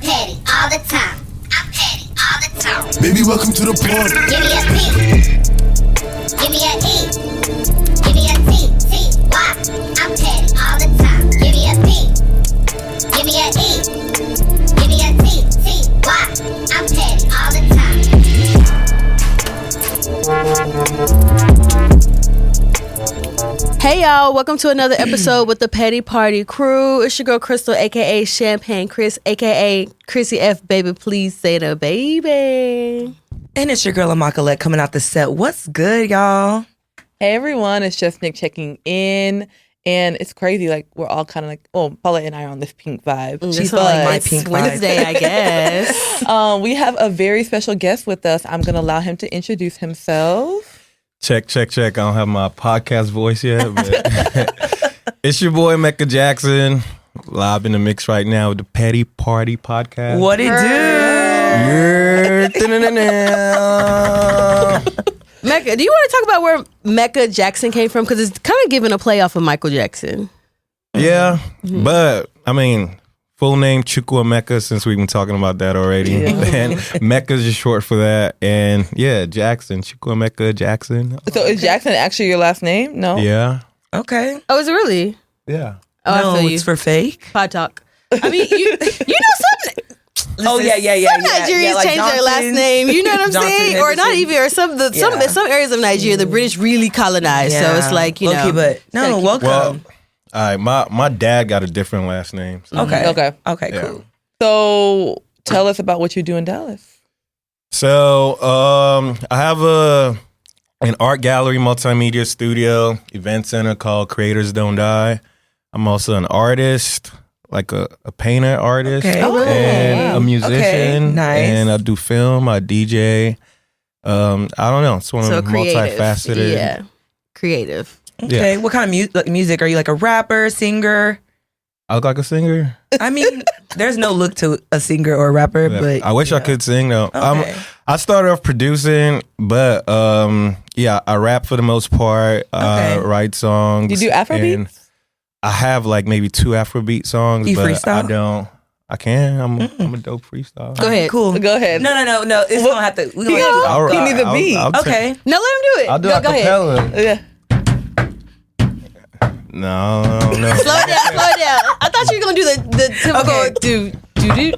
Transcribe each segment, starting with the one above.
petty all the time. I'm petty all the time. Baby, welcome to the party. Give me a P. Give me a E. Give me a T. T. Y. I'm petty all the time. Give me a P. Give me a E. Give me a T. T. Y. I'm petty all the time. Hey y'all, welcome to another episode with the Petty Party Crew. It's your girl Crystal, aka Champagne Chris, aka Chrissy F. Baby, please say the baby. And it's your girl Colette coming out the set. What's good, y'all? Hey everyone, it's just Nick checking in. And it's crazy, like we're all kind of like, Paulette and I are on this pink vibe. She's like my pink vibe. Wednesday, I guess. We have a very special guest with us. I'm gonna allow him to introduce himself. Check. I don't have my podcast voice yet, but it's your boy Meka Jackson, live in the mix right now with the Petty Party Podcast. What it do? Yeah. Meka, do you want to talk about where Meka Jackson came from? Because it's kind of giving a play off of Michael Jackson. Yeah, but I mean, full name Chukwuemeka, since we've been talking about that already. Yeah. And Meka's just short for that. And yeah, Jackson, Chukwuemeka Jackson. So is Jackson actually your last name? No. Yeah. Okay. Oh, is it really? Yeah. Oh, No, I feel it's you. for fake. Pod talk. I mean, you know something. Oh, yeah. Some Nigerians like change their last Johnson. name. You know what I'm Johnson, saying? Or not Henderson. even. Or some areas of Nigeria, the British really colonized. So it's like, you know. Okay, but no, welcome. Well, all right, my dad got a different last name. So. Okay, Okay. Yeah. cool. So tell us about what you do in Dallas. So I have an art gallery, multimedia studio, event center called Creators Don't Die. I'm also an artist, like a painter artist, Okay. Oh, and wow. a musician. Okay, nice. And I do film, I DJ. I don't know. It's one So of creative. multifaceted. Yeah. Creative. Okay, what kind of music? Are you like a rapper, singer? I look like a singer. I mean, there's no look to a singer or a rapper, but I wish I could sing though. Okay. I started off producing, but yeah, I rap for the most part. Okay. Write songs. You do Afrobeats? and I have like maybe 2 Afrobeat songs, You but freestyle? I don't. I can. I'm a dope freestyle. Go ahead. cool. Go ahead. No. It's gonna have to. We gonna have to I'll- He needs a I'll- beat. I'll okay. No, let him do it. I'll do go ahead. acapella. Yeah. No. Slow it down. I thought you were gonna do the typical Okay.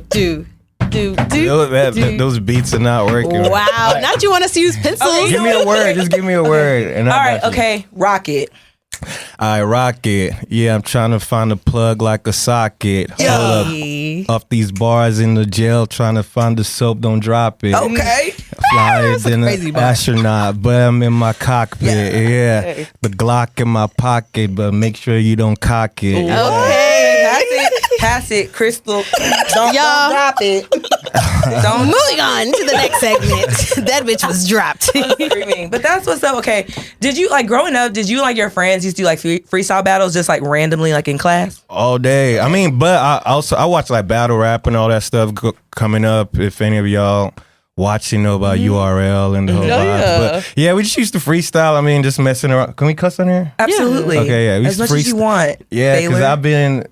do. Those beats are not working. Wow. Not you want us to use pencils. Okay, Give me a word. Just give me a word. And All I right. got you. Okay. Rock it. I rock it. Yeah, I'm trying to find a plug like a socket. Hold up. Off these bars in the jail, trying to find the soap, don't drop it. Okay. Flyer than crazy an bar. astronaut, but I'm in my cockpit. Yeah. The Glock in my pocket, but make sure you don't cock it. Okay. Pass it, Crystal. Don't Y'all. drop it. Don't Moving on to the next segment. That bitch was dropped. screaming. But that's what's up. Okay. Did you like growing up? Did you like your friends used to do like freestyle battles just like randomly like in class? All day. I mean, but I watch like battle rap and all that stuff coming up. If any of y'all watching know about URL and the whole Oh, vibe. yeah. But yeah, we just used to freestyle. I mean, just messing around. Can we cuss on here? Absolutely. Okay, yeah. We As used much to as you freestyle. want. Yeah, because Taylor. I've been,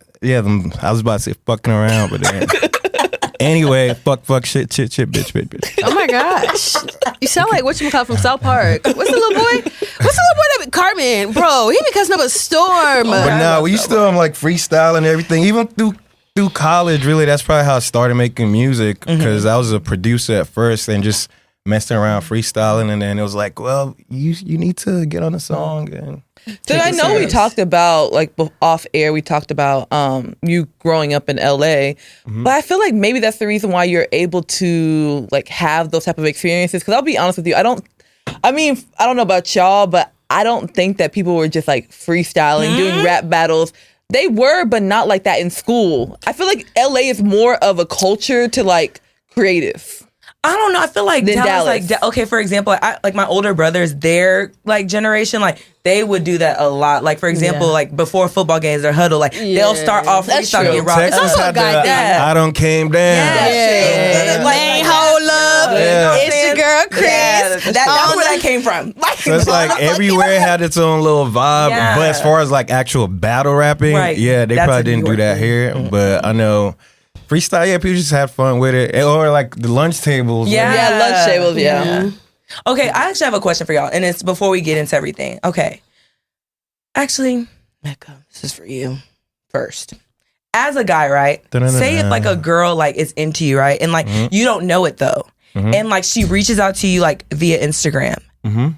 I was about to say fucking around, but then. Anyway, fuck, shit, bitch. Oh my gosh. You sound like whatchamacallit from South Park. What's the little boy? That be Cartman? Bro, he be cussing up a storm. But no, we used to like freestyle and everything, even through college. Really, that's probably how I started making music, because I was a producer at first and just messing around freestyling, and then it was like, well, you need to get on a song. And So I know we talked about, like, off air, we talked about you growing up in LA, but I feel like maybe that's the reason why you're able to, like, have those type of experiences. Because I'll be honest with you, I don't know about y'all, but I don't think that people were just, like, freestyling, doing rap battles. They were, but not like that in school. I feel like LA is more of a culture to, like, creative. I don't know. I feel like Than Dallas, Dallas. like okay, for example, like my older brothers, their like generation, like they would do that a lot. Like for example, Yeah. like before football games or huddle, like they'll start off That's freestyle true. get raw. Texas also a had guy the, thing. I don't came down. Yeah. Man, hold up. Yeah. It's your girl, Chris. Yeah, that's where that came from. Like, So it's like everywhere had its own little vibe. Yeah. But as far as like actual battle rapping, Right. yeah, they That's probably a New didn't do York that thing. here. But I know freestyle. Yeah, people just had fun with it, or like the lunch tables. Yeah. Yeah, lunch tables. Yeah. Okay, I actually have a question for y'all, and it's before we get into everything. Okay. Actually, Meka, this is for you first. As a guy, right? Say if like a girl like is into you, right? And like you don't know it though. And like she reaches out to you like via Instagram.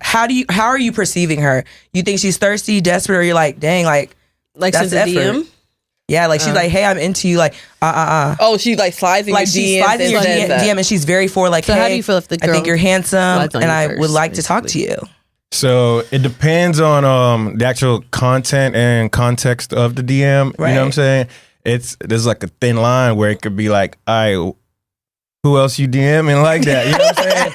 How are you perceiving her? You think she's thirsty, desperate, or you're like, dang, like that's sends a DM? Yeah, like she's like, hey, I'm into you, like, Oh, she like slides in like your she DMs slides in your and says that. DM, and she's very for like, So hey, how do you feel if the I girl think you're handsome, slides on and you I first, would like to talk to you. So it depends on the actual content and context of the DM. Right. You know what I'm saying? There's like a thin line where it could be like, all right, who else you DMing like that? You know what I'm saying?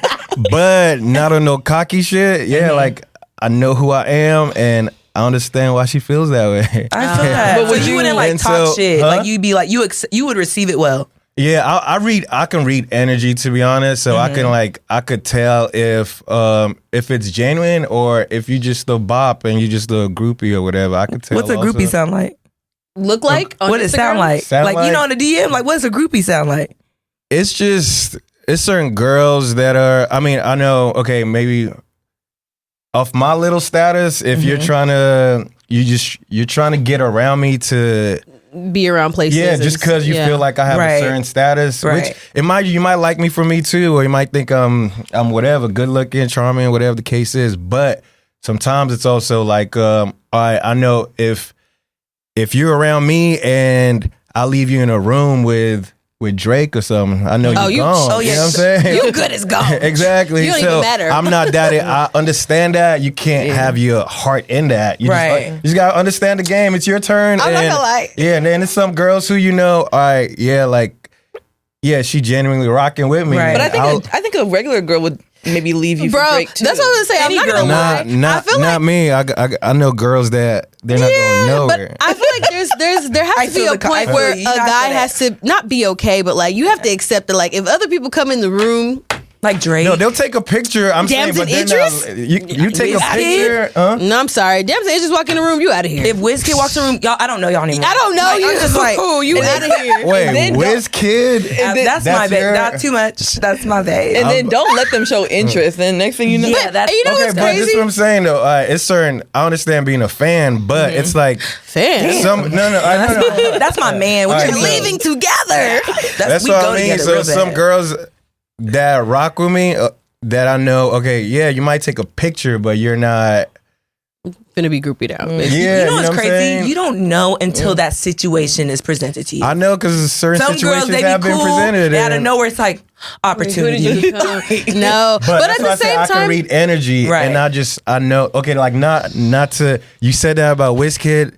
But not on no cocky shit. Yeah, like I know who I am and I understand why she feels that way. I feel that. But But would you you- wouldn't like and talk so- shit. huh? Like you'd be like you would receive it well. Yeah, I can read energy, to be honest. So I could tell if it's genuine or if you just a bop and you just a groupie or whatever. I could tell. What's a also. groupie sound like? Look like on What it sound Instagram? like? Sound Like you know in the DM, like what's a groupie sound like? It's certain girls that are. I mean, I know. Okay, maybe off my little status, if you're trying to get around me to. Be around places. Yeah, just because you feel like I have Right. a certain status, Right. which you might like me for me too, or you might think I'm whatever, good looking, charming, whatever the case is. But sometimes it's also like, I know if you're around me and I leave you in a room with Drake or something, I know you're gone. oh, yeah. You know what I'm saying? You good as gone. Exactly. You don't so even matter. I'm not that. I understand that you can't have your heart in that. You Right. you just gotta understand the game. It's your turn. I'm not and- gonna lie. Yeah, and then there's some girls who all right, yeah, like, yeah, she genuinely rocking with me. Right. But I think a regular girl would maybe leave you for Bro, Drake too. that's what I was gonna say. Any I'm not girl gonna lie. Not I feel like me. I know girls that they're not going nowhere. But I feel like there I has to be feel a the- I point feel where you. a You gotta guy feel that. has to not be okay, but like you have to accept that like if other people come in the room, Like Drake. no, they'll take a picture. I'm saying, Damson but they're Idris? not. You take a Wizkid? picture. Huh? no, I'm sorry, damn, they just walk in the room, you out of here. If Wizkid walks in the room, y'all, I don't know y'all anymore. I don't know Like, you. I'm just like, you out of here. Wait, then Wizkid? that's my That's babe. your- Not too much. That's my babe. and then don't let them show interest. And next thing you know, yeah, that's you know Okay, what's but this is crazy? what I'm saying though. It's certain. I understand being a fan, but it's like Fan. that's my man. What All you right, mean? Leaving together. That's we what go I mean. together So real some bad. girls that rock with me, that I know. Okay, yeah, you might take a picture, but you're not. Gonna be groupie down. Yeah, You know what's what I'm crazy? saying? You don't know until that situation is presented to you. I know because certain Some girls, situations they have be been cool. presented. Out of and- nowhere, it's like opportunity. No, But, but that's at why I the say same I can time, read energy, Right. and I know. Okay, like not to. You said that about Wizkid.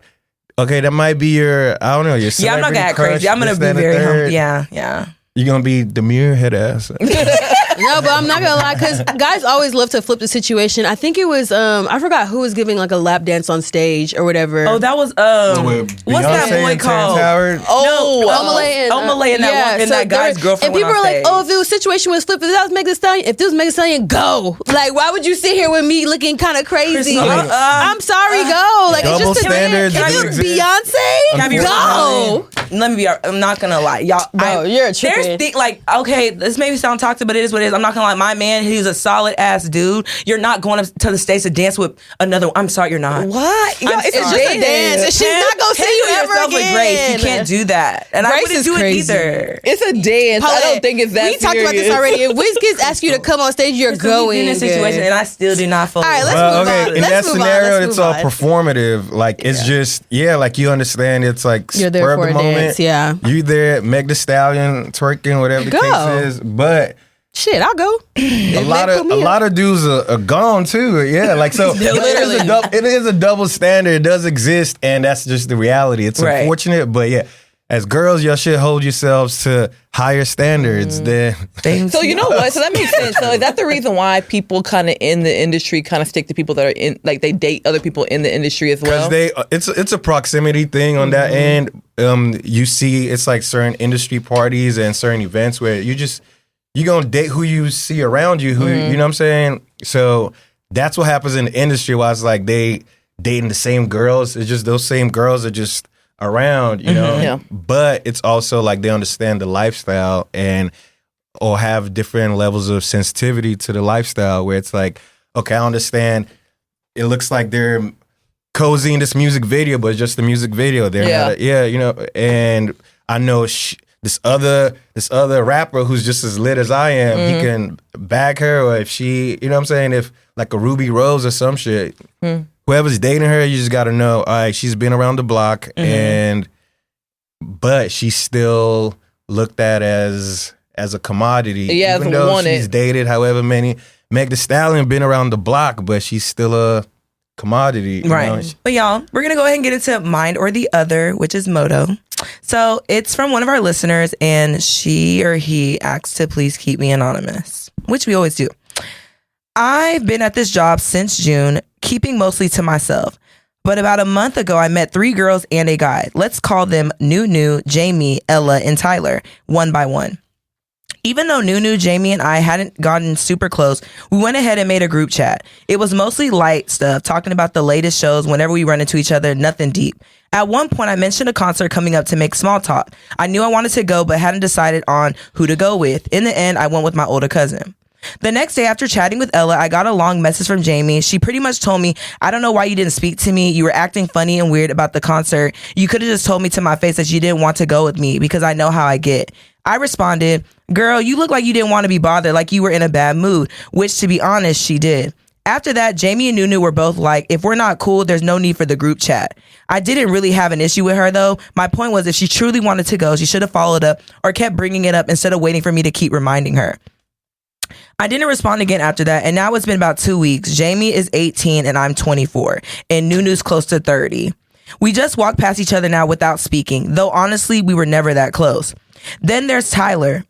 Okay, that might be your. I don't know. Your Yeah, I'm not gonna act celebrity crazy. I'm gonna crush, be this, that, very and the humble. third. Yeah. You're gonna be demure head ass. no, but I'm not gonna lie, because guys always love to flip the situation. I think it was I forgot who was giving like a lap dance on stage or whatever. Oh, that was what's that Beyonce boy and Terrence called? Howard. Omalay and that guy's girlfriend. And people went were on like, stage. "Oh, if the situation was flipped, if that was Mega Stallion, if this was Mega Stallion, go!" Like, why would you sit here with me looking kind of crazy? I'm sorry, go. Like, it's Double just a standards If it was exist. Beyonce, go. Let me be. I'm not gonna lie, y'all. Bro, you're tripping. There's like, okay, this may sound toxic, but it is what it is. I'm not gonna lie. My man, he's a solid ass dude. You're not going up to the stage to dance with another. I'm sorry, you're not. what? Yo, I'm it's sorry. just a dance. She's not gonna see you Handle ever yourself with again. Grace. You can't do that, and I Grace wouldn't is do crazy. it either. It's a dance. I don't think it's that We talked about this serious. already. If Wizkids ask you to come on stage, you're So going. we've been in a situation, and I still do not follow. All right, let's Well, move okay, on. in that Let's move on. scenario, Let's it's move all on. performative. Like it's just like you understand. It's like You're there spur of for the a moment. dance, yeah. You there, Meg the Stallion twerking, whatever the Go. case is. But Shit, I'll go. a lot of dudes are gone too. Yeah, like so. Literally. It is a double standard. It does exist, and that's just the reality. It's Right. unfortunate, but yeah. As girls, y'all should hold yourselves to higher standards than. So you know what? So that makes sense. So is that the reason why people kind of in the industry kind of stick to people that are in, like they date other people in the industry as well? Because it's a proximity thing on that end. You see, it's like certain industry parties and certain events where you gonna date who you see around you. Who you know what I'm saying? So that's what happens in the industry. Why it's like they dating the same girls. It's just those same girls are just around, you know. Yeah. But it's also like they understand the lifestyle or have different levels of sensitivity to the lifestyle where it's like, okay, I understand. It looks like they're cozy in this music video, but it's just a music video. They're not you know. And I know this other rapper who's just as lit as I am, he can bag her, or if she, you know what I'm saying, if like a Ruby Rose or some shit, whoever's dating her, you just got to know, all right, she's been around the block, but she's still looked at as a commodity. Yeah, even though she's dated however many. Meg Thee Stallion been around the block, but she's still a commodity. Right. Know? But y'all, we're going to go ahead and get into Mind or the Other, which is MOTO. So it's from one of our listeners, and she or he asked to please keep me anonymous, which we always do. I've been at this job since June, keeping mostly to myself. But about a month ago, I met 3 girls and a guy. Let's call them Nunu, Jamie, Ella, and Tyler, one by one. Even though Nunu, Jamie, and I hadn't gotten super close, we went ahead and made a group chat. It was mostly light stuff, talking about the latest shows whenever we run into each other, nothing deep. At one point, I mentioned a concert coming up to make small talk. I knew I wanted to go, but hadn't decided on who to go with. In the end, I went with my older cousin. The next day after chatting with Ella, I got a long message from Jamie. She pretty much told me, I don't know why you didn't speak to me. You were acting funny and weird about the concert. You could have just told me to my face that you didn't want to go with me because I know how I get. I responded, girl, you look like you didn't want to be bothered, like you were in a bad mood, which to be honest, she did. After that, Jamie and Nunu were both like, if we're not cool, there's no need for the group chat. I didn't really have an issue with her though. My point was if she truly wanted to go, she should have followed up or kept bringing it up instead of waiting for me to keep reminding her. I didn't respond again after that, and now it's been about 2 weeks. Jamie is 18 and I'm 24, and Nunu's close to 30. We just walk past each other now without speaking, though honestly, we were never that close. Then there's Tyler.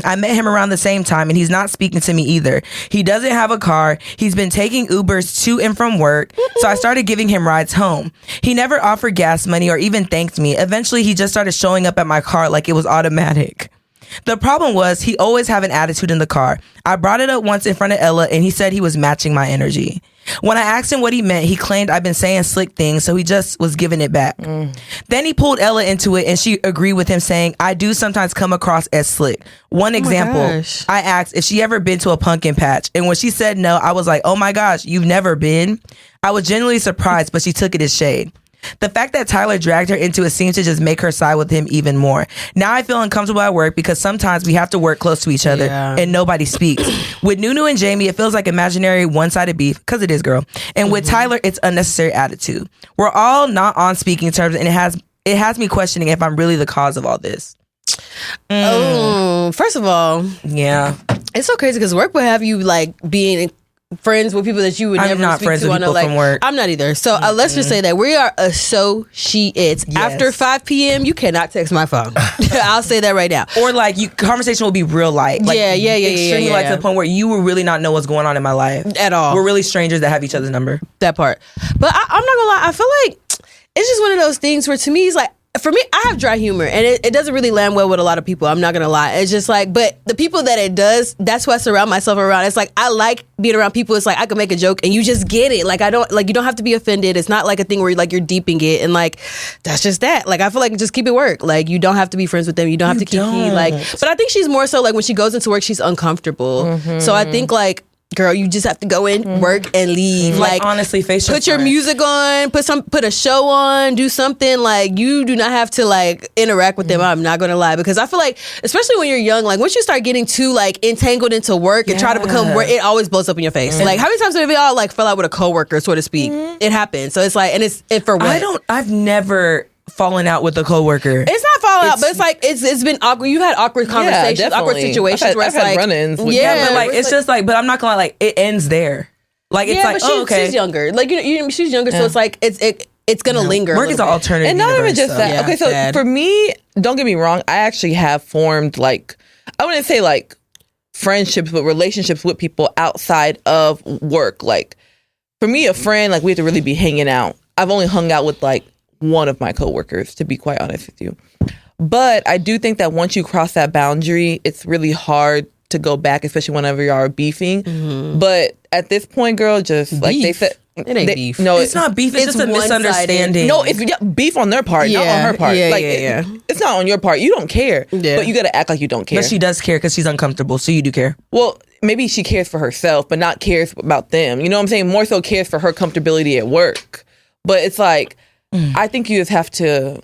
I met him around the same time, and he's not speaking to me either. He doesn't have a car. He's been taking Ubers to and from work, so I started giving him rides home. He never offered gas money or even thanked me. Eventually, he just started showing up at my car like it was automatic. The problem was he always had an attitude in the car. I brought it up once in front of Ella, and he said he was matching my energy. When I asked him what he meant, he claimed I'd been saying slick things, so he just was giving it back. Then he pulled Ella into it, and she agreed with him, saying, I do sometimes come across as slick. One example, I asked if she ever been to a pumpkin patch, and when she said no, I was like, oh my gosh, you've never been? I was genuinely surprised, but she took it as shade. The fact that Tyler dragged her into it seemed to just make her side with him even more. Now I feel uncomfortable at work because sometimes we have to work close to each other and nobody speaks. With Nunu and Jamie, it feels like imaginary one-sided beef, because it is, girl. And with Tyler, it's unnecessary attitude. We're all not on speaking terms, and it has me questioning if I'm really the cause of all this. Oh, first of all, yeah, it's so crazy because work will have you like being friends with people that you would I'm never not speak friends to with on a, people like, from work. I'm not either. So let's just say that we are associates. Yes. After 5 p.m., you cannot text my phone. I'll say that right now. Or like conversation will be real light. Like, extremely light to the point where you will really not know what's going on in my life at all. We're really strangers that have each other's number. That part. But I'm not gonna lie. I feel like it's just one of those things where to me it's like, for me, I have dry humor, and it doesn't really land well with a lot of people. I'm not gonna lie. It's just like, but the people that it does, that's who I surround myself around. It's like I like being around people. It's like I can make a joke and you just get it. Like I don't like you don't have to be offended. It's not like a thing where you're deeping it, and like that's just that. Like I feel like just keep it work. Like you don't have to be friends with them. You don't have to keep like. But I think she's more so like when she goes into work, she's uncomfortable. So I think like, girl, you just have to go in, work, and leave. Like honestly, face put your music on, put a show on, do something. Like you do not have to like interact with them. I'm not gonna lie, because I feel like, especially when you're young, like once you start getting too like entangled into work and try to become work, it always blows up in your face. Like how many times have we all like fell out with a coworker, so to speak? It happens. So it's like, and for what? I've never fallen out with a coworker. It's not falling out, but it's like it's been awkward. You've had awkward conversations, awkward situations where it's like run-ins. But like it's just like, but I'm not gonna lie, like it ends there. Like it's like, but she's younger. Like she's younger, so it's like it's gonna linger. Work is an alternative, and not even just that. Yeah, okay, so for me, don't get me wrong, I actually have formed like, I wouldn't say like friendships, but relationships with people outside of work. Like for me, a friend, like we have to really be hanging out. I've only hung out with like one of my coworkers, to be quite honest with you. But I do think that once you cross that boundary, it's really hard to go back, especially whenever you are beefing. But at this point, girl, just like they said, It ain't beef. No, it's not beef. It's just a one-sided. misunderstanding. No, it's beef on their part, not on her part. It's not on your part. You don't care, but you got to act like you don't care. But she does care because she's uncomfortable. So you do care. Well, maybe she cares for herself, but not cares about them. You know what I'm saying? More so cares for her comfortability at work. But it's like, I think you just have to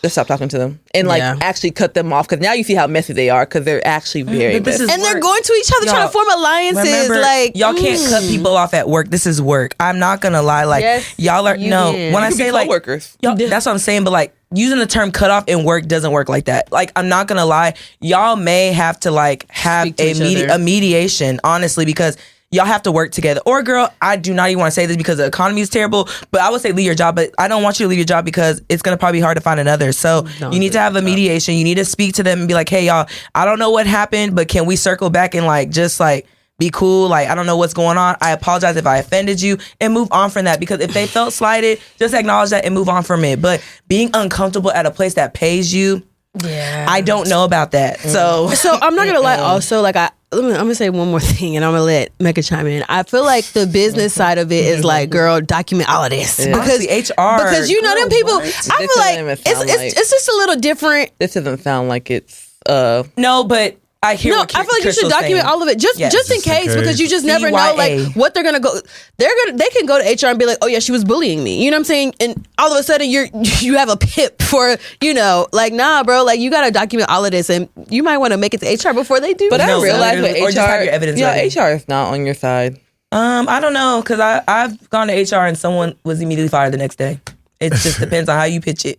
just stop talking to them and actually cut them off, because now you see how messy they are, because they're actually very messy. And they're going to each other trying to form alliances. Remember, like y'all can't cut people off at work. This is work. I'm not gonna lie. Like y'all are when I say like workers, that's what I'm saying. But like using the term cut off in work doesn't work like that. Like I'm not gonna lie. Y'all may have to like have a mediation, honestly, because y'all have to work together. Or girl, I do not even want to say this because the economy is terrible, but I would say leave your job. But I don't want you to leave your job because it's going to probably be hard to find another. So you need to have a mediation. You need to speak to them and be like, hey, y'all, I don't know what happened, but can we circle back and like just like be cool? Like, I don't know what's going on. I apologize if I offended you, and move on from that. Because if they felt slighted, just acknowledge that and move on from it. But being uncomfortable at a place that pays you, I don't know about that. So I'm not going to lie. Also, like I'm gonna say one more thing, and I'm gonna let Meka chime in. I feel like the business side of it is like, girl, document all of this because HR, because you know them people. I feel like it's just a little different. This doesn't sound like it's no, but I hear. No, I feel like you should document all of it just in case, because you just never know like what they're gonna go. They can go to HR and be like, oh yeah, she was bullying me. You know what I'm saying? And all of a sudden you have a pip for, you know, like, nah, bro, like you gotta document all of this, and you might want to make it to HR before they do. But I realize with HR, or just have your evidence ready. HR is not on your side. I don't know, because I've gone to HR and someone was immediately fired the next day. It just depends on how you pitch it.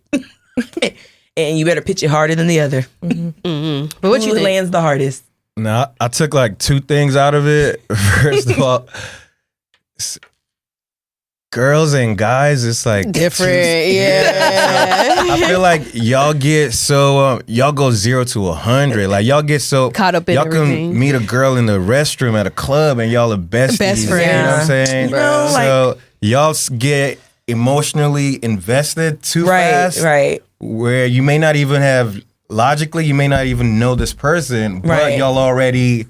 And you better pitch it harder than the other. But what you think lands the hardest? No, I took like two things out of it. First of all, girls and guys, it's like different. I feel like y'all get so y'all go 0 to 100. Like y'all get so caught up in y'all everything. Can meet a girl in the restroom at a club and y'all are besties. Best friends. You know what I'm saying? You know, so y'all get emotionally invested too fast. Right. Where you may not even have, logically, you may not even know this person, but y'all already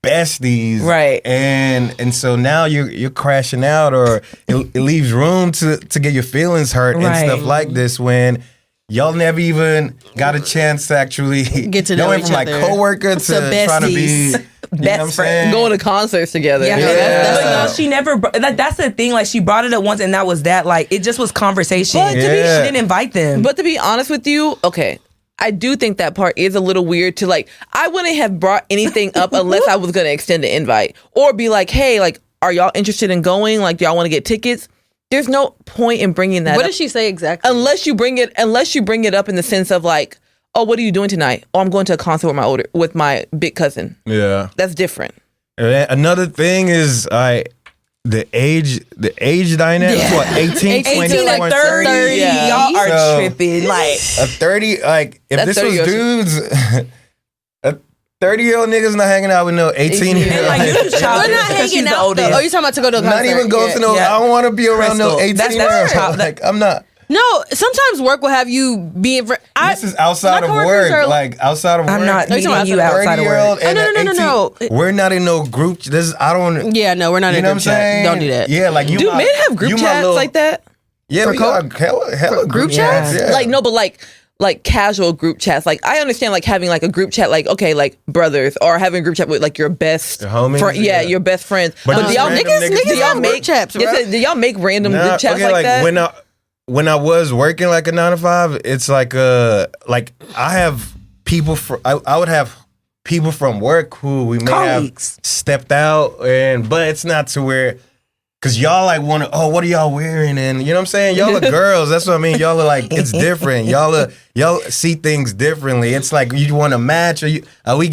besties. Right. And so now you're crashing out, or it leaves room to get your feelings hurt and stuff like this when y'all never even got a chance to actually get to know each from other. Like coworker to trying to be best friend, going to concerts together. No, she never. That's the thing. Like she brought it up once, and that was that. Like it just was conversation. But she didn't invite them. But to be honest with you, okay, I do think that part is a little weird. To like, I wouldn't have brought anything up unless I was going to extend the invite or be like, hey, like, are y'all interested in going? Like, do y'all want to get tickets? There's no point in bringing that up. What did she say exactly? Unless you bring it up in the sense of like, oh, what are you doing tonight? Oh, I'm going to a concert with my big cousin. Yeah. That's different. Another thing is the age dynamic. Yeah. What, 18, 18 like 30. Yeah. Y'all are tripping. Like a 30, like if this was dudes, a 30-year-old nigga's not hanging out with no 18-year-old. Like, We're not hanging out though. Oh, you talking about to go to a concert? Not even go to no. I don't want to be around no 18-year-old. Like I'm not. No, sometimes work will have you be. This is outside of work. Like outside of work. I'm not meeting you outside of work. No. We're not in no group. I don't. Yeah, no, we're not in a group chat. Don't do that. Yeah, like you. Do men have group chats like that? Yeah, we got hella group chats. Yeah. Like no, but like casual group chats. Like I understand like having like a group chat, like okay, like brothers, or having a group chat with like your best homies. Your best friends. But do y'all niggas have group chats? Do y'all make random group chats like that? When I was working like a 9 to 5, it's like I have people I would have people from work who we may have stepped out, but it's not to where, cause y'all like want to, oh, what are y'all wearing? And you know what I'm saying? Y'all are girls. That's what I mean. Y'all are like, it's different. Y'all see things differently. It's like you want to match. Are we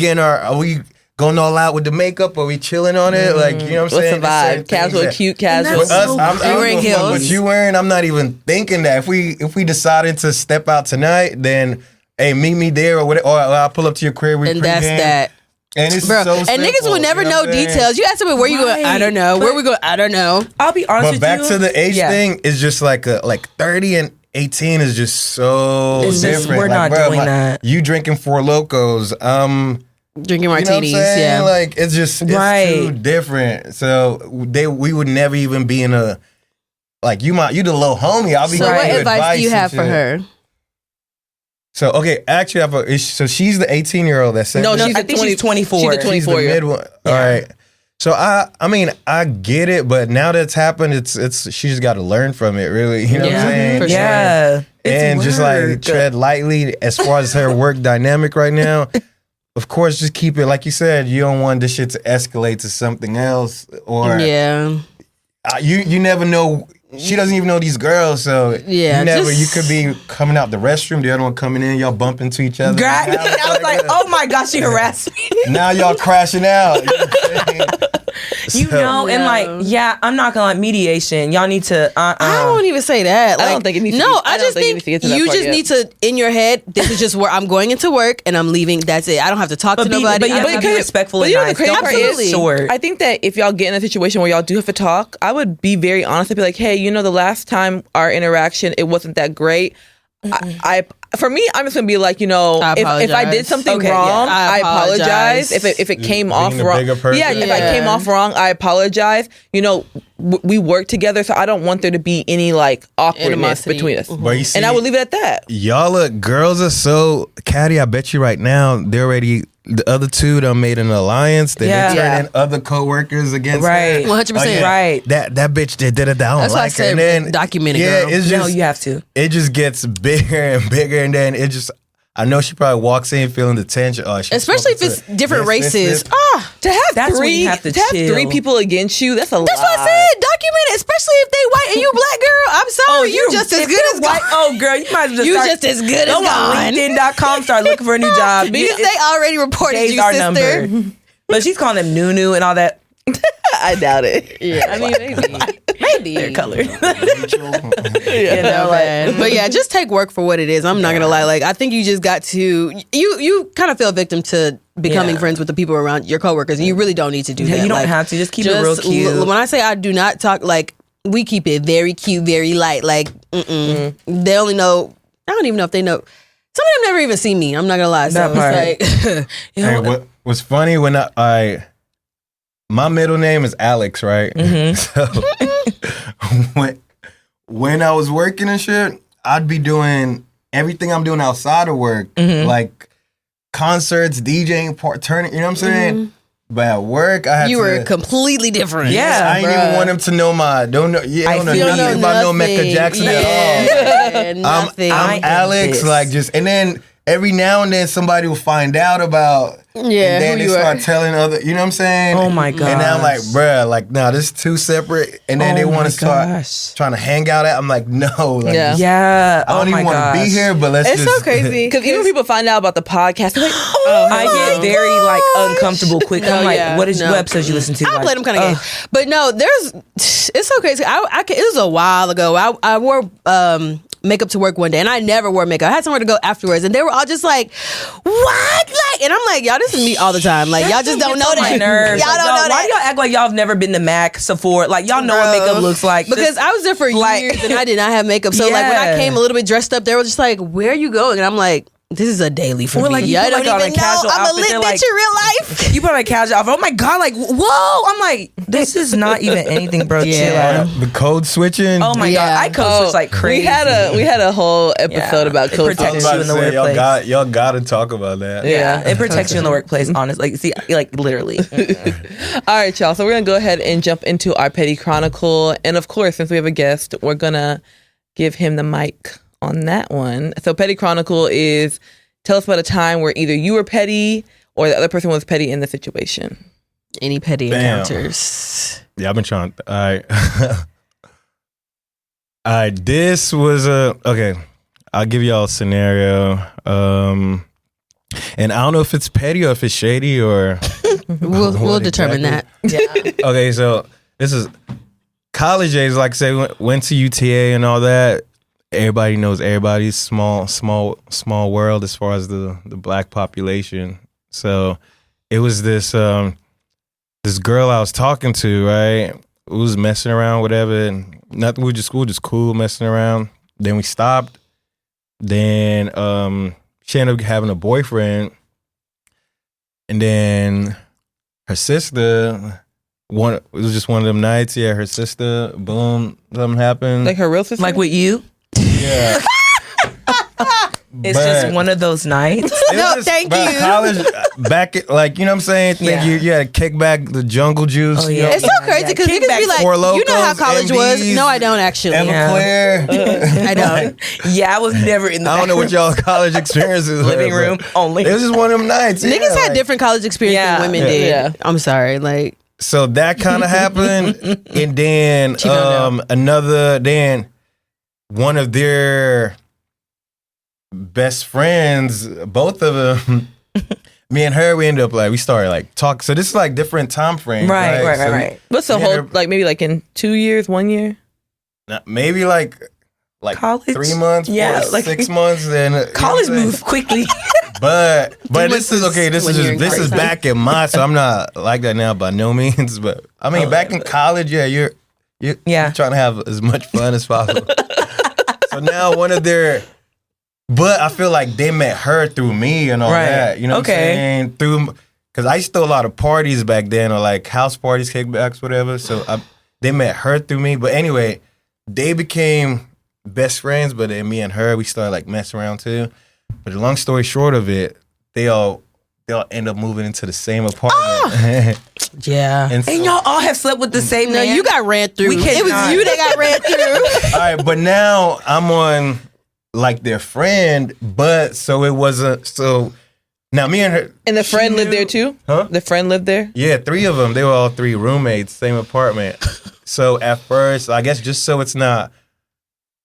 going all out with the makeup? Are we chilling on it? Like, you know what I'm saying? What's the vibe? Casual, cute, casual. With us, I'm wearing heels. What you wearing? I'm not even thinking that. If we decided to step out tonight, then hey, meet me there or whatever, or I'll pull up to your crib. And that's that. And it's Bro, so and simple, niggas will never know details. You ask them where you going, I don't know. Where we go, I don't know. I'll be honest with you. But back to the age thing, is just like 30 and 18 is just so different. We're not doing that. You drinking Four Locos. Drinking martinis, yeah. Like it's just too different. So we would never even be in a like you the little homie. I'll be. So what advice do you have for her? So okay, actually, so she's the 18-year-old that said. No, I think she's 24. She's the 24 year old. All right. So I mean, I get it, but now that's happened, it's she just got to learn from it, really. You know what I'm saying? For sure. Yeah. And just like tread lightly as far as her work dynamic right now. Of course, just keep it like you said. You don't want this shit to escalate to something else, or you never know. She doesn't even know these girls, so you could be coming out the restroom, the other one coming in, y'all bump into each other. I was like, oh my gosh, she harassed me. Now y'all crashing out. And like, I'm not gonna like mediation. Y'all need to. I don't even say that. Like, I don't think it needs to. No, I just think you just need to, in your head, this is just where I'm going into work and I'm leaving. That's it. I don't have to talk to nobody. But you have to be respectful and nice. Don't be short. I think that if y'all get in a situation where y'all do have to talk, I would be very honest and be like, hey, the last time our interaction, it wasn't that great. For me, I'm just gonna be like, if I did something wrong, I apologize. If it came off wrong, if I came off wrong, I apologize. We work together, so I don't want there to be any like awkwardness between us. But you see, and I would leave it at that. Girls are so catty. I bet you right now they're already. The other two done made an alliance. They turn in other co-workers against her. 100%. Right. That bitch did it. I don't That's like why I said her. And then, documented, girl. It's just, you have to. It just gets bigger and bigger, and then it just. I know she probably walks in feeling the tension. Especially if it's different races. To have three people against you, that's a lot. That's what I said. Document it, especially if they white and you black, girl. I'm sorry, you just as good as white. Oh, girl, you might as well just as good as gone. LinkedIn.com, start looking for a new job. Because they already reported you, sister. Number. But she's calling them Nunu and all that. I doubt it. Yeah, I mean, maybe. Their color. But yeah, just take work for what it is. I'm not gonna lie. Like, I think you just got to. You kind of feel a victim to becoming friends with the people around your coworkers, and you really don't need to do that. You don't have to. Just keep it real cute. When I say I do not talk, like we keep it very cute, very light. Like, they only know. I don't even know if they know. Some of them never even see me. I'm not gonna lie. So it's like, what's funny when my middle name is Alex, right? So when I was working and shit, I'd be doing everything I'm doing outside of work, like concerts, DJing, turning. You know what I'm saying? But at work, I had you were completely different. Yeah, I didn't even want him to know don't know nothing about no Meka Jackson at all. Nothing. I'm Alex, like just, and then every now and then somebody will find out about. And then they start telling other, you know what I'm saying? Oh my god! And now I'm like, bruh, like, nah, this is two separate. And then they want to start trying to hang out. I'm like, no, like, I don't even want to be here. But it's so crazy because even when people find out about the podcast, they're like, I get very like uncomfortable quick. I'm like, what episodes you listen to? I played them kind of gay, but no, it's so crazy. It was a while ago. I wore makeup to work one day, and I never wore makeup. I had somewhere to go afterwards, and they were all just like, "What?" Like, and I'm like, "Y'all, this is me all the time. Like, y'all just don't know that. Y'all don't know that. Why y'all act like y'all have never been to MAC, Sephora? Like, y'all know what makeup looks like? Because I was there for years, and I did not have makeup. So like when I came a little bit dressed up, they were just like, "Where are you going?" And I'm like, this is a daily for me. Like, I don't even know. I'm a lit bitch in real life. You put on a casual outfit. Oh my god! Like, whoa! I'm like, this is not even anything, bro. Chill out. The code switching. Oh my god! I code switch like crazy. We had a whole episode about code switching. It protects you in the workplace. Y'all gotta talk about that. Yeah, it protects you in the workplace. Honestly, see, like literally. All right, y'all. So we're gonna go ahead and jump into our petty chronicle, and of course, since we have a guest, we're gonna give him the mic on that one. So petty chronicle is. Tell us about a time where either you were petty or the other person was petty in the situation. Any petty encounters? Yeah, I've been trying. This was okay. I'll give y'all a scenario. And I don't know if it's petty or if it's shady or we'll determine that. Yeah. Okay, so this is college days. Like I said, went to UTA and all that. Everybody knows everybody's small world as far as the black population. So it was this this girl I was talking to, right? We was messing around, whatever, and nothing. We were just cool messing around. Then we stopped. Then she ended up having a boyfriend. And then her sister, it was just one of them nights. Yeah, her sister, boom, something happened. Like her real sister? Like with you? Yeah. It's just one of those nights. No, thank you. College, back at, like, you know what I'm saying? Yeah. You had to kick back the jungle juice. Oh, you yeah. know? It's so crazy because Kick niggas back be like, Four you know how Locos, college was. MDs, No, I don't actually. Everclear. I don't. Yeah, I was never in the I don't know what back y'all college experiences were, living but room only. It was just one of them nights. Niggas yeah, had like- different college experience Yeah. than women did. Yeah. I'm sorry. Like, So that kind of happened, and then She found one of their best friends, both of them, me and her, we ended up we started talking. So this is different time frames, Right. So What's the me whole, and her- maybe in 2 years, 1 year? maybe College? 3 months, Yeah, 6 months, then College moves quickly. But this is okay. This when you're in is college. back in my. So I'm not like that now by no means. But I mean, back in college, yeah, you're Yeah. trying to have as much fun as possible. So now one of their, but I feel like they met her through me and all Right. that. You know what I'm saying? Because I used to do a lot of parties back then, or house parties, kickbacks, whatever. So they met her through me. But anyway, they became best friends. But then me and her, we started messing around too. But the long story short of it, they all end up moving into the same apartment. yeah. and so, And y'all all have slept with the same No, man. you got ran through. We It was cannot. you that got ran through. all right, but now I'm on their friend, but so it wasn't so now me and her And the she friend lived knew- there too? Huh? The friend lived there? Yeah, 3 of them. They were all 3 roommates, same apartment. So at first, I guess just so it's not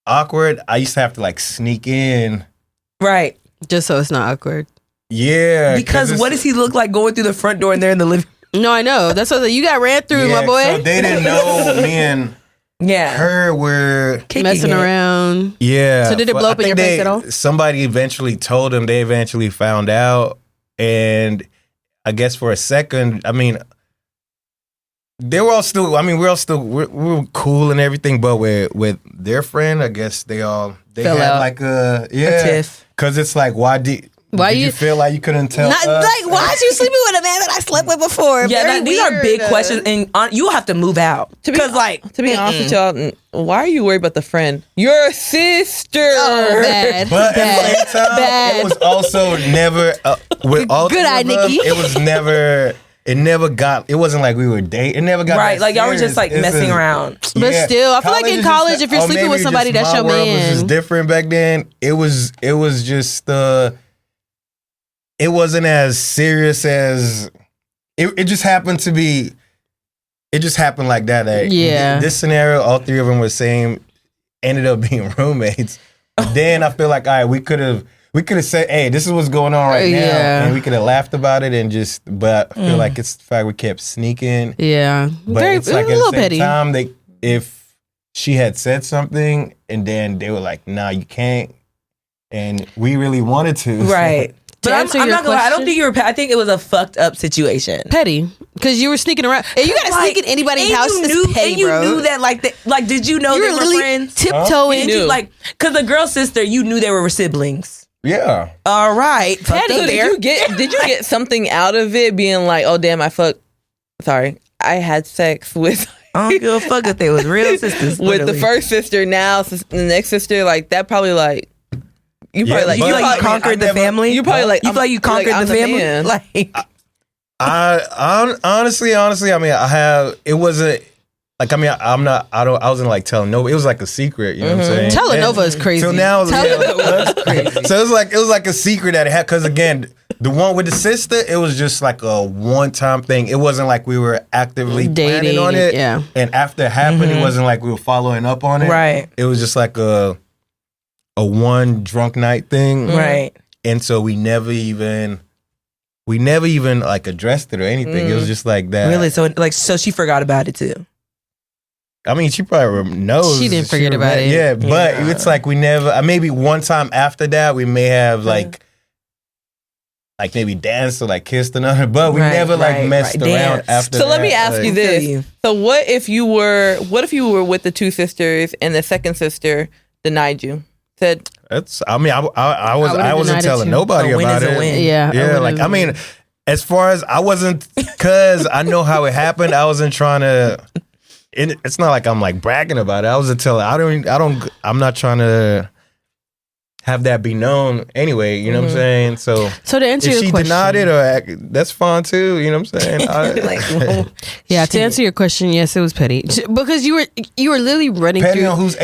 awkward, I used to have to sneak in. Right. Just so it's not awkward. Yeah. Because what does he look like going through the front door and they're in the living No, I know. That's what I said. You got ran through, my boy. So they didn't know me and Yeah. her were Kicking Messing it. around. Yeah. So did it but blow I up in your think face at all? Somebody eventually told them. They eventually found out, and I guess for a second, I mean, they were all still. I mean, we were cool and everything, but with their friend, I guess they Fell had out. a tiff. because it's why did you feel like you couldn't tell? Not us? why is you sleeping with a man that I slept with before? Yeah, Very these are weird. big questions, and you'll have to move out. Because, To be honest with y'all, why are you worried about the friend? Your sister! Oh, bad. But at the same time, Bad. it was also never with all Good 3 eye, of us, Nikki. It was never. It never got. It wasn't like we were dating. It never got right, that y'all were just serious. It's messing a- around. But still, I feel like in is college, just- if you're sleeping maybe with somebody, just that's my your world was man. just different back then. It was just it wasn't as serious as it just happened to be. It just happened like that. Yeah. This scenario, all 3 of them were same. Ended up being roommates. But then I feel like, all right, we could have said, hey, this is what's going on right now. Yeah. And we could have laughed about it and just, but I feel like it's the fact we kept sneaking. Yeah. But it's a like at little the same petty. time, if she had said something and then they were like, nah, you can't. And we really wanted to. Right. But I'm answer not your gonna lie, I don't question- think you were. I think it was a fucked up situation. Petty. Because you were sneaking around. And you got to sneak in anybody's and house. you It's knew, petty, and you bro. knew that, did you know You they were were literally friends? tiptoeing. Did you because the girl's sister, you knew they were siblings. Yeah. All right, fucked Petty. up So there. did you get something out of it being like, oh damn, I had sex with I don't give a fuck if they was real sisters. with the literally. first sister, now the next sister, that probably you Yeah, probably You but- feel like I you mean, conquered I the never- family. You probably you feel like you conquered I'm the family. man. Like I honestly, I mean, I have, it wasn't, I wasn't telling nobody. It was like a secret, you know what I'm saying? Telenova is crazy. So now, Telenova is crazy. So it was like a secret that it had, because again, the one with the sister, it was just like a one-time thing. It wasn't like we were actively planning Dating, on it. yeah. And after it happened, it wasn't like we were following up on it. Right. It was just like a one drunk night thing. right. And so we never even addressed it or anything. It was just like that. Really? So she forgot about it too. I mean, she probably knows. She didn't forget about it. Yeah, but Yeah. it's like we never. Maybe one time after that, we may have like maybe danced or kissed another, but we Right, never messed right. around Danced. after. So let that. me ask you Like, this. feel you. So what if you were with the 2 sisters and the second sister denied you? Said, That's. I mean, I would've wasn't denied it telling too. nobody A win about is a it. win. Yeah. Yeah, I I mean, as far as I wasn't, cause I know how it happened. I wasn't trying to. It's not like I'm like bragging about it. I wasn't telling. I'm not trying to have that be known anyway. You know what I'm saying? So to answer if your she question, denied it, or that's fine too. You know what I'm saying? Yeah, to answer your question, yes, it was petty because you were literally running Petty through on who's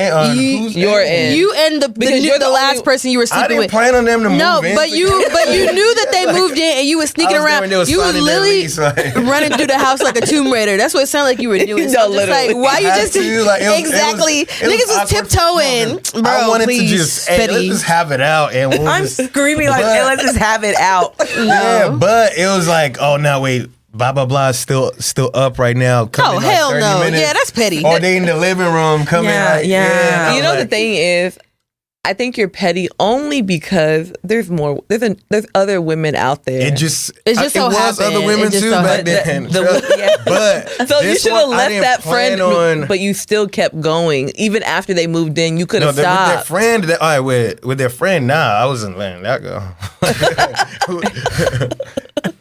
your end. you and the last person you were I sleeping didn't with. plan on them to move in. But you knew that they moved in and you were sneaking around. You was literally running through the house like a Tomb Raider. That's what it sounded like you were doing. So I'm just like, why you just exactly? Niggas was tiptoeing, bro. I wanted please, to just petty. let's just have it out, and I'm screaming like, hey, let's just have it out. Yeah, but it was like, oh no, wait. Blah blah blah is still up right now. Oh in hell like 30 no! minutes. Yeah, that's petty. Or they in the living room coming. Yeah, like, yeah. You know, like, the thing is, I think you're petty only because there's other women out there. It just so was happened. other women It just too so back happened. then. But so you this should have one, I left didn't that plan friend, on. but you still kept going even after they moved in. You could have With their stopped. friend, all right, with their friend. Nah, I wasn't letting that go.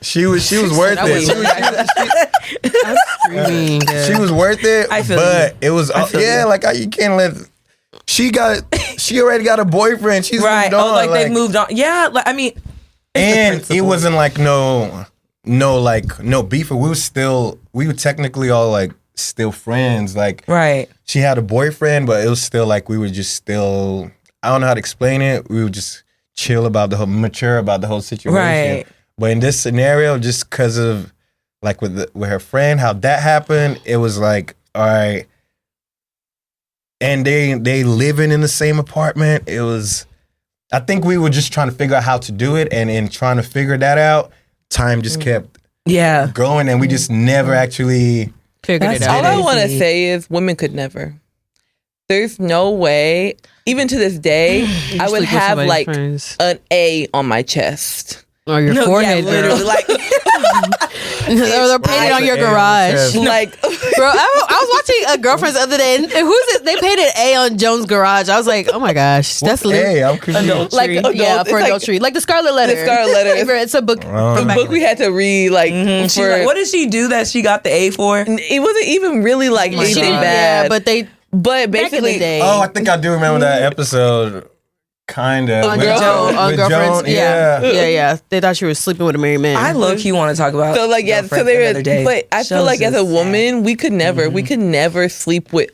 She was worth it. She was worth it. I feel but you. it was like you can't let. She already got a boyfriend. She's Right. moved on. Oh, like they moved on. Yeah. Like, I mean, and it wasn't like no beef. We were technically all like still friends. Like right. she had a boyfriend, but it was still like we were just still. I don't know how to explain it. We were just mature about the whole situation. Right. But in this scenario, just because of like with her friend, how that happened, it was like, all right. And they living in the same apartment. It was, I think we were just trying to figure out how to do it, and in trying to figure that out, time just kept going, and we just never actually Figured it All out. I want to say is women could never. There's no way, even to this day, I would have like an A on my chest. Or your forehead, yeah, literally, like or they're painted on your garage. Like, Bro, I was watching a Girlfriends the other day, and who's it? They painted A on Joan's garage. I was like, oh my gosh, that's hey, I'm confused. like for adultery, like the Scarlet Letter. The Scarlet Letter. It's a book. the book we had to read, like, she's like, what did she do that she got the A for? It wasn't even really like anything bad. Yeah, but back in the basically, day. Oh, I think I do remember that episode. Kind of. On Girlfriends. Yeah. They thought she was sleeping with a married man. I low-key want to talk about so like, yeah, so they were, but I feel like as a woman, we could never sleep with,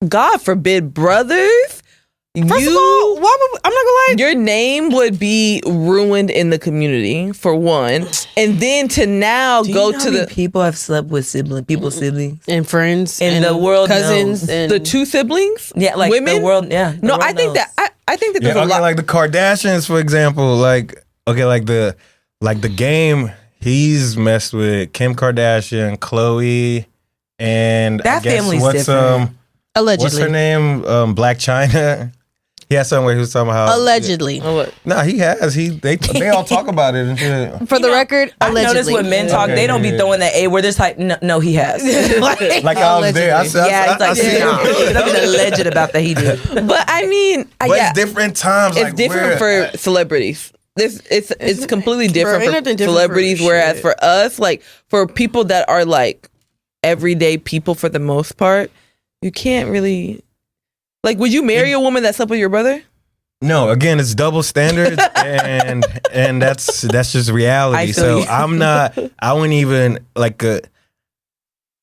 God forbid, brothers. First of all, I'm not gonna lie. Your name would be ruined in the community, for one, and then to now go to the people have slept with siblings And friends. in and the world, cousins. knows. And the two siblings. Yeah, like women. the world. Yeah, the No, world I think knows. that I think that Yeah, there's a lot. like the Kardashians, for example. Like, okay, like the game. He's messed with Kim Kardashian, Khloe, and That I guess family's what's different. allegedly. what's her name? Black China. He had somewhere he was talking about how Allegedly. No, he has. They all talk about it and shit. For the record, I allegedly. noticed when men talk, they don't be throwing that A where there's like, no, he has. Like I was there. I said, yeah, I it's see like, it. nothing alleged about that he did. But I mean, But it's different times. It's like, different where- for celebrities. It's completely different ain't for nothing different celebrities. for Whereas shit. for us, like for people that are like everyday people for the most part, you can't really. Like, would you marry a woman that slept with your brother? No, again, it's double standards, and that's just reality. I feel So you. I'm not. I wouldn't even like.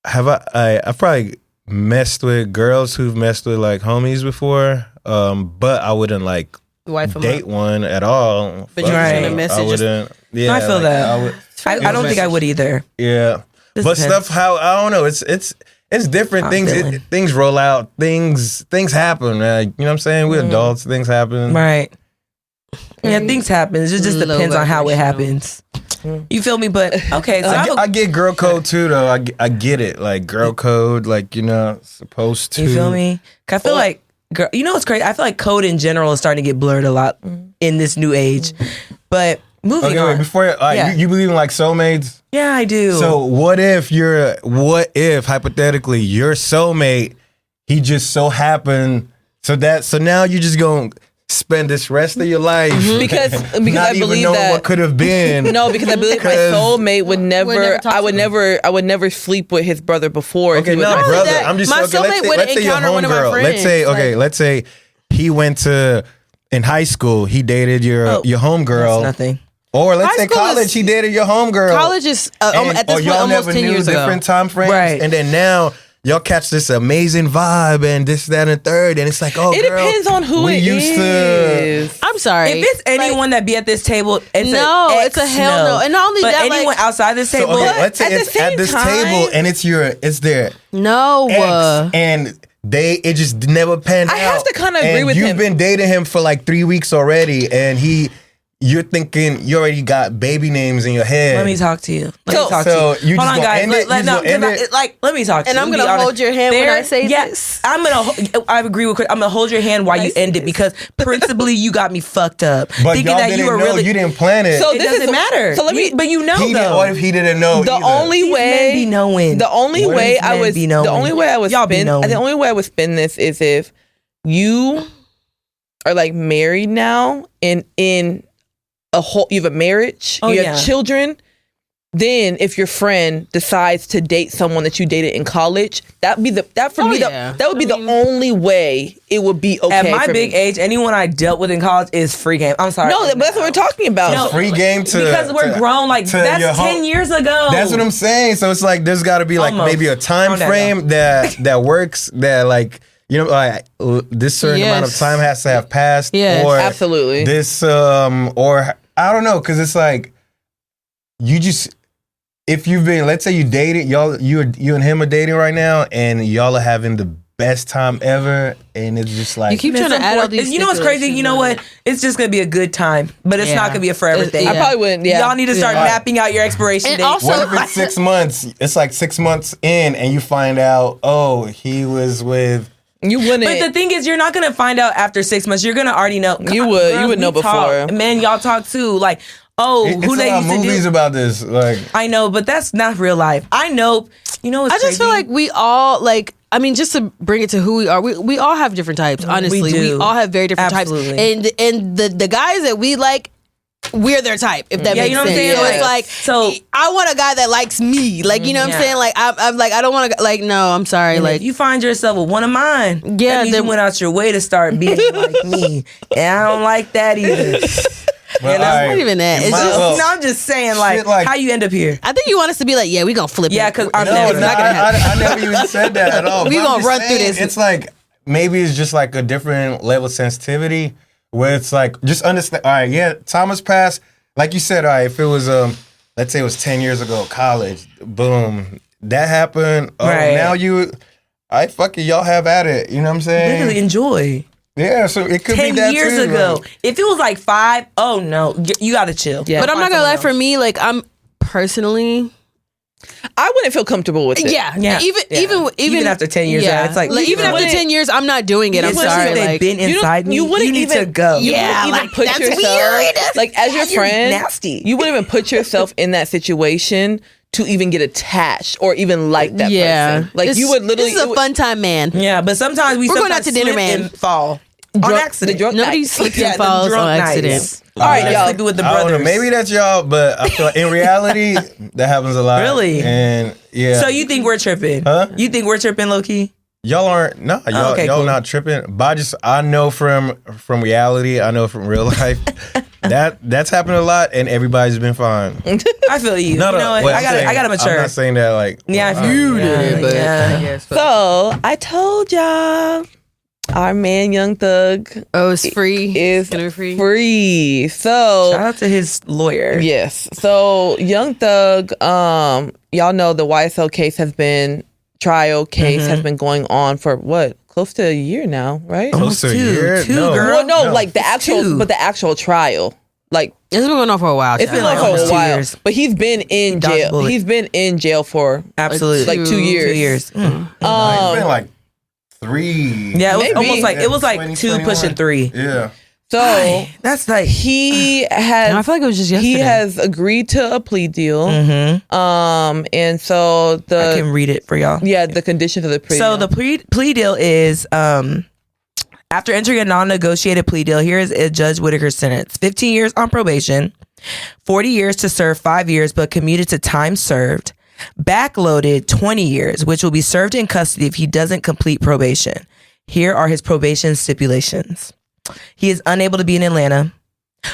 I've probably messed with girls who've messed with like homies before, but I wouldn't like Wife him date up. one at all. But you Right. send a message. I wouldn't. Yeah, I feel like, that. I would, I don't think I would either. yeah, This but depends. stuff. How I don't know. It's different. I'm Things feeling. things roll out. Things happen. You know what I'm saying? We're adults. Things happen. Right. Yeah, things happen. It just Low depends on how it vibrational. happens. You feel me? But okay, so I get girl code too, though. I get it, like girl code, like supposed to. you feel me? 'Cause I feel like, girl, you know what's crazy? I feel like code in general is starting to get blurred a lot in this new age. But moving Okay, on. wait, before Yeah. you believe in like soulmates. Yeah, I do. So what if hypothetically your soulmate, he just so happened so now you're just going spend this rest of your life because not I even believe knowing that what could have been. No, because I believe my soulmate would never. talk I to would him. never. I would never sleep with his brother before. if Okay, he was no, my brother. that, I'm just my okay. soulmate would Let's say your encounter one of my homegirl. Let's say friends, let's say he went to in high school. He dated your homegirl. That's nothing. Or let's High say school college. is- He dated your homegirl. College is And- at this or point y'all almost never 10 knew years ago. different time frames, Right. and then now y'all catch this amazing vibe and this, that, and third, and it's like, oh, It girl, depends on who we it used is. I'm sorry. If it's anyone that be at this table, it's it's a hell no. And not only but that, anyone like, outside this So, table, okay, let's say at the it's same at this time- table and it's their no. ex, and it just never panned out. I have to kinda agree And with you've him. been dating him for like 3 weeks already, and you're thinking you already got baby names in your head. let me talk to you. Let So- me talk so to you. you Hold just on, gonna guys. end it? You just gonna end it? Let me talk to And you. I'm Be gonna honest. hold your hand when I say this. I'm gonna. I agree with Chris. I'm gonna hold your hand while you end it because principally you got me fucked up. But thinking y'all that didn't you were know. really. You didn't plan it. So It this doesn't is matter. So let me. But you know he didn't, though. what if he didn't know? The either? only These way men be knowing. The only What way if I men was be knowing? the only way I would Y'all be spin knowing. the only way I would spin this is if you are like married now and in a whole you have a marriage, Oh, you yeah. have children. Then if your friend decides to date someone that you dated in college, that would be yeah. that would be the only way it would be okay. At my for big me. age, anyone I dealt with in college is free game. I'm sorry. No, but that's what we're talking about. No, free game to because we're grown. Like to your that's 10 years ago. That's what I'm saying. So it's like there's got to be like Almost. maybe a time Calm down, frame that works. That like like this certain amount of Yes. time has to have passed. Yes, or absolutely. This or I don't know because it's like you just. If you've been, let's say you dated, you and him are dating right now, and y'all are having the best time ever, and it's just like You keep trying to add all these. You know what's crazy? You know what? It's just gonna be a good time, but it's not gonna be a forever thing. I probably wouldn't. Yeah, Y'all need to start Yeah. mapping out your expiration And date. also- what if it's 6 months? It's like 6 months in, and you find out, oh, he was with. you wouldn't. But the thing is, you're not gonna find out after 6 months. You're gonna already know. You would. You would know we talk. before. Man, y'all talk too. Like, oh, It's who a they lot of used to movies do. about this. Like, I know, but that's not real life. I know. You know what's I just feel crazy? like we all like. I mean, just to bring it to who we are, we all have different types. Honestly, we do. all have very different Absolutely. types, and the guys that we like, we're their type. If that Yeah, makes you know what I'm sense. saying? So it's like, So- I want a guy that likes me. Like, you know what Yeah. I'm saying? Like, I'm like, I don't want to. Like, no, I'm sorry. And Like, if you find yourself with one of mine, Yeah, that means then- you went out your way to start being like me, and I don't like that either. well, that's all not even that. It's might- just- well, No, I'm just saying, Shit, like- how you end up here? I think you want us to be like, yeah, we gonna flip Yeah, it. 'cause I'm No, never- it's not gonna happen. I never even said that at all. We But I'm gonna just run through saying, this. It's like maybe it's just like a different level of sensitivity where it's like just understand. All right, yeah, time has passed. Like you said, all right, if it was let's say it was 10 years ago, college, boom, that happened. Oh, Right. now fuck it, y'all have at it. You know what I'm saying? Really enjoy. Yeah, so it could be 10 that years too, ago. like- If it was like 5, oh no, you gotta chill. Yeah. But I'm not Find gonna lie. someone For else. me, like, I'm personally. I wouldn't feel comfortable with it. Yeah, Yeah. Even after 10 years, yeah. it's like, even after wouldn't- 10 years, I'm not doing it. I'm Especially sorry. if they've Like, been inside me. you wouldn't need even to go. You Yeah, wouldn't even like, put that's yourself weird. like as your You're friend. nasty. You wouldn't even put yourself in that situation to even get attached or even like that person. Like This- you would literally. This is a fun time, man. Yeah, but sometimes We're going sometimes out to dinner, slip man. and fall on Drunk- accident. the drunk Nobody night. slips Yeah, and the falls drunk on nights. accident. All right, That's y'all. sleeping with the I don't know, brothers. maybe that's y'all, but I feel like in reality that happens a lot. Really? And yeah. So you think we're tripping? Huh? You think we're tripping, low key? Y'all aren't y'all okay, y'all cool. not tripping. But I know from reality, I know from real life that's happened a lot, and everybody's been fine. I feel you. No, you know what? what I I'm gotta saying- mature. I'm not saying that like Yeah, if well, you yeah. did, but Yeah. So I told y'all, our man Young Thug Oh, it's free. is Gonna be free. free. So shout out to his lawyer. yes. So Young Thug, y'all know the YSL case has been going on for what? Close to a year now, right? Close to a year? two, No. girl. Well, no, No. like the actual, two. but the actual trial. Like It's been going on for a while. it's been child. like for almost a 2 while, years. but he's been in Dodged a jail. bullet. He's been in jail for Absolutely. like 2 years. 2 years. It's been like 3. Yeah, it was Maybe. almost like it was like 2021. 2 pushing 3. Yeah. So That's like he has. And I feel like it was just yesterday. He has agreed to a plea deal. And so I can read it for y'all. the conditions of the plea. So deal. the plea deal is After entering a non-negotiated plea deal, here is Judge Whitaker's sentence. 15 years on probation, 40 years to serve 5 years, but commuted to time served. Backloaded 20 years, which will be served in custody if he doesn't complete probation. Here are his probation stipulations. He is unable to be in Atlanta.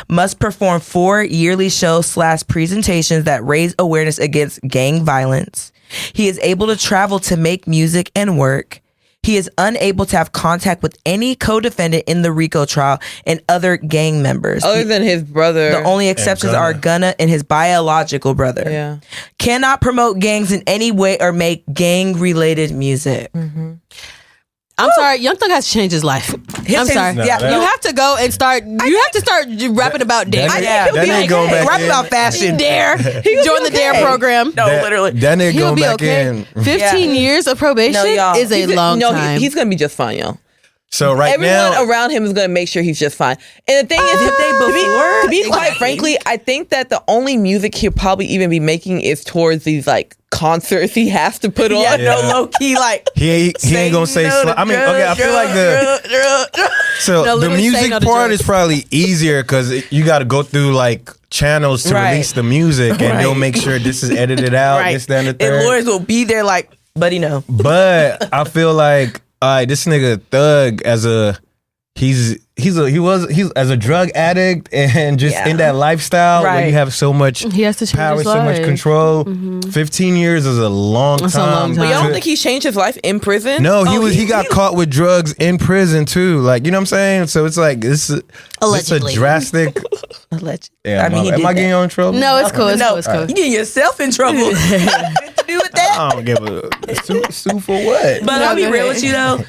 Must perform 4 yearly shows/presentations that raise awareness against gang violence. He is able to travel to make music and work. He is unable to have contact with any co-defendant in the RICO trial and other gang members. Other than his brother. The only exceptions are Gunna and his biological brother. Yeah. Cannot promote gangs in any way or make gang-related music. Mm-hmm. I'm sorry, Young Thug has to change his life. I'm sorry. No, yeah, you have to go and start. You have to start rapping about dare. That nigga going back Rap in. about fashion. Dare. Join the dare program. No, literally. That nigga He'll going be back okay. in. 15 years of probation No, y'all. is a long time. He's gonna be just fine, y'all. So Everyone now, around him is going to make sure he's just fine. And the thing is, to be quite frankly, I think that the only music he'll probably even be making is towards these like concerts he has to put on. Yeah, no, low key, like he ain't gonna say. I mean, okay, I feel like the literally say music no to part drugs. is probably easier because you got to go through like channels to Right. release the music, and Right. they'll make sure this is edited out. right. This, that, and the And third. lawyers will be there, like, buddy, no. But I feel like, all right, this nigga Thug as a he's as a drug addict and just in that lifestyle where Right. you have so much He has to change power, his so much life. control. 15 years is a long That's a time. long But y'all time. don't think he's changed his life in prison? No, he got caught with drugs in prison too. Like, you know what I'm saying? So it's like this is Allegedly. a drastic. Alleged. Yeah, I mean, he am did I getting that. you in trouble? No, it's cool. It's No, cool. It's cool. you getting yourself in trouble. Nothing to do with that. I don't give a sue for what. But I'll be real with you though.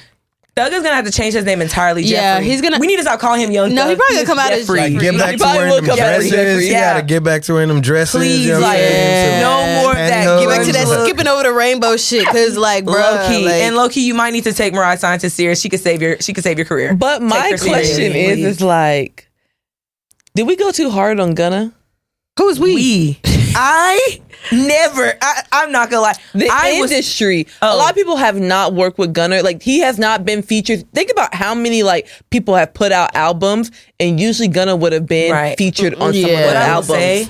Thug is gonna have to change his name entirely. Yeah, Jeffrey. he's gonna- We need to stop calling him Young Thug. No, he probably gonna come out as Jeffrey. Jeffrey. Get back He to probably wearing will them come back to dresses. Jeffrey, He yeah. gotta get back to wearing them dresses. Please, you know what I'm like, saying? no more of that. Pantyhose. Get back to that Look. skipping over the rainbow shit, cause like, bro, Low key, like, and low key, you might need to take Mariah Scientist serious. She could save your career. But my Take her question seriously, is like, did we go too hard on Gunna? who's we? I'm not gonna lie. The industry. A lot of people have not worked with Gunna. Like, he has not been featured. Think about how many like people have put out albums, and usually Gunna would have been featured on some of Yeah. those What I will albums. say,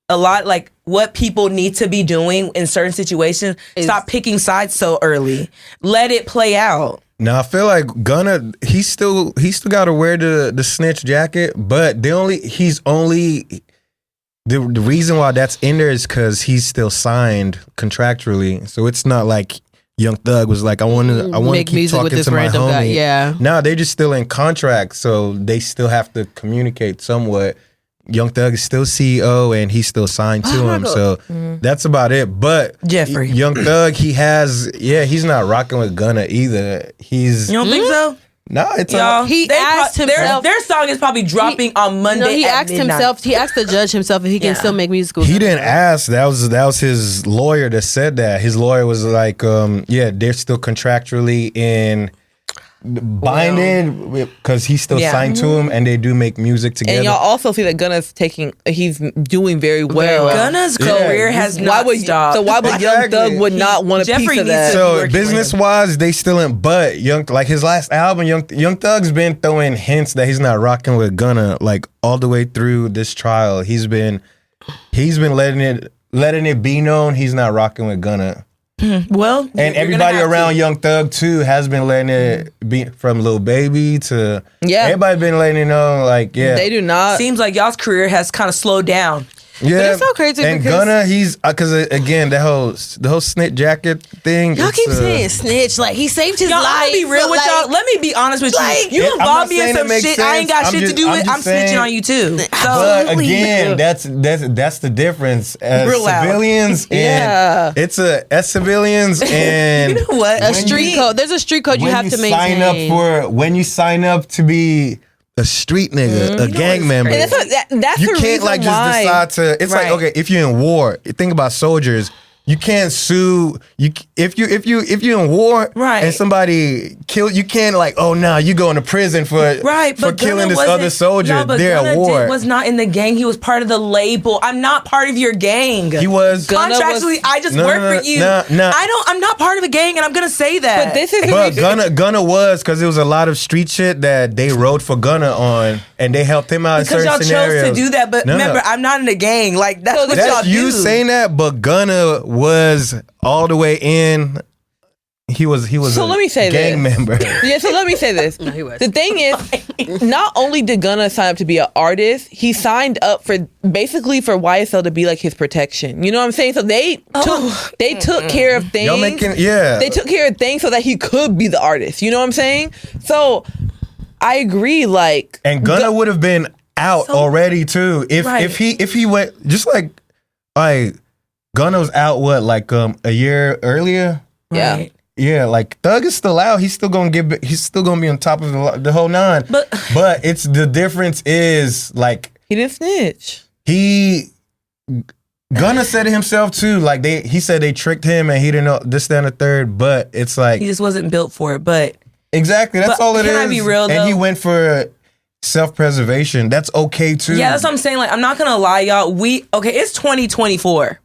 a lot like what people need to be doing in certain situations. Stop picking sides so early. Let it play out. Now I feel like Gunna, he still got to wear the snitch jacket, but the reason why that's in there is because he's still signed contractually. So it's not like Young Thug was like, I want to Make keep music talking with this to my random homie. guy. Yeah. No, they're just still in contract, so they still have to communicate somewhat. Young Thug is still CEO and he's still signed to him, so that's about it. But Jeffrey. Young Thug, he's not rocking with Gunna either. You don't think so? No, it's Y'all, He they asked himself- Their song is probably dropping on Monday. No, he at asked midnight. himself. He asked the judge himself if he can still make musical. He didn't ask. That was his lawyer that said that. His lawyer was like, they're still contractually in binding because he's still signed to him, and they do make music together. And y'all also see that he's doing very well. Gunna's career has Why not would stopped. Young Exactly. Thug would not want a Jeffrey piece of needs that? to- So working business with wise, they still in. But like his last album, Young Thug's been throwing hints that he's not rocking with Gunna like all the way through this trial. He's been letting it be known he's not rocking with Gunna. Well, And everybody around Young Thug too has been letting it be, from Lil Baby to everybody been letting it know like They do not. seems like y'all's career has kind of slowed down. Yeah, it's so crazy And because- Gunna, he's because again the whole snitch jacket thing. Y'all it's, keep saying snitch. Like, he saved his Y'all, life. I'm gonna be real but, with like, y'all. Let me be honest with like- you. You I'm not involve me in saying some it makes shit I ain't got sense. shit to do with. I'm I'm just saying- snitching on you too. So But again, that's the difference. As Real loud. civilians, and as civilians, and you know what? A street code. There's a street code you when have to maintain. when you sign up to be a street nigga, a gang member. And that's You the can't reason like just why. decide to. It's Right. like, okay, if you're in war, think about soldiers. you can't sue if you're in war Right. and somebody kill you can't like, oh no, you going to prison for killing this other soldier. No, but they're Gunna at war. was not in the gang. He was part of the label. I'm not part of your gang. He was contractually. I just work for you. I'm not part of a gang, and I'm gonna say that. But this is Gunna was, because there was a lot of street shit that they wrote for Gunna on, and they helped him out because in certain y'all scenarios. chose to do that. But remember, I'm not in a gang. Like that's what y'all do. You saying that, but Gunna was all the way in. He was so let me say gang member. Yeah, so let me say this. He was. The thing is, not only did Gunna sign up to be an artist, he signed up for YSL to be like his protection. You know what I'm saying? So they took care of things. They took care of things so that he could be the artist. You know what I'm saying? So I agree. Like, and Gunna would have been out already too if he went just like Gunna was out a year earlier. Yeah. Right. Yeah, like Thug is still out. He's still gonna be on top of the whole nine. But it's the difference is like he didn't snitch. Gunna said it himself too. Like he said they tricked him and he didn't know this, that, and the third. But it's like he just wasn't built for it. But exactly, that's all it is. Can I be real though? And he went for self-preservation. That's okay too. Yeah, that's what I'm saying. Like, I'm not gonna lie, y'all. It's 2024.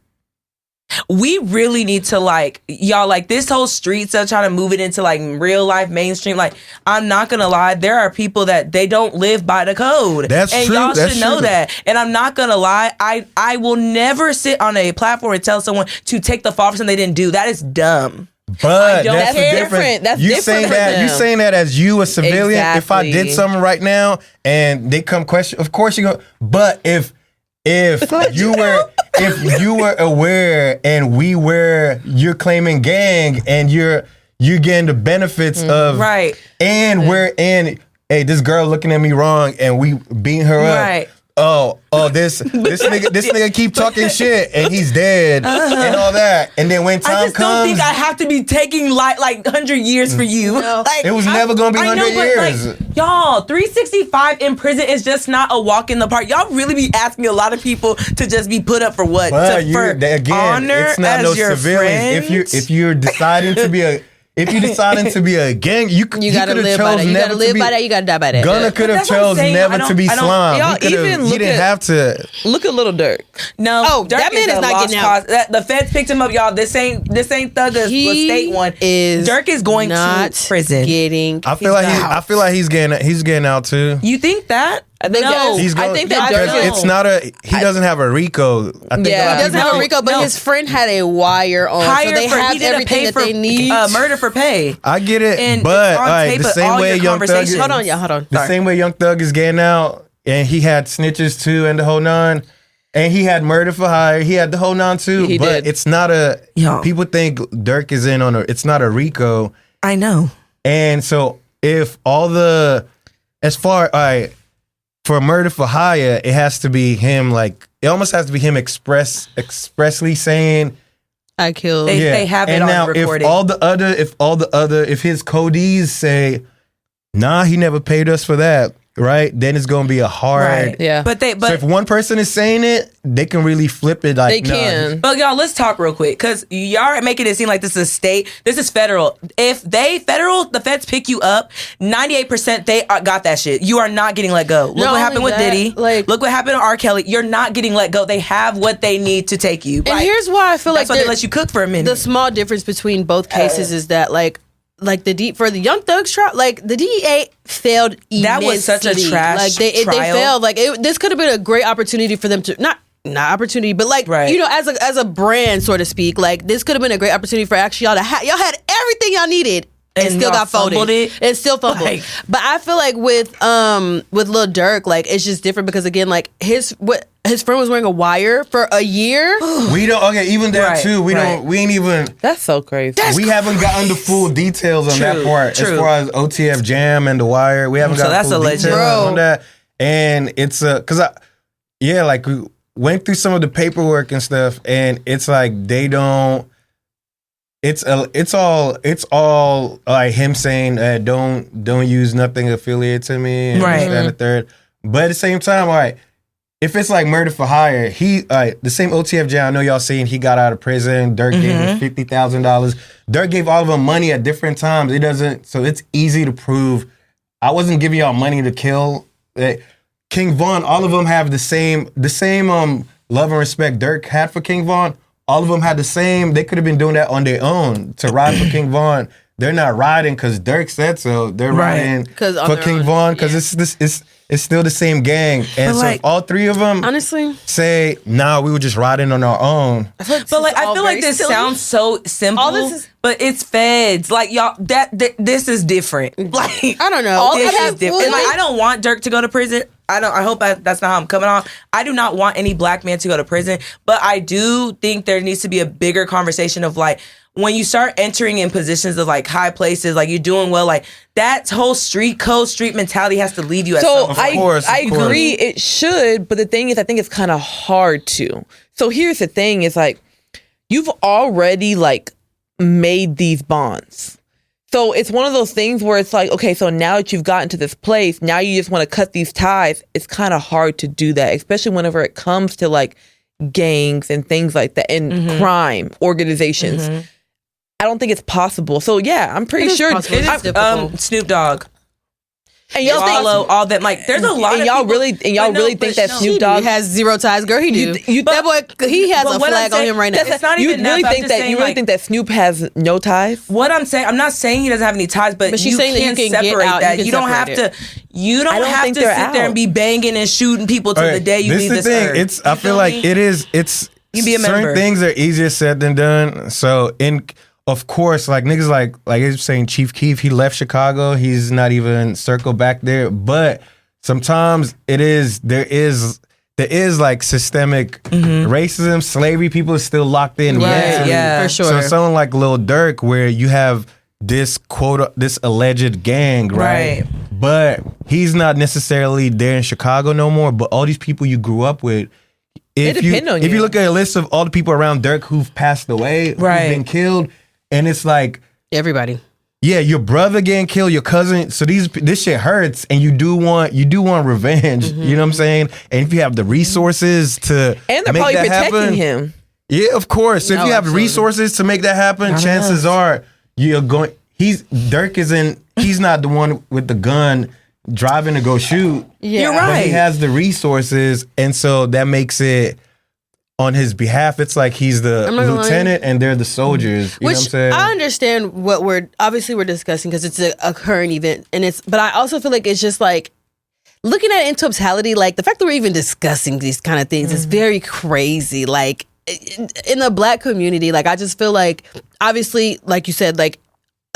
We really need to y'all, this whole street stuff, trying to move it into real life mainstream. Like, I'm not gonna lie, there are people that they don't live by the code. That's and true. Y'all should know true. that. And I'm not gonna lie, I will never sit on a platform and tell someone to take the fall for something they didn't do. That is dumb. But that's different. That's you different. You saying that as you a civilian. Exactly. If I did something right now and they come question, of course you go. But if you were aware and you're claiming gang and you're getting the benefits of right, and hey, this girl looking at me wrong and we beating her up. Right. Oh, this nigga keep talking shit and he's dead and all that. And then when time I just don't think I have to be taking 100 years for you. No. It was never gonna be 100 years. Y'all, 365 in prison is just not a walk in the park. Y'all really be asking a lot to people to just be put up for what? But honor it's not as no your civilian. friend? If you're deciding to be a gang, you gotta live by that. You gotta live by that. You gotta die by that. Gunna could have chose never to be slime. Y'all He didn't have to. Look at Little Durk. No, Oh, Durk that man is not getting out. The feds picked him up, y'all. This ain't Thugga's state one. Durk is going to prison. I feel like he's getting out too. You think that? I think that Durk it's not he doesn't have a RICO. I think he doesn't have a RICO, but his friend had a wire on, so they have everything that they need. Murder for pay. I get it, And but on tape the of same all way your Young Thug, conversations. Hold on. the same way Young Thug is getting out, and he had snitches too, and the whole nine, and he had murder for hire. He had the whole nine too, He but did. it's not a. Yo. People think Durk is in on it's not a RICO, I know. and so if for murder for hire, it has to be him. It almost has to be him expressly saying, I killed. They have it and on now recording. if his codees say, nah, he never paid us for that, right? Then it's gonna be a hard. Right. Yeah. But So if one person is saying it, they can really flip it. They can. But y'all, let's talk real quick, because y'all are making it seem like this is state. This is federal. If the feds pick you up, 98% they got that shit. You are not getting let go. Look what happened with Diddy. Look what happened to R. Kelly. You're not getting let go. They have what they need to take you. And here's why I feel that's like why they let you cook for a minute. the small difference between both cases is that for the Young Thug's trial, the DEA failed immensely. That was such a trash they trial. failed. This could have been a great opportunity for them to not opportunity, but Right. as a brand, so to speak. This could have been a great opportunity for actually y'all to y'all had everything y'all needed. And still y'all got folded. fumbled it. And still fumbled. But I feel like with Lil Durk, it's just different because again, his friend was wearing a wire for a year. We don't. Okay, even that Right, too. We right. don't. We ain't even. That's so crazy. We haven't gotten the full details on that part as far as OTF Jam and The Wire. We haven't So gotten that's full a legend. details on that. And it's we went through some of the paperwork and stuff, and it's they don't. It's all like him saying don't use nothing affiliated to me, and Right. this, that, and the third. But at the same time, all right, if it's like murder for hire, the same OTF I know y'all saying he got out of prison. Durk gave him $50,000. Durk gave all of them money at different times. So it's easy to prove. I wasn't giving y'all money to kill. King Von, all of them have the same love and respect Durk had for King Von. All of them had the same. They could have been doing that on their own to ride for King Von. They're not riding because Durk said so. They're riding for King Von because it's still the same gang. And so if all three of them honestly say, nah, we were just riding on our own. But like, I feel like this sounds so simple, but it's feds. Like, y'all, this is different. Like, I don't know. This is different. And like, I don't want Durk to go to prison. I hope that's not how I'm coming off. I do not want any black man to go to prison, but I do think there needs to be a bigger conversation of like, when you start entering in positions of like high places, like you're doing well, like that whole street mentality has to leave you at some point. I agree it should, but the thing is, I think it's kind of hard to. So here's the thing, is like, you've already like made these bonds. So it's one of those things where it's like, okay, so now that you've gotten to this place, now you just want to cut these ties. It's kind of hard to do that, especially whenever it comes to like gangs and things like that and crime organizations. I don't think it's possible. So yeah, I'm pretty sure it is difficult. Snoop Dogg. And y'all follow all that. Like, there's a lot of y'all people, really think that Snoop Dogg has zero ties, girl? He do. That boy, he has a flag on him right now. It's not even really think that Snoop has no ties? What I'm saying, I'm not saying he doesn't have any ties, but she's you saying can't that you can separate get out, that. you You can don't have separate to. You don't have to sit there and be banging and shooting people till the day you leave this earth. It's I feel like it's you be a certain member. things are easier said than done. So of course, like niggas like you're saying, Chief Keef, he left Chicago. He's not even circled back there. But sometimes there is like systemic racism, slavery. People are still locked in. Right, yeah, for sure. So someone like Lil Durk, where you have this alleged gang, right? But he's not necessarily there in Chicago no more. But all these people you grew up with, if you look at a list of all the people around Durk who've passed away, who've been killed. And it's like everybody. Yeah, your brother getting killed, your cousin. So this shit hurts, and you do want revenge. You know what I'm saying? And if you have the resources to and they're make probably that protecting happen, him. Yeah, of course. So if you have resources to make that happen, chances are you're going. He's not the one with the gun driving to go shoot. Yeah. You're right. But he has the resources, and so that makes it. On his behalf, it's like he's the lieutenant and they're the soldiers. You know what I'm saying? I understand what we're discussing because it's a current event, but I also feel like it's just like looking at it in totality, like the fact that we're even discussing these kind of things is very crazy. Like in the black community, like I just feel like obviously, like you said, like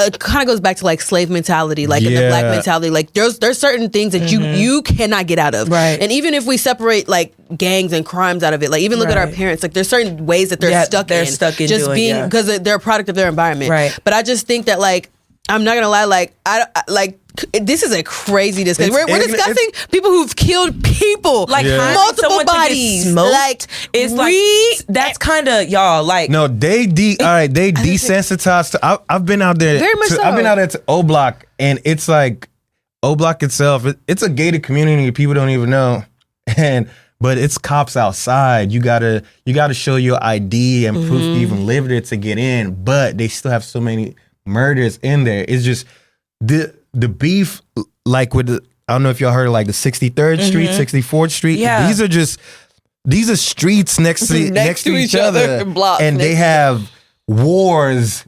it kind of goes back to like slave mentality, like in the black mentality, like there's certain things that you cannot get out of. Right. And even if we separate like gangs and crimes out of it, like even look at our parents, like there's certain ways that they're stuck in just being because they're a product of their environment. Right. But I just think that like, I'm not gonna lie, like this is a crazy discussion. We're discussing people who've killed people, like multiple bodies. Like it's like that's kind of y'all. Like no, they desensitized to. I've been out there. Very much so. I've been out there to O Block, and it's like O Block itself. It's a gated community. People don't even know, but it's cops outside. You gotta show your ID and proof you even live there to get in. But they still have so many murders in there. It's just the beef, like with the, I don't know if y'all heard of like the 63rd Street, 64th Street. Yeah. These are streets next to each other. Blocks, and they have wars.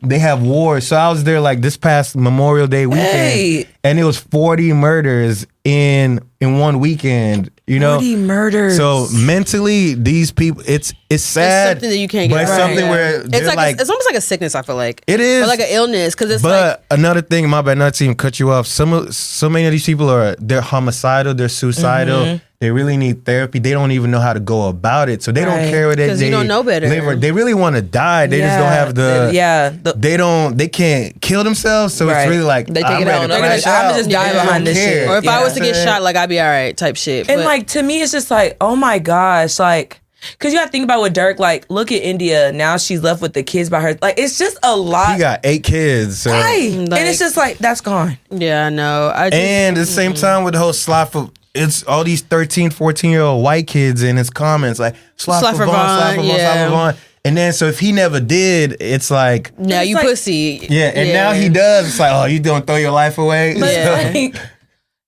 So I was there like this past Memorial Day weekend, and it was 40 murders in one weekend. You know, 40 murders. So mentally, these people, it's sad. It's something that you can't get. But it's something where it's like it's almost like a sickness. I feel like it is, or like an illness because it's. But another thing, my bad, not to even cut you off. So many of these people they're homicidal, they're suicidal. They really need therapy. They don't even know how to go about it, so they don't care what because you don't know better. They really want to die. They just don't have they can't kill themselves. So it's really like they take it out. I'm just die behind this shit. Or if I was to get shot, like I'd be all right, type shit. And like to me, it's just like, oh my gosh, like. Cause you gotta think about with Durk, like, look at India. Now she's left with the kids by her. Like, it's just a lot. He got 8 kids. So. Right. Like, and it's just like, that's gone. Yeah, I know. And at the same time with the whole it's all these 13, 14-year-old white kids in his comments like slap for Vaughn. And then so if he never did, it's like now you like, pussy. Yeah, and now he does. It's like, oh, you don't throw your life away. But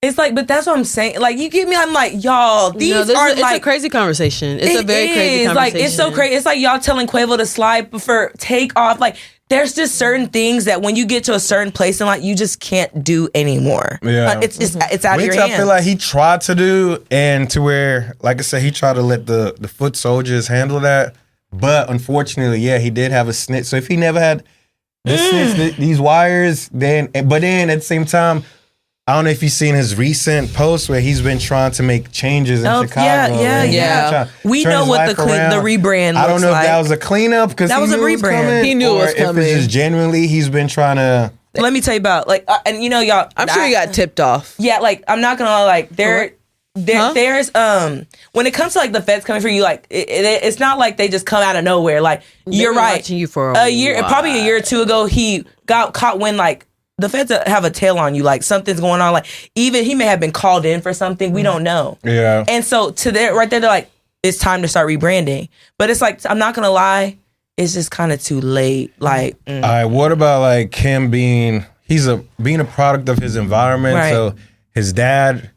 it's like, but that's what I'm saying. Like, you get me? I'm like, y'all, these are it's like a crazy conversation. It's a very crazy conversation. Like, it's so crazy. It's like y'all telling Quavo to slide for take off. Like, there's just certain things that when you get to a certain place in life, you just can't do anymore. Yeah, it's just it's out of your hands. I feel like he tried to do, and to where, like I said, he tried to let the foot soldiers handle that. But unfortunately, yeah, he did have a snitch. So if he never had this snitch, these wires, then at the same time, I don't know if you've seen his recent posts where he's been trying to make changes in Chicago. Yeah. We know what the rebrand looks like. I don't know if that was a cleanup because that was a rebrand. He knew it was coming. If it's just genuinely he's been trying to. Let me tell you about like, and you know, y'all. I'm sure he got tipped off. Yeah, like I'm not gonna lie, like there's when it comes to like the feds coming for you, like it's not like they just come out of nowhere. Like you're right. Watching you for a year, probably a year or two ago, he got caught when like the feds have a tail on you. Like something's going on. Like even he may have been called in for something. We don't know. Yeah. And so to there, right there, they're like, it's time to start rebranding. But it's like, I'm not gonna lie, it's just kind of too late. Like, all right, what about like him being a product of his environment? Right. So his dad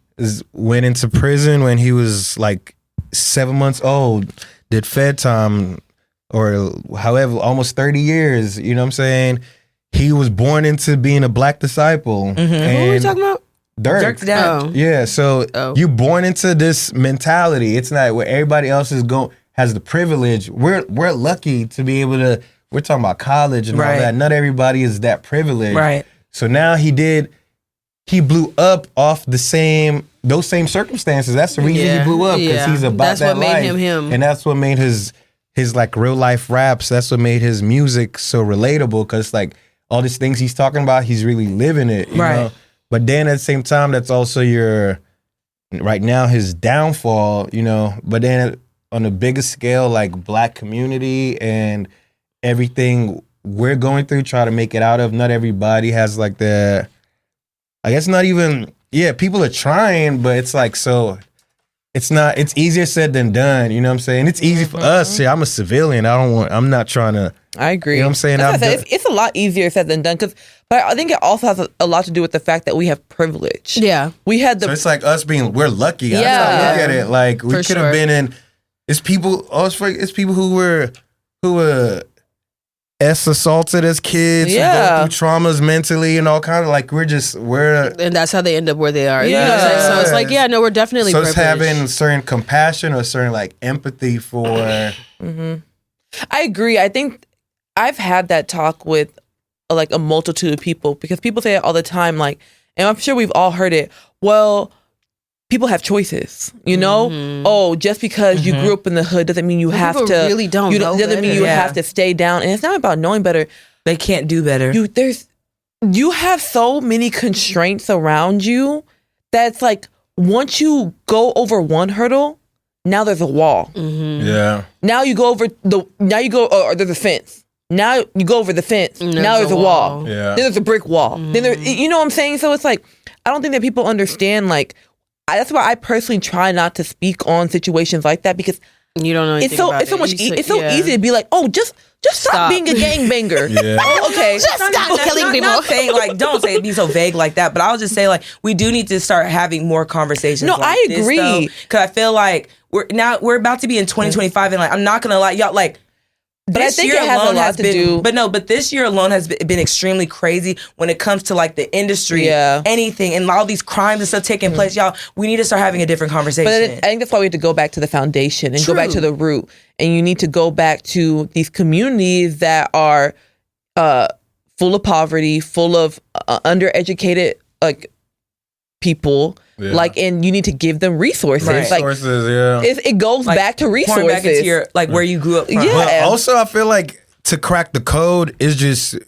went into prison when he was like 7 months old, did Fed time or however, almost 30 years. You know what I'm saying? He was born into being a black disciple. Who are we talking about? Dirk's dad. Oh. Yeah, so you born into this mentality. It's not where everybody else has the privilege. We're lucky to be able to. We're talking about college and all that. Not everybody is that privileged. Right. So now he blew up off those same circumstances. That's the reason he blew up, because he's about that life. That's what made him. And that's what made his like real life raps. That's what made his music so relatable, because like all these things he's talking about, he's really living it. You know? But then at the same time, that's also right now his downfall, you know. But then on a bigger scale, like black community and everything we're going through, try to make it out of. Not everybody has like I guess not even, people are trying, but it's like, so it's easier said than done. You know what I'm saying? It's easy for us. I'm a civilian. I'm not trying to. I agree. You know what I'm saying? It's a lot easier said than done, but I think it also has a lot to do with the fact that we have privilege. Yeah. So it's like us we're lucky. Yeah. That's how I look at it. Like we could have been in, it's people who were assaulted as kids, who go through traumas mentally and all kind of like and that's how they end up where they are. Yeah. You know what I'm saying? So it's like, we're definitely so privileged. It's having certain compassion or certain like empathy for. I agree. I think I've had that talk with like a multitude of people, because people say it all the time, like, and I'm sure we've all heard it. Well, people have choices, you know? Oh, just because you grew up in the hood doesn't mean you have to. Really don't know doesn't mean you have to stay down. And it's not about knowing better. They can't do better. You have so many constraints around you that's like, once you go over one hurdle, now there's a wall. Yeah. Now you go over or there's a fence. Now you go over the fence. Now there's a wall. Yeah. Then there's a brick wall. Then you know what I'm saying? So it's like, I don't think that people understand, like, that's why I personally try not to speak on situations like that, because you don't know anything about it. It's so easy to be like, oh, just stop being a gangbanger. Oh, okay. Just stop killing people. Not saying, like, don't say it be so vague like that, but I'll just say, like, we do need to start having more conversations. No, like I agree. Because I feel like we're about to be in 2025, and like, I'm not gonna lie, y'all, like, but I think it has a lot to do. But this year alone has been extremely crazy when it comes to like the industry, anything, and all these crimes and stuff taking place. Y'all, we need to start having a different conversation. But I think that's why we have to go back to the foundation and go back to the root. And you need to go back to these communities that are full of poverty, full of undereducated like people. Yeah. Like, and you need to give them resources. Like, it goes like, back to resources. Back into your, like where you grew up from. Yeah. But also, I feel like to crack the code is just,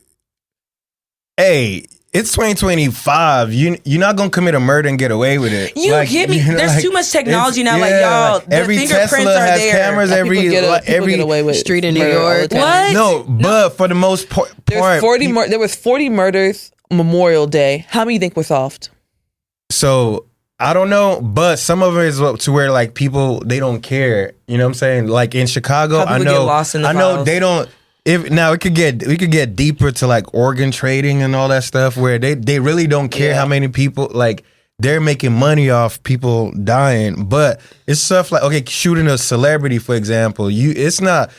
hey, it's 2025. You're not gonna commit a murder and get away with it. You like, get me? There's like, too much technology now. Like y'all, every Tesla has there. Cameras. Every get away with street in New York. What? No, but for the most part, there was 40 murders Memorial Day. How many you think were solved? So. I don't know, but some of it is to where like people they don't care. You know what I'm saying? Like in Chicago, I know, get lost in the I know files. they don't. If now we could get deeper to like organ trading and all that stuff, where they really don't care how many people like they're making money off people dying. But it's stuff like okay, shooting a celebrity, for example. It's not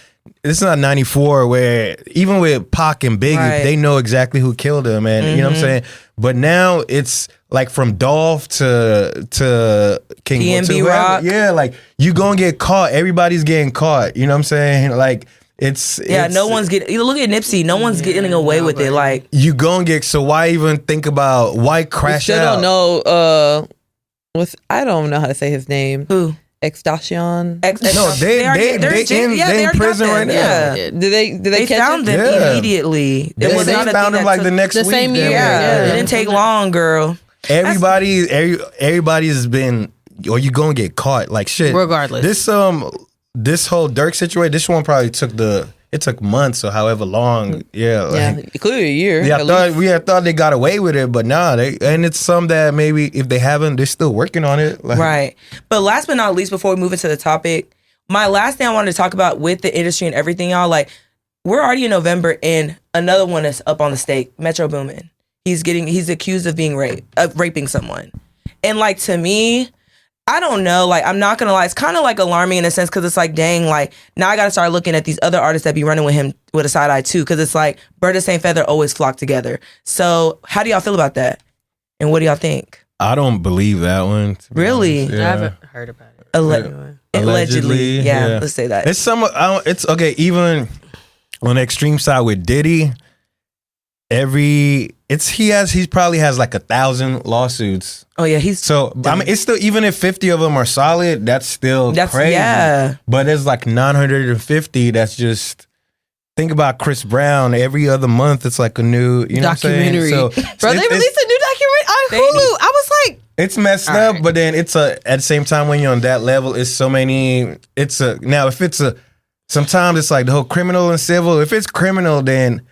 94 where even with Pac and Biggie, they know exactly who killed him, and you know what I'm saying. But now it's like from Dolph to King PNB Rock. Yeah, like you gonna get caught. Everybody's getting caught. You know what I'm saying? Like it's no one's getting. You look at Nipsey. No one's getting away with it. Like you gonna get. So why even think about why crash still out? don't know. I don't know how to say his name. Who? Extortion. No, they in prison right now. Yeah. Did they catch found him? them immediately. They found him like the next the week. same year. Yeah, it didn't take long, girl. Everybody's been, or you gonna get caught like shit. Regardless. This whole Durk situation, this one probably took months or however long. Yeah, like, clearly a year. we had thought they got away with it, but nah, and it's some that maybe if they haven't, they're still working on it. Like, Right. But last but not least, before we move into the topic, my last thing I wanted to talk about with the industry and everything, y'all, like we're already in November and another one is up on the stake, Metro Boomin. He's accused of raping someone. And like to me, I don't know, like I'm not gonna lie, it's kind of like alarming in a sense because it's like, dang, like now I gotta start looking at these other artists that be running with him with a side eye too, because it's like bird of the same feather always flock together. So how do y'all feel about that? And what do y'all think? I don't believe that one. Really? Yeah. I haven't heard about it. Allegedly. Yeah, let's say that. It's okay, even on the extreme side with Diddy, he probably has like 1,000 lawsuits. Oh yeah, I mean, it's still, even if 50 of them are solid, that's still crazy. Yeah. But there's like 950 that's just, think about Chris Brown. Every other month, it's like a new, you know documentary. what I'm saying? Bro, they released a new documentary on Hulu. I was like, it's messed up, but then at the same time when you're on that level, it's so many. Sometimes it's like the whole criminal and civil. If it's criminal, then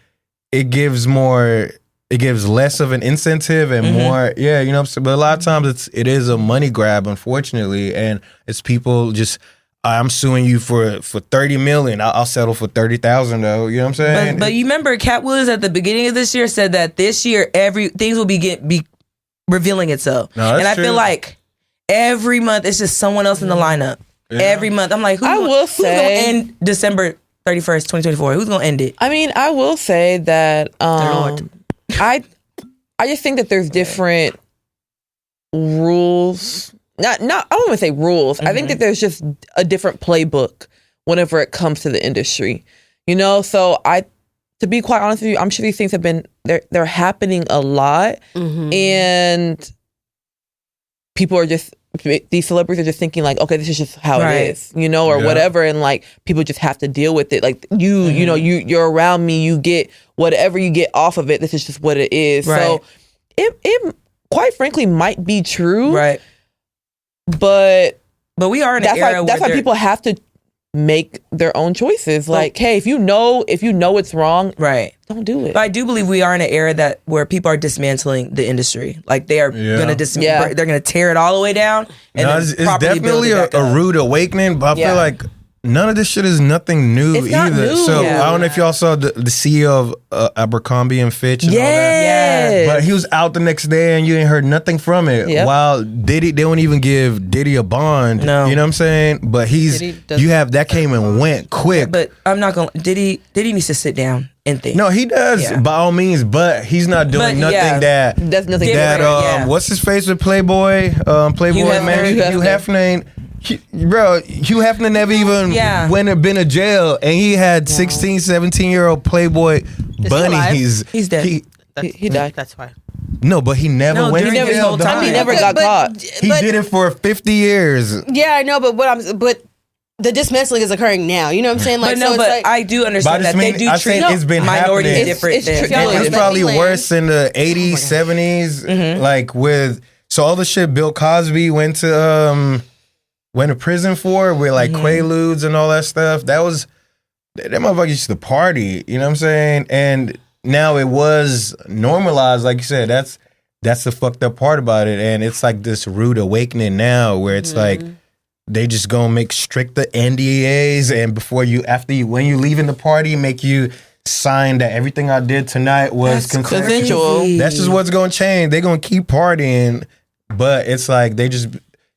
it gives less of an incentive and more, you know what I'm saying? But a lot of times it is a money grab, unfortunately, and it's people just, I'm suing you for 30 million. I'll settle for 30,000 though. You know what I'm saying? But you remember Cat Williams at the beginning of this year said that this year things will be revealing itself. No, that's and I true. feel like every month it's just someone else in the lineup. Yeah. Every month I'm like, who's gonna end December 31st, 2024? Who's gonna end it? I mean, I will say that I just think that there's different rules. Not I don't want to say rules. I think that there's just a different playbook whenever it comes to the industry. You know, so to be quite honest with you, I'm sure these things have been they're happening a lot, and people are just, these celebrities are just thinking like, okay, this is just how it is, you know, or whatever, and like people just have to deal with it. Like you know, you're around me, you get whatever you get off of it. This is just what it is. Right. So it quite frankly might be true, right? But we are in an era that's why people have to make their own choices. Like, hey, if you know it's wrong, right, don't do it. But I do believe we are in an era where people are dismantling the industry. Like they are gonna they're gonna tear it all the way down. And it's definitely a rude awakening. But I feel like none of this shit is nothing new it's either. Not new. So I don't know if y'all saw the CEO of Abercrombie and Fitch and all that. Yes. But he was out the next day and you ain't heard nothing from it. Yep. While Diddy, they won't even give Diddy a bond. No. You know what I'm saying? But that came and went quick. But I'm not gonna, Diddy needs to sit down and think. No, he does by all means, but he's not doing nothing that's nothing that what's his face with Playboy? Playboy man, Hugh Hefner. Hugh Hefner never even went and been to jail, and he had 16, 17-year-old Playboy bunnies. He's dead. He died. That's why. No, but he never went to jail. He never got caught. He did it for 50 years. Yeah, I know, but the dismantling is occurring now. You know what I'm saying? Like, I do understand that they do treat it's been minorities different. It's probably worse in the 80s, 70s, like with all the shit Bill Cosby went to prison for, with like Quaaludes and all that stuff. That motherfucker used to party. You know what I'm saying? And now it was normalized, like you said. that's the fucked up part about it. And it's like this rude awakening now where it's like they just gonna make stricter NDAs, and when you leaving the party, make you sign that everything I did tonight was consensual. That's just what's gonna change. They're gonna keep partying, but it's like they just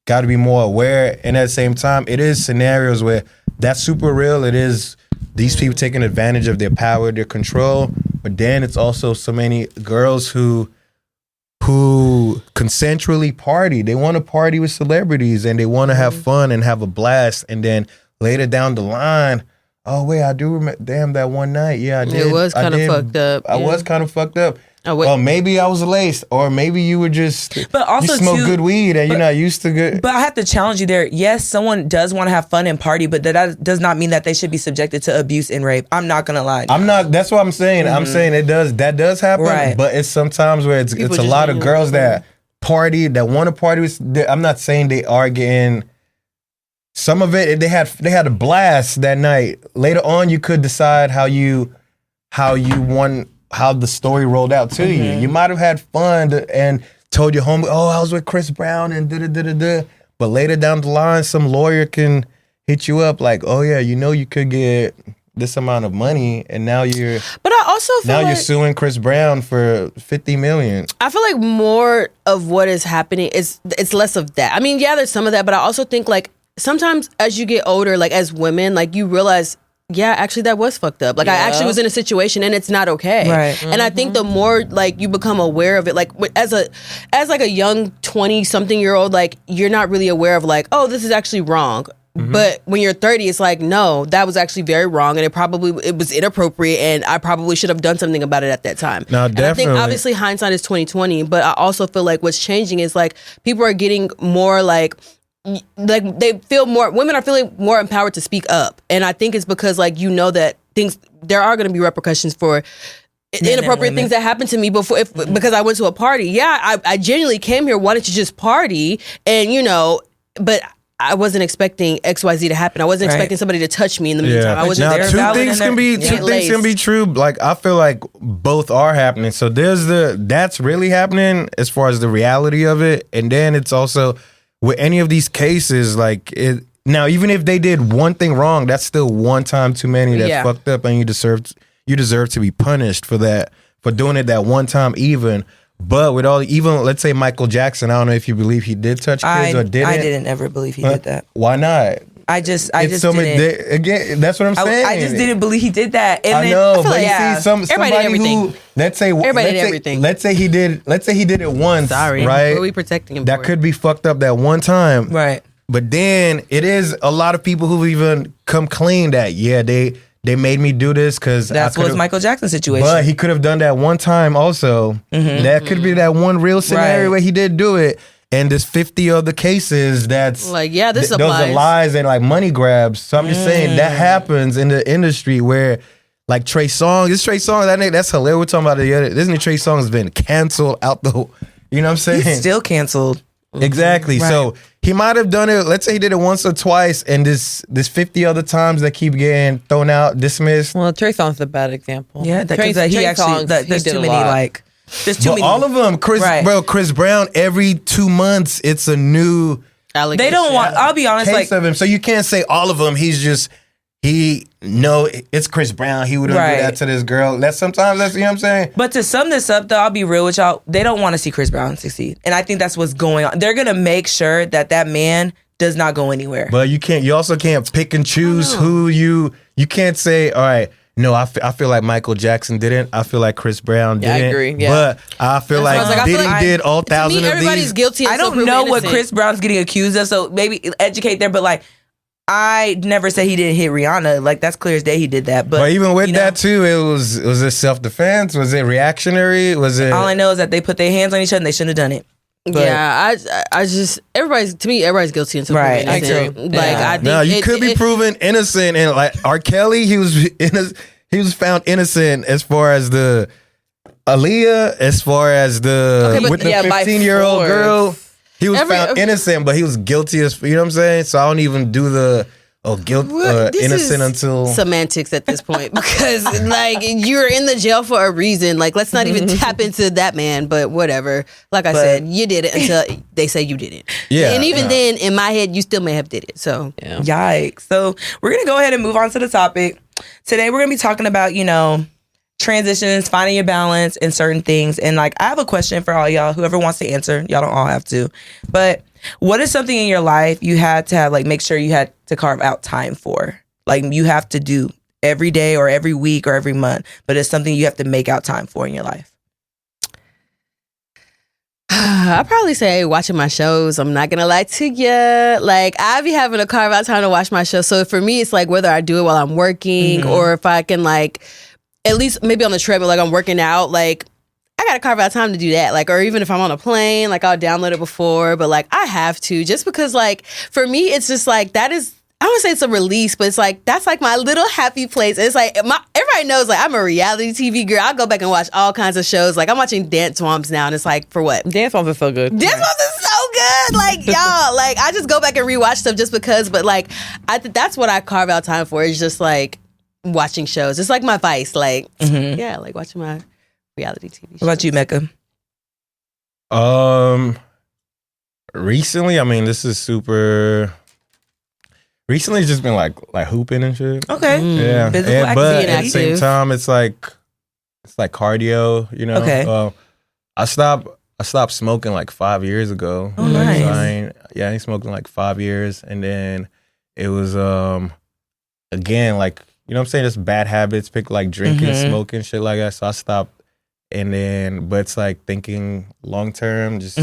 got to be more aware. And at the same time, it is scenarios where that's super real. It is these people taking advantage of their power, their control. But then it's also so many girls who consensually party. They want to party with celebrities and they want to have fun and have a blast. And then later down the line, oh wait, I do remember. Damn, that one night, yeah, I did. It was kind of fucked up. I was kind of fucked up. Well, maybe I was laced, or maybe you were just. But also, you smoke good weed and you're not used to good. But I have to challenge you there. Yes, someone does want to have fun and party, but that does not mean that they should be subjected to abuse and rape. I'm not gonna lie. I'm not. That's what I'm saying. I'm saying that does happen. Right. But it's sometimes where it's a lot of girls that party, that want to party with. I'm not saying they are getting. Some of it, they had a blast that night. Later on, you could decide how the story rolled out to you. You might have had fun and told your homie, "Oh, I was with Chris Brown and da." But later down the line, some lawyer can hit you up like, "Oh yeah, you could get this amount of money, and now you're." But I also feel you're suing Chris Brown for $50 million. I feel like more of what is happening is it's less of that. I mean, yeah, there's some of that, but I also think like sometimes as you get older, like as women, like you realize. Yeah, actually, that was fucked up. Like, I actually was in a situation, and it's not okay. Right. And I think the more like you become aware of it, like as like a young 20-something-year-old, like you're not really aware of like, oh, this is actually wrong. But when you're 30, it's like, no, that was actually very wrong, and it was inappropriate, and I probably should have done something about it at that time. No, and definitely. I think obviously hindsight is 20/20, but I also feel like what's changing is like people are getting more like they feel more, women are feeling more empowered to speak up. And I think it's because like, that there are going to be repercussions for inappropriate things that happened to me before because I went to a party. Yeah, I genuinely came here wanted to just party and, but I wasn't expecting XYZ to happen. I wasn't expecting somebody to touch me in the meantime. I wasn't there. Two things can be true. Like I feel like both are happening. So that's really happening as far as the reality of it. And then it's also with any of these cases, like now, even if they did one thing wrong, that's still one time too many that's fucked up, and you deserve to be punished for that, for doing it that one time even. But with even let's say Michael Jackson, I don't know if you believe he did touch kids or didn't. I didn't ever believe he did that. Why not? I just didn't. Again, that's what I'm saying. I just didn't believe he did that. And I know, but like, you see, somebody who let's say he did it once. Sorry, right? What are we protecting him that for? could be fucked up that one time, right? But then it is a lot of people who even come clean that they made me do this because that's what's Michael Jackson's situation. But he could have done that one time also. That could be that one real scenario where he did do it. And there's 50 other cases that's like, yeah, this those are lies and like money grabs. So I'm just saying that happens in the industry where like Trey Songz, that's hilarious. We're talking about the other, isn't Trey Songz been canceled out the, you know what I'm saying? He's still canceled. Exactly. Right. So he might have done it, let's say he did it once or twice, and this 50 other times that keep getting thrown out, dismissed. Well, Trey Songz is a bad example. Yeah, there's too many like... There's too many. All of them, Chris Brown. Every 2 months, it's a new allegation. They don't want. I'll be honest, case of him. So you can't say all of them. It's Chris Brown. He wouldn't do that to this girl. That's you know what I'm saying. But to sum this up, though, I'll be real with y'all. They don't want to see Chris Brown succeed, and I think that's what's going on. They're gonna make sure that man does not go anywhere. But you also can't pick and choose who you can't say. All right. No, I feel like Michael Jackson didn't. I feel like Chris Brown didn't. Yeah, I agree. Yeah. But I feel like Diddy did all thousand of these. Everybody's guilty. I don't know what Chris Brown's getting accused of, so maybe educate there. But like, I never said he didn't hit Rihanna. Like that's clear as day he did that. But even with that too, was it self defense? Was it reactionary? Was it? All I know is that they put their hands on each other and they shouldn't have done it. But I just everybody's guilty until proven innocent. I agree. Like I think no, you could be proven innocent, and like R. Kelly, he was found innocent as far as the Aaliyah, as far as the 15-year-old girl. He was found innocent, but he was guilty as, you know what I'm saying? So I don't even do the guilt, This innocent is until semantics at this point because like you're in the jail for a reason. Like let's not even tap into that man, but whatever. Like I said, you did it until they say you didn't. Yeah. And even then, in my head, you still may have did it. So Yikes. So we're going to go ahead and move on to the topic. Today we're going to be talking about, transitions, finding your balance in certain things. And like, I have a question for all y'all, whoever wants to answer. Y'all don't all have to. But what is something in your life you had to have, like, make sure you had to carve out time for? Like, you have to do every day or every week or every month, but it's something you have to make out time for in your life. I'd probably say watching my shows. I'm not gonna lie to you. Like I be having to carve out time to watch my show. So for me, it's like whether I do it while I'm working or if I can like at least maybe on the treadmill, like I'm working out, like I gotta carve out time to do that. Like, or even if I'm on a plane, like I'll download it before, but like I have to just because like for me, it's just like that is. I would say it's a release, but it's like that's like my little happy place. It's like everybody knows like I'm a reality TV girl. I'll go back and watch all kinds of shows. Like I'm watching Dance Swamps now, and it's like for what? Dance Swamps is so good. Dance Swamps is so good. Like y'all, like I just go back and rewatch stuff just because. But like that's what I carve out time for. Is just like watching shows. It's like my vice. Like yeah, like watching my reality TV shows. What about you, Meka? Recently, I mean, this is super. Recently, it's just been like hooping and shit. Okay. Yeah. Physical But activity. at the same time, it's like cardio. Okay. I stopped smoking like 5 years ago. Oh, nice. I ain't smoking like 5 years, and then it was again like what I'm saying, just bad habits, pick like drinking, smoking, shit like that. So I stopped, and then but it's like thinking long term, just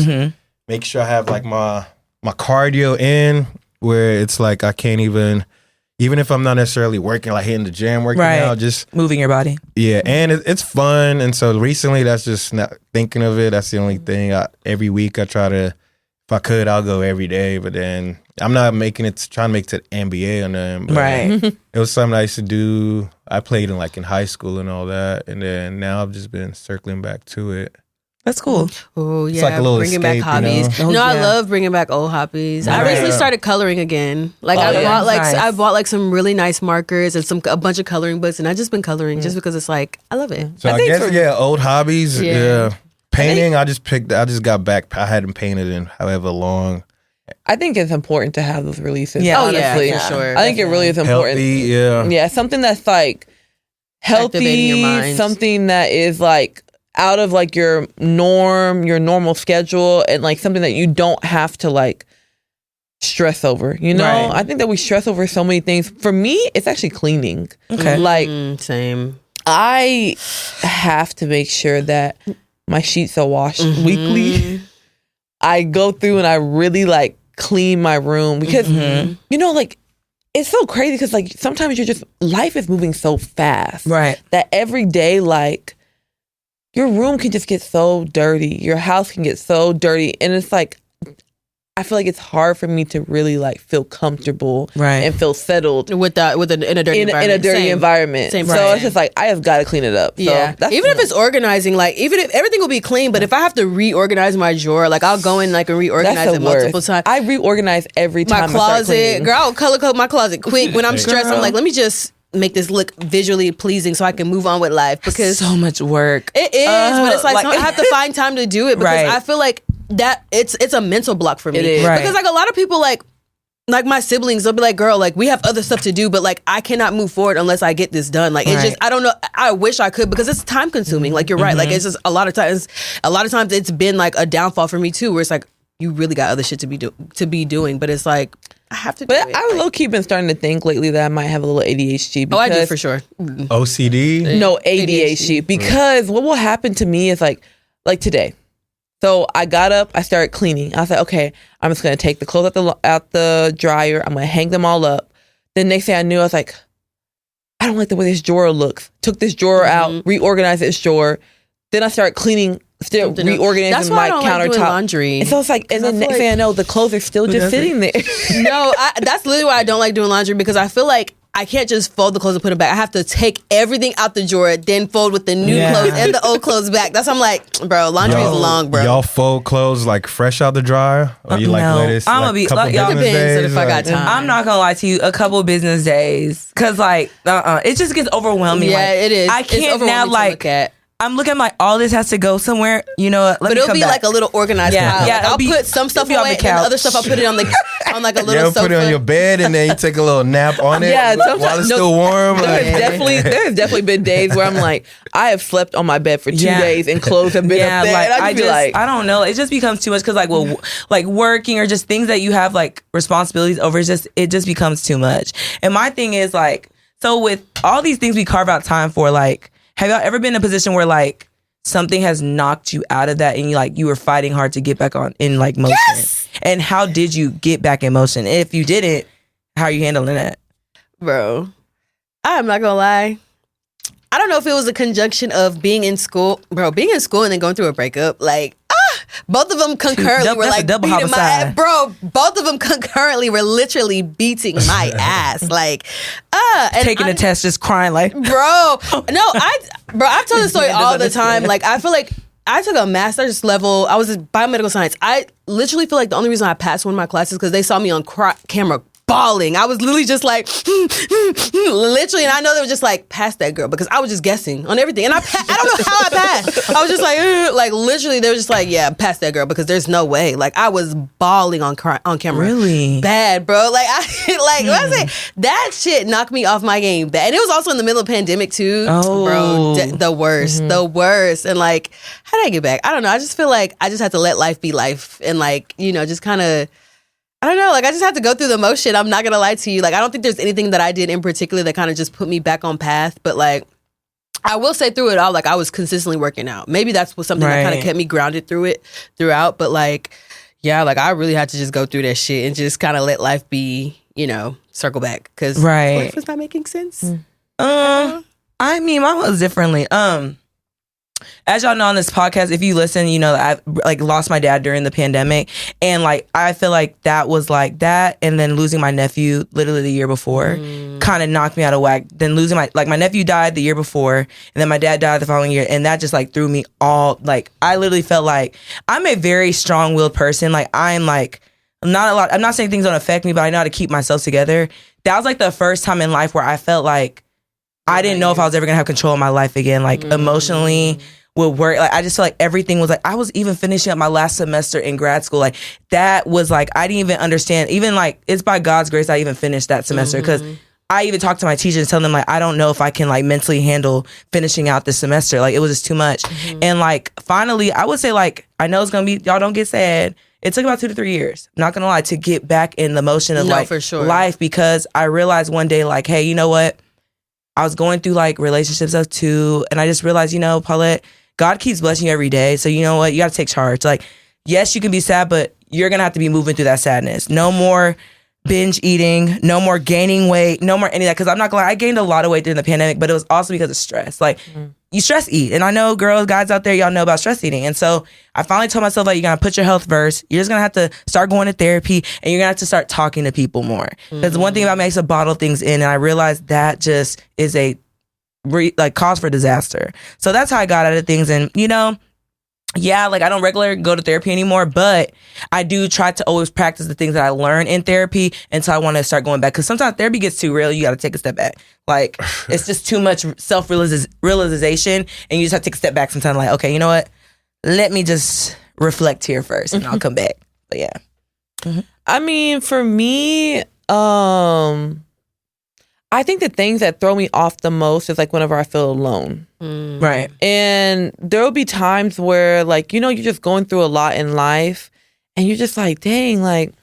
make sure I have like my cardio in. Where it's like I can't even if I'm not necessarily working, like hitting the gym, working out, just moving your body. Yeah, and it's fun. And so recently, that's just not thinking of it. That's the only thing. Every week, I try to, if I could, I'll go every day. But then I'm not trying to make it to the NBA or nothing. But it was something I used to do. I played in high school and all that. And then now I've just been circling back to it. That's cool. Oh yeah, it's like a little bringing escape, back hobbies. You know? I love bringing back old hobbies. I recently started coloring again. Like I bought some really nice markers and a bunch of coloring books, and I just been coloring just because it's like I love it. So I guess old hobbies. Yeah, painting. I just got back. I hadn't painted in however long. I think it's important to have those releases. Yeah, honestly. For sure. I think it really is important. Healthy, yeah, something that's like healthy, activating your mind. something that is like out of like your normal schedule, and like something that you don't have to like stress over, Right. I think that we stress over so many things. For me, it's actually cleaning. Okay. Like Same. I have to make sure that my sheets are washed weekly. I go through and I really like clean my room because like it's so crazy because like sometimes life is moving so fast, Right. that every day like your room can just get so dirty. Your house can get so dirty. And it's like, I feel like it's hard for me to really like feel comfortable and feel settled in a dirty environment. In a dirty environment. Same. So it's just like, I have got to clean it up. Yeah. So even if it's organizing, like even if everything will be clean, but if I have to reorganize my drawer, like I'll go in like and reorganize it multiple times. I reorganize every time my I start cleaning. girl, I'll color code my closet quick. When I'm stressed, I'm like, let me just make this look visually pleasing so I can move on with life, because so much work. it is, but it's like I have to find time to do it, because I feel like that it's a mental block for me. It is. Because like a lot of people like my siblings, they'll be like, girl, like we have other stuff to do, but like I cannot move forward unless I get this done. Like it's just, I don't know, I wish I could, because it's time consuming. Like you're right. Like it's just a lot of times it's been like a downfall for me too, where it's like you really got other shit to be doing, but it's like I have to do it. I've low-key been starting to think lately that I might have a little ADHD. I do for sure. OCD? No, ADHD. Because what will happen to me is like today. So I got up, I started cleaning. I was like, okay, I'm just going to take the clothes out the dryer. I'm going to hang them all up. Then next thing I knew, I was like, I don't like the way this drawer looks. Took this drawer out, reorganized this drawer. Then I started cleaning, still reorganizing my countertop. Like doing laundry. And so it's like, and then next thing I know, the clothes are still just sitting there. No, that's literally why I don't like doing laundry, because I feel like I can't just fold the clothes and put them back. I have to take everything out the drawer, then fold with the new clothes and the old clothes back. That's why I'm like, bro, laundry is long, bro. Y'all fold clothes like fresh out the dryer? Or you let it I'm gonna be couple y'all business depends days? if I got time. I'm not gonna lie to you, a couple business days. Cause like it just gets overwhelming. Yeah, like, it is. I It's can't now overwhelming to like look at. I'm looking at like all this has to go somewhere, you know. Let But me it'll come be back. like a little organized pile. yeah, Like, I'll put some stuff it'll be on away, the and the other couch. stuff I'll put it on like a little You sofa. put it on your bed and then you take a little nap on it while it's still warm. There's definitely been days where I'm like, I have slept on my bed for 2 days and clothes have been up there. like And I just be like, I don't know. It just becomes too much because like like working or just things that you have like responsibilities over. It just becomes too much. And my thing is like, so with all these things we carve out time for, like, have y'all ever been in a position where like something has knocked you out of that and you were fighting hard to get back on in like motion? Yes! And how did you get back in motion? If you didn't, how are you handling that? Bro, I'm not gonna lie. I don't know if it was a conjunction of being in school and then going through a breakup. Like, both of them concurrently were like double beating my homicide. ass. Bro, both of them concurrently were literally beating my ass. Like, and Taking a test, just crying like, bro. No, I've told this story all the time. Like, I feel like I took a master's level. I was in biomedical science. I literally feel like the only reason I passed one of my classes because they saw me on camera bawling. I was literally just like, literally, and I know they were just like, pass that girl, because I was just guessing on everything, and I don't know how I passed. I was just like literally, they were just like, yeah, pass that girl, because there's no way. Like, I was bawling on camera, really bad, bro. Like, I say that shit knocked me off my game bad, and it was also in the middle of pandemic too. Oh, bro, the worst, and like, how did I get back? I don't know. I just feel like I just had to let life be life, and like, just kind of. I don't know. Like, I just had to go through the motion. I'm not going to lie to you. Like, I don't think there's anything that I did in particular that kind of just put me back on path. But, like, I will say through it all, like, I was consistently working out. Maybe that's something that kind of kept me grounded throughout. But, like, yeah, like, I really had to just go through that shit and just kind of let life be, circle back. Because life was not making sense. I mean, mine was differently. As y'all know on this podcast, if you listen, you know that I like lost my dad during the pandemic, and like I feel like that was like that, and then losing my nephew literally the year before kind of knocked me out of whack. Then losing my nephew died the year before, and then my dad died the following year, and that just like threw me all like I literally felt like I'm a very strong-willed person. Like I'm like not a lot. I'm not saying things don't affect me, but I know how to keep myself together. That was like the first time in life where I felt like I didn't know if I was ever gonna have control of my life again, like emotionally, with work. Like I just felt like everything was like, I was even finishing up my last semester in grad school. Like that was like, I didn't even understand, even like, it's by God's grace I even finished that semester, because I even talked to my teacher and tell them like, I don't know if I can like mentally handle finishing out this semester. Like it was just too much. And like, finally, I would say like, I know it's gonna be, y'all don't get sad. It took about 2 to 3 years, not gonna lie, to get back in the motion of like for sure. life, because I realized one day like, hey, you know what? I was going through like relationships of 2, and I just realized, Paulette, God keeps blessing you every day. So you know what? You got to take charge. Like, yes, you can be sad, but you're going to have to be moving through that sadness. No more binge eating, no more gaining weight, no more any of that. Because I'm not going to lie, I gained a lot of weight during the pandemic, but it was also because of stress. Like, you stress eat. And I know girls, guys out there, y'all know about stress eating. And so I finally told myself, like, you're going to put your health first. You're just going to have to start going to therapy, and you're going to have to start talking to people more. Because the one thing about me, I used to bottle things in, and I realized that just is a cause for disaster. So that's how I got out of things. And yeah, like I don't regularly go to therapy anymore, but I do try to always practice the things that I learn in therapy until I want to start going back. Because sometimes therapy gets too real. You got to take a step back. Like it's just too much self-realization, and you just have to take a step back sometimes. Like, okay, you know what? Let me just reflect here first, and I'll come back. But yeah. I mean, for me, I think the things that throw me off the most is like whenever I feel alone. Right. And there will be times where like, you're just going through a lot in life, and you're just like, dang, like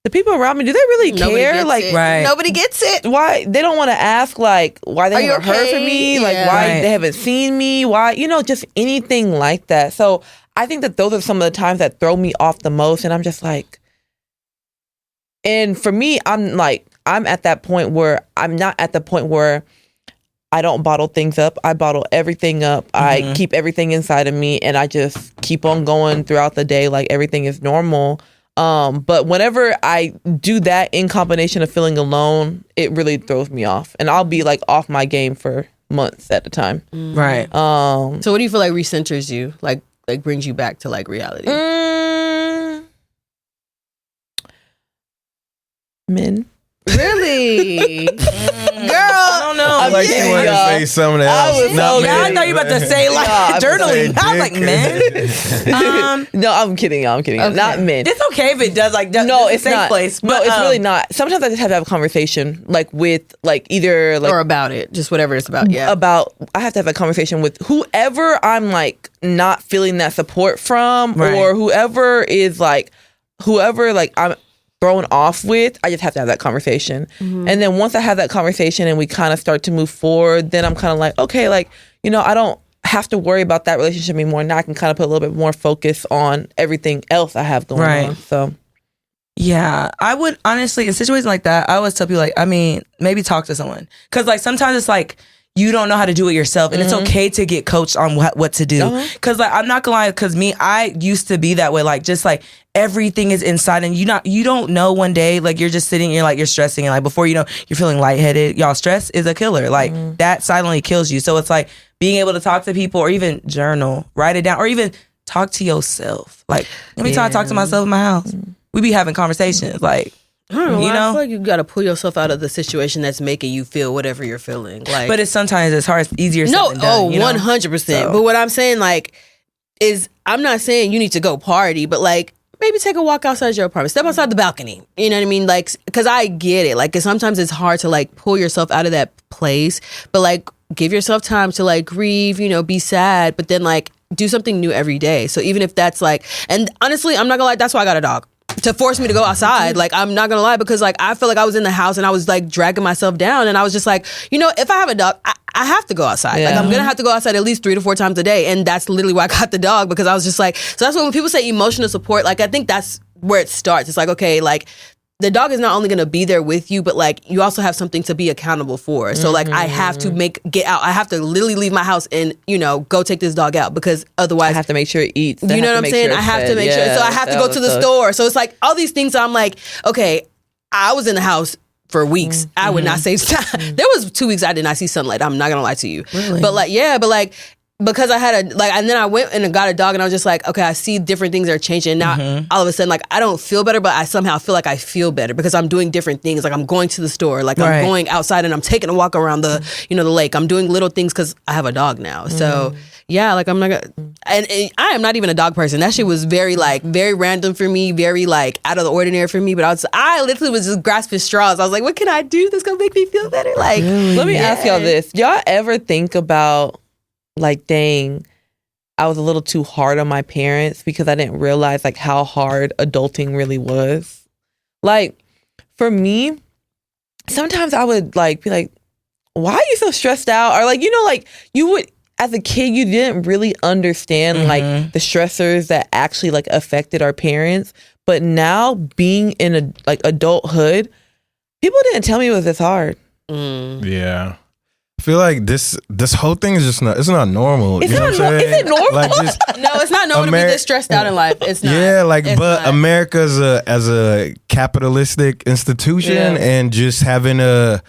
the people around me, do they really care? Like, right. Nobody gets it. Why they don't want to ask like why they haven't heard from me, like why they haven't seen me, why, just anything like that. So I think that those are some of the times that throw me off the most, and I'm just like, and for me, I'm at that point where I'm not at the point where I don't bottle things up. I bottle everything up. I keep everything inside of me, and I just keep on going throughout the day like everything is normal. But whenever I do that in combination of feeling alone, it really throws me off, and I'll be like off my game for months at a time. Right. So what do you feel like recenters you, like brings you back to like reality? Men. Really? Girl, I don't know. I'm like, you want to say something else. I thought you were about to say like journaling. I was like, man. No, I'm kidding. Okay. Not men. It's okay if it does like no, it's a safe not. place. No, it's really not. Sometimes I just have to have a conversation like with like either like or about it, just whatever it's about. Yeah, I have to have a conversation with whoever I'm like not feeling that support from, Right. or whoever I'm thrown off with. I just have to have that conversation. And then once I have that conversation and we kind of start to move forward, then I'm kind of like, okay, like, you know, I don't have to worry about that relationship anymore. Now I can kind of put a little bit more focus on everything else I have going on. So yeah, I would honestly, in situations like that, I always tell people like, I mean, maybe talk to someone. Cause like sometimes it's like, you don't know how to do it yourself, and it's okay to get coached on what to do. Cause like I'm not gonna lie, cause I used to be that way. Like just like everything is inside, and you don't know one day. Like you're just sitting, you're stressing, and like before you know, you're feeling lightheaded. Y'all, stress is a killer. Like that silently kills you. So it's like being able to talk to people, or even journal, write it down, or even talk to yourself. Like let me talk to myself in my house. We be having conversations like. I don't know. You know? I feel like you got to pull yourself out of the situation that's making you feel whatever you're feeling. Like, but sometimes it's hard, it's easier said no, than done. 100%. So. But what I'm saying, like, is I'm not saying you need to go party, but like maybe take a walk outside your apartment, step outside the balcony. You know what I mean? Like, because I get it. Like, 'cause sometimes it's hard to like pull yourself out of that place, but like give yourself time to like grieve. You know, be sad, but then like do something new every day. So even if that's like, and honestly, I'm not gonna lie, that's why I got a dog. To force me to go outside. Like, I'm not gonna lie, because like I feel like I was in the house and I was like dragging myself down, and I was just like, you know, if I have a dog, I have to go outside. Like I'm gonna have to go outside at least 3 to 4 times a day, and that's literally why I got the dog, because I was just like, so that's why when people say emotional support, like I think that's where it starts. It's like, okay, like the dog is not only going to be there with you, but like you also have something to be accountable for. So like I have to get out. I have to literally leave my house and, you know, go take this dog out, because otherwise I have to make sure it eats. You know what I'm saying? I have to make sure. So I have to go to the store. So it's like all these things. I'm like, okay, I was in the house for weeks. I would not say there was 2 weeks I did not see sunlight. I'm not going to lie to you. Really? But like, yeah, but like, because I had and then I went and got a dog, and I was just like, okay, I see different things are changing. Now, all of a sudden, like, I don't feel better, but I somehow feel like I feel better because I'm doing different things. Like, I'm going to the store, like, I'm going outside and I'm taking a walk around the lake. I'm doing little things because I have a dog now. So, yeah, like, I'm not gonna, and I am not even a dog person. That shit was very random for me, very, like, out of the ordinary for me. But I literally was just grasping straws. I was like, what can I do that's gonna make me feel better? Like, let me ask y'all this. Y'all ever think about, like, dang, I was a little too hard on my parents because I didn't realize like how hard adulting really was? Like, for me, sometimes I would like be like, why are you so stressed out? Or like, you know, like you would, as a kid, you didn't really understand like the stressors that actually like affected our parents. But now being in a like adulthood, people didn't tell me it was this hard. Yeah. I feel like this whole thing is just not, it's not normal. Is you know what I'm saying? Is it normal? Like just, no, it's not normal to be this stressed out in life. It's not. Yeah, like, It's but not. America's as a capitalistic institution, and just having to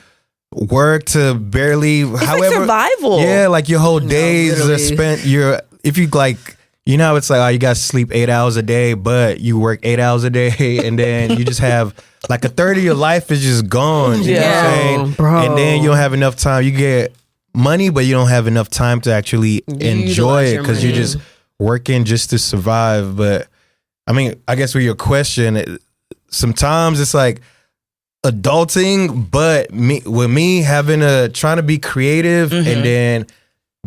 work to barely, It's however, like survival. Yeah, like your whole days are literally. spent. If you like, you know, it's like, oh, you got to sleep 8 hours a day, but you work 8 hours a day, and then you just have like a third of your life is just gone. You know what I'm saying? Bro. And then you don't have enough time. You get money, but you don't have enough time to actually enjoy Utilize it your because you're money. just working just to survive. But I mean, I guess with your question, sometimes it's like adulting, but with me having trying to be creative and then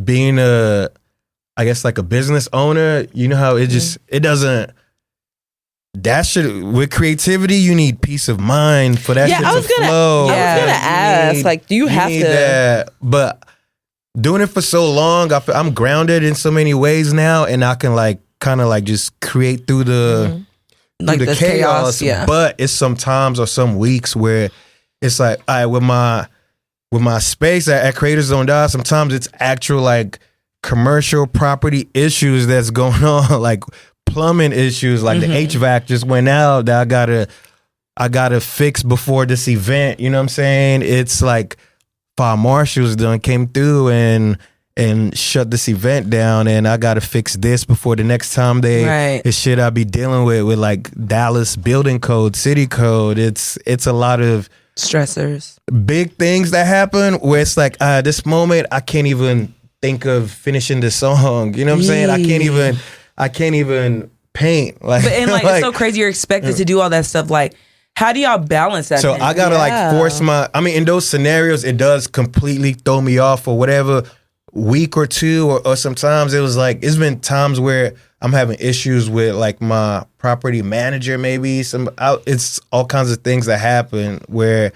being I guess like a business owner, you know how it just, it doesn't, that should, with creativity, you need peace of mind for that shit to flow. I was gonna ask, like, do you have need to? that. But doing it for so long, I'm grounded in so many ways now, and I can like kind of like just create through the like the chaos. yeah. But it's sometimes or some weeks where it's like, all right, with my space at Creators Don't Die, sometimes it's actual like commercial property issues that's going on, like plumbing issues, like the HVAC just went out that I gotta fix before this event. You know what I'm saying? It's like fire marshals came through and shut this event down, and I gotta fix this before the next time it's shit I be dealing with like Dallas building code, city code. It's a lot of stressors, big things that happen where it's like this moment I can't even think of finishing the song. You know what I'm saying? I can't even paint. Like, but and like it's so crazy. You're expected to do all that stuff. Like, how do y'all balance that? So I gotta like force in those scenarios, it does completely throw me off for whatever week or two, or sometimes it was like, it's been times where I'm having issues with like my property manager, maybe it's all kinds of things that happen where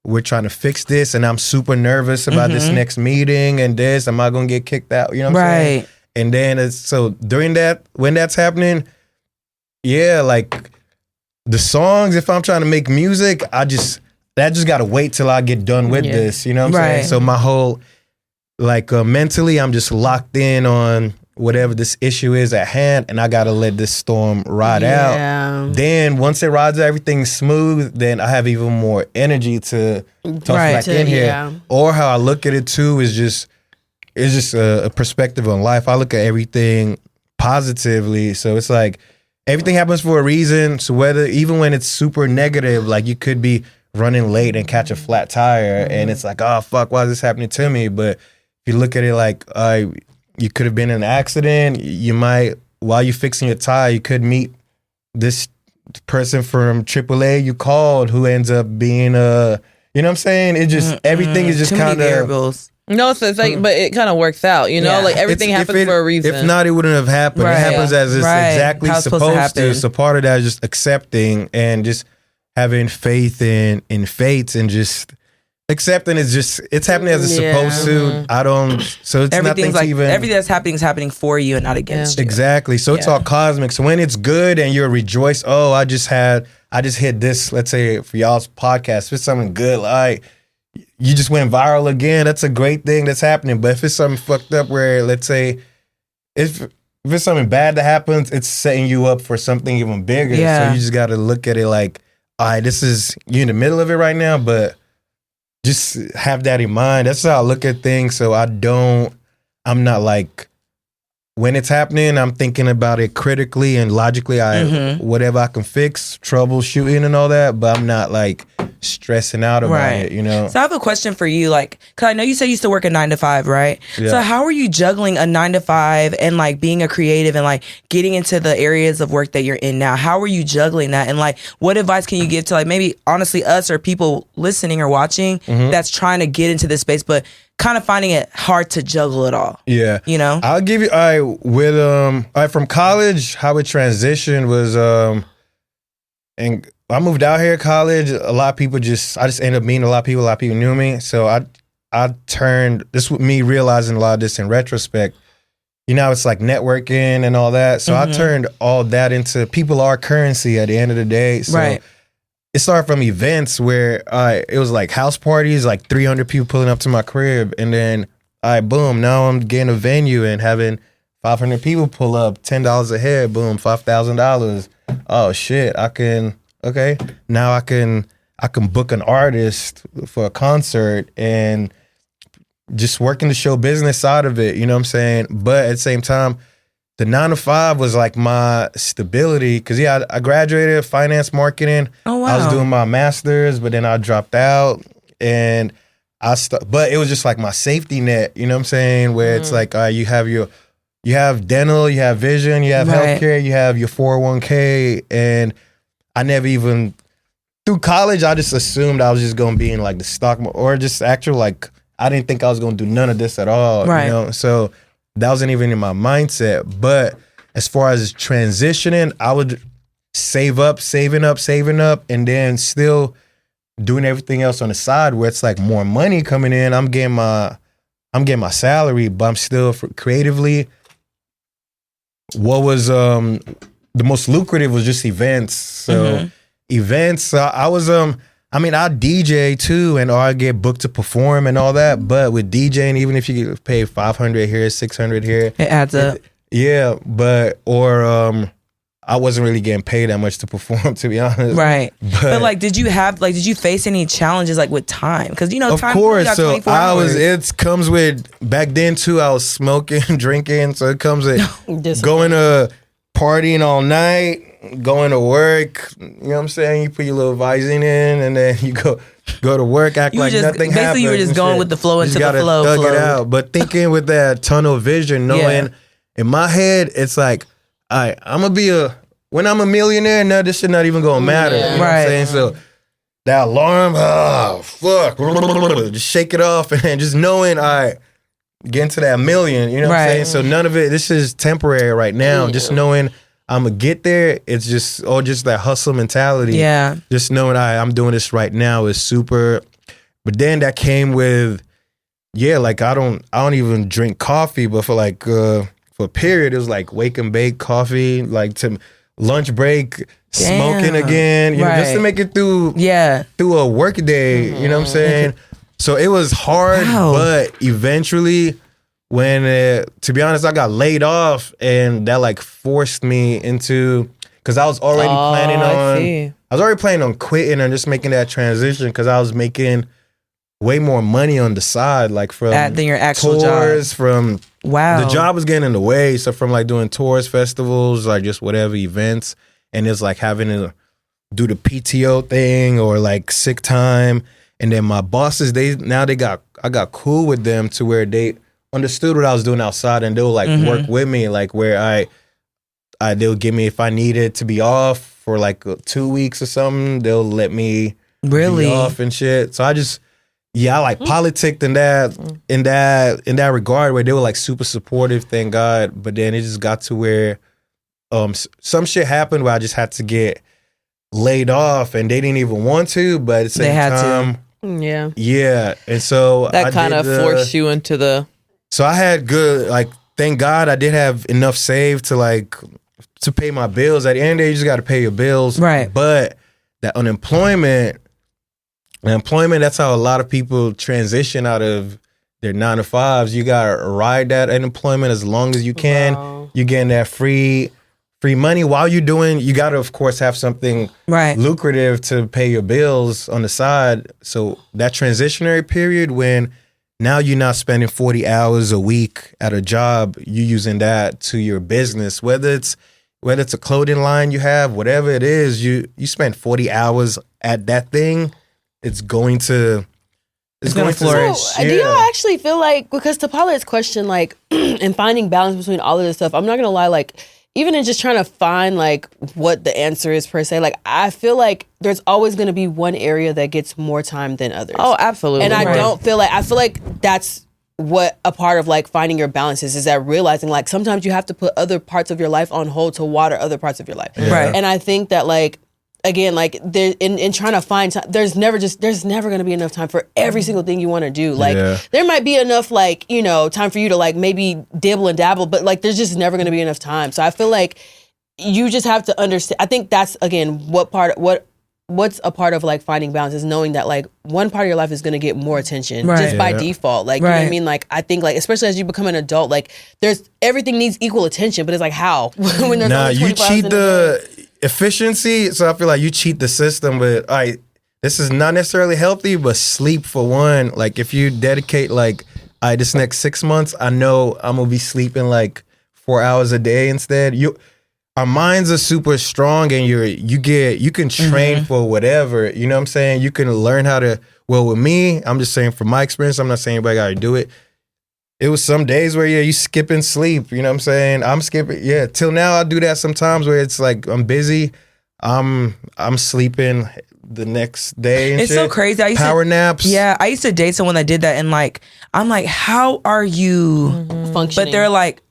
we're trying to fix this and I'm super nervous about this next meeting and this, am I gonna get kicked out? You know what I'm saying? And then so during that, when that's happening, like the songs, if I'm trying to make music, that just gotta wait till I get done with this, you know what I'm saying? So my whole, like mentally, I'm just locked in on whatever this issue is at hand, and I gotta let this storm ride out. Then once it rides, everything's smooth, then I have even more energy to toss back in here. Or how I look at it too is just, it's just a perspective on life. I look at everything positively. So it's like everything happens for a reason. So even when it's super negative, like you could be running late and catch a flat tire and it's like, oh fuck, why is this happening to me? But if you look at it like you could have been in an accident, you might, while you're fixing your tire, you could meet this person from AAA you called who ends up being you know what I'm saying? It just, everything is just kind of... No, so it's like, but it kind of works out, you know? Like everything happens for a reason. If not, it wouldn't have happened. It happens as it's exactly supposed to. So part of that is just accepting and just having faith in fates and just accepting it's happening as it's supposed to. So it's nothing like, even... Everything that's happening is happening for you and not against you. Exactly. So it's all cosmic. So when it's good and you're rejoiced, I just hit this, let's say for y'all's podcast, if it's something good, like you just went viral again, that's a great thing that's happening. But if it's something fucked up where, let's say, if it's something bad that happens, it's setting you up for something even bigger. So you just got to look at it like, all right, you're in the middle of it right now, but just have that in mind. That's how I look at things. So I'm not like, when it's happening, I'm thinking about it critically and logically. Whatever I can fix, troubleshooting and all that, but I'm not like stressing out about it, you know? So I have a question for you, like, cause I know you said you used to work a 9 to 5, right? Yeah. So how are you juggling a 9 to 5 and like being a creative and like getting into the areas of work that you're in now? How are you juggling that? And like, what advice can you give to like maybe honestly us or people listening or watching that's trying to get into this space, but kind of finding it hard to juggle it all? Yeah. You know? I'll give you, from college, how it transitioned was, and I moved out here college. A lot of people I just ended up meeting a lot of people knew me. So I turned, this with me realizing a lot of this in retrospect, you know, it's like networking and all that. So I turned all that into, people are currency at the end of the day. So it started from events where it was like house parties, like 300 people pulling up to my crib. And then, boom, now I'm getting a venue and having 500 people pull up, $10 a head, boom, $5,000. Oh shit, now I can book an artist for a concert and just working the show business side of it, you know what I'm saying? But at the same time, the 9 to 5 was like my stability because I graduated finance marketing. Oh wow! I was doing my master's, but then I dropped out, and but it was just like my safety net. You know what I'm saying? Where it's like you have dental, you have vision, you have healthcare, you have your 401k, and I never even through college. I just assumed I was just gonna be in like the stock or just actual like I didn't think I was gonna do none of this at all. Right. You know, so. That wasn't even in my mindset. But as far as transitioning, I would saving up, and then still doing everything else on the side where it's like more money coming in. I'm getting my salary, but I'm still creatively. What was the most lucrative was just events. So events, I was I DJ too, and I get booked to perform and all that. But with DJing, even if you get paid $500 here, $600 here, it adds up. Yeah, but or I wasn't really getting paid that much to perform, to be honest. Right. But like, did you face any challenges like with time? Because, you know, of time. course. Got So 24 hours. it comes with, back then too, I was smoking, drinking. So it comes with going to partying all night, going to work. You know what I'm saying? You put your little Visine in and then you go to work, act like nothing happened. Basically, you were just going with the flow into the flow. Thug it out. But thinking with that tunnel vision, knowing in my head, it's like, all right, when I'm a millionaire, now this shit not even gonna matter. You know what I'm saying? So that alarm, fuck, just shake it off and just knowing, all right, get into that million, you know what I'm saying? So none of it, this is temporary right now. Just knowing I'm gonna get there, it's just that hustle mentality. Yeah. Just knowing I'm doing this right now is super. But then that came with, like I don't even drink coffee, but for like for a period, it was like wake and bake coffee, like to lunch break, smoking again, you know, just to make it through a work day, you know what I'm saying? So it was hard, but eventually when, to be honest, I got laid off and that like forced me into, because I was already planning on quitting and just making that transition because I was making way more money on the side, like from than your actual tours, job. From the job was getting in the way. So from like doing tours, festivals, like just whatever events, and it's like having to do the PTO thing or like sick time. And then my bosses, I got cool with them to where they understood what I was doing outside and they'll like work with me, like where they'll give me, if I needed to be off for like 2 weeks or something, they'll let me be off and shit. So I just, I like politicked in that regard where they were like super supportive, thank God. But then it just got to where some shit happened where I just had to get laid off and they didn't even want to, but at the same time, yeah. And so that kind of forced you into the. So I had good, like, thank God I did have enough saved to pay my bills. At the end of the day, you just got to pay your bills. Right. But that unemployment, that's how a lot of people transition out of their 9-to-5s. You got to ride that unemployment as long as you can. Wow. You're getting that free money while you're doing, you got to, of course, have something lucrative to pay your bills on the side. So that transitionary period when now you're not spending 40 hours a week at a job, you're using that to your business, whether it's a clothing line you have, whatever it is, you spend 40 hours at that thing, it's going to flourish. So, do y'all actually feel like, because to Paulette's question, like, in finding balance between all of this stuff, I'm not going to lie, like, even in just trying to find like what the answer is per se, like I feel like there's always going to be one area that gets more time than others. Oh, absolutely. And I feel like that's what a part of like finding your balance is that realizing like sometimes you have to put other parts of your life on hold to water other parts of your life. Yeah. Right. And I think that like, again, like in trying to find time, there's never going to be enough time for every single thing you want to do. Like there might be enough like, you know, time for you to like maybe dibble and dabble, but like there's just never going to be enough time. So I feel like you just have to understand. I think that's again what's a part of like finding balance is knowing that like one part of your life is going to get more attention just by default. Like you know what I mean? Like I think like especially as you become an adult, like everything needs equal attention, but it's like how when there's only 24 you cheat hours the efficiency. So I feel like you cheat the system, but this is not necessarily healthy, but sleep for one. Like if you dedicate like, this next 6 months, I know I'm gonna be sleeping like 4 hours a day instead. Our minds are super strong and you can train for whatever, you know what I'm saying? You can learn how to, well with me, I'm just saying from my experience, I'm not saying anybody gotta do it. It was some days where, you skipping sleep. You know what I'm saying? I'm skipping. Yeah, till now I do that sometimes where it's like I'm busy. I'm sleeping the next day and it's shit. So crazy. Power naps. Yeah, I used to date someone that did that and like, I'm like, how are you functioning? But they're like,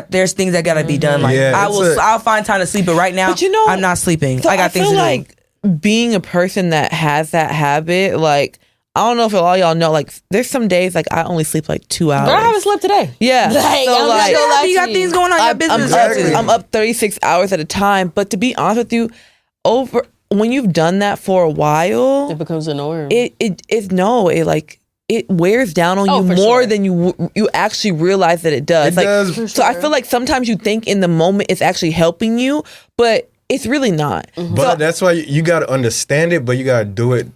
there's things that gotta be done. Like I'll find time to sleep, but right now, I'm not sleeping. So I got things to do. Being a person that has that habit, like, I don't know if all y'all know, like, there's some days, like, I only sleep, like, 2 hours. But I haven't slept today. Yeah. Like, so, like, you got things going on in your business. I'm up 36 hours at a time. But to be honest with you, when you've done that for a while, it becomes a norm. It it wears down on you more than you actually realize that it does. It does. So I feel like sometimes you think in the moment it's actually helping you, but it's really not. But that's why you got to understand it, but you got to do it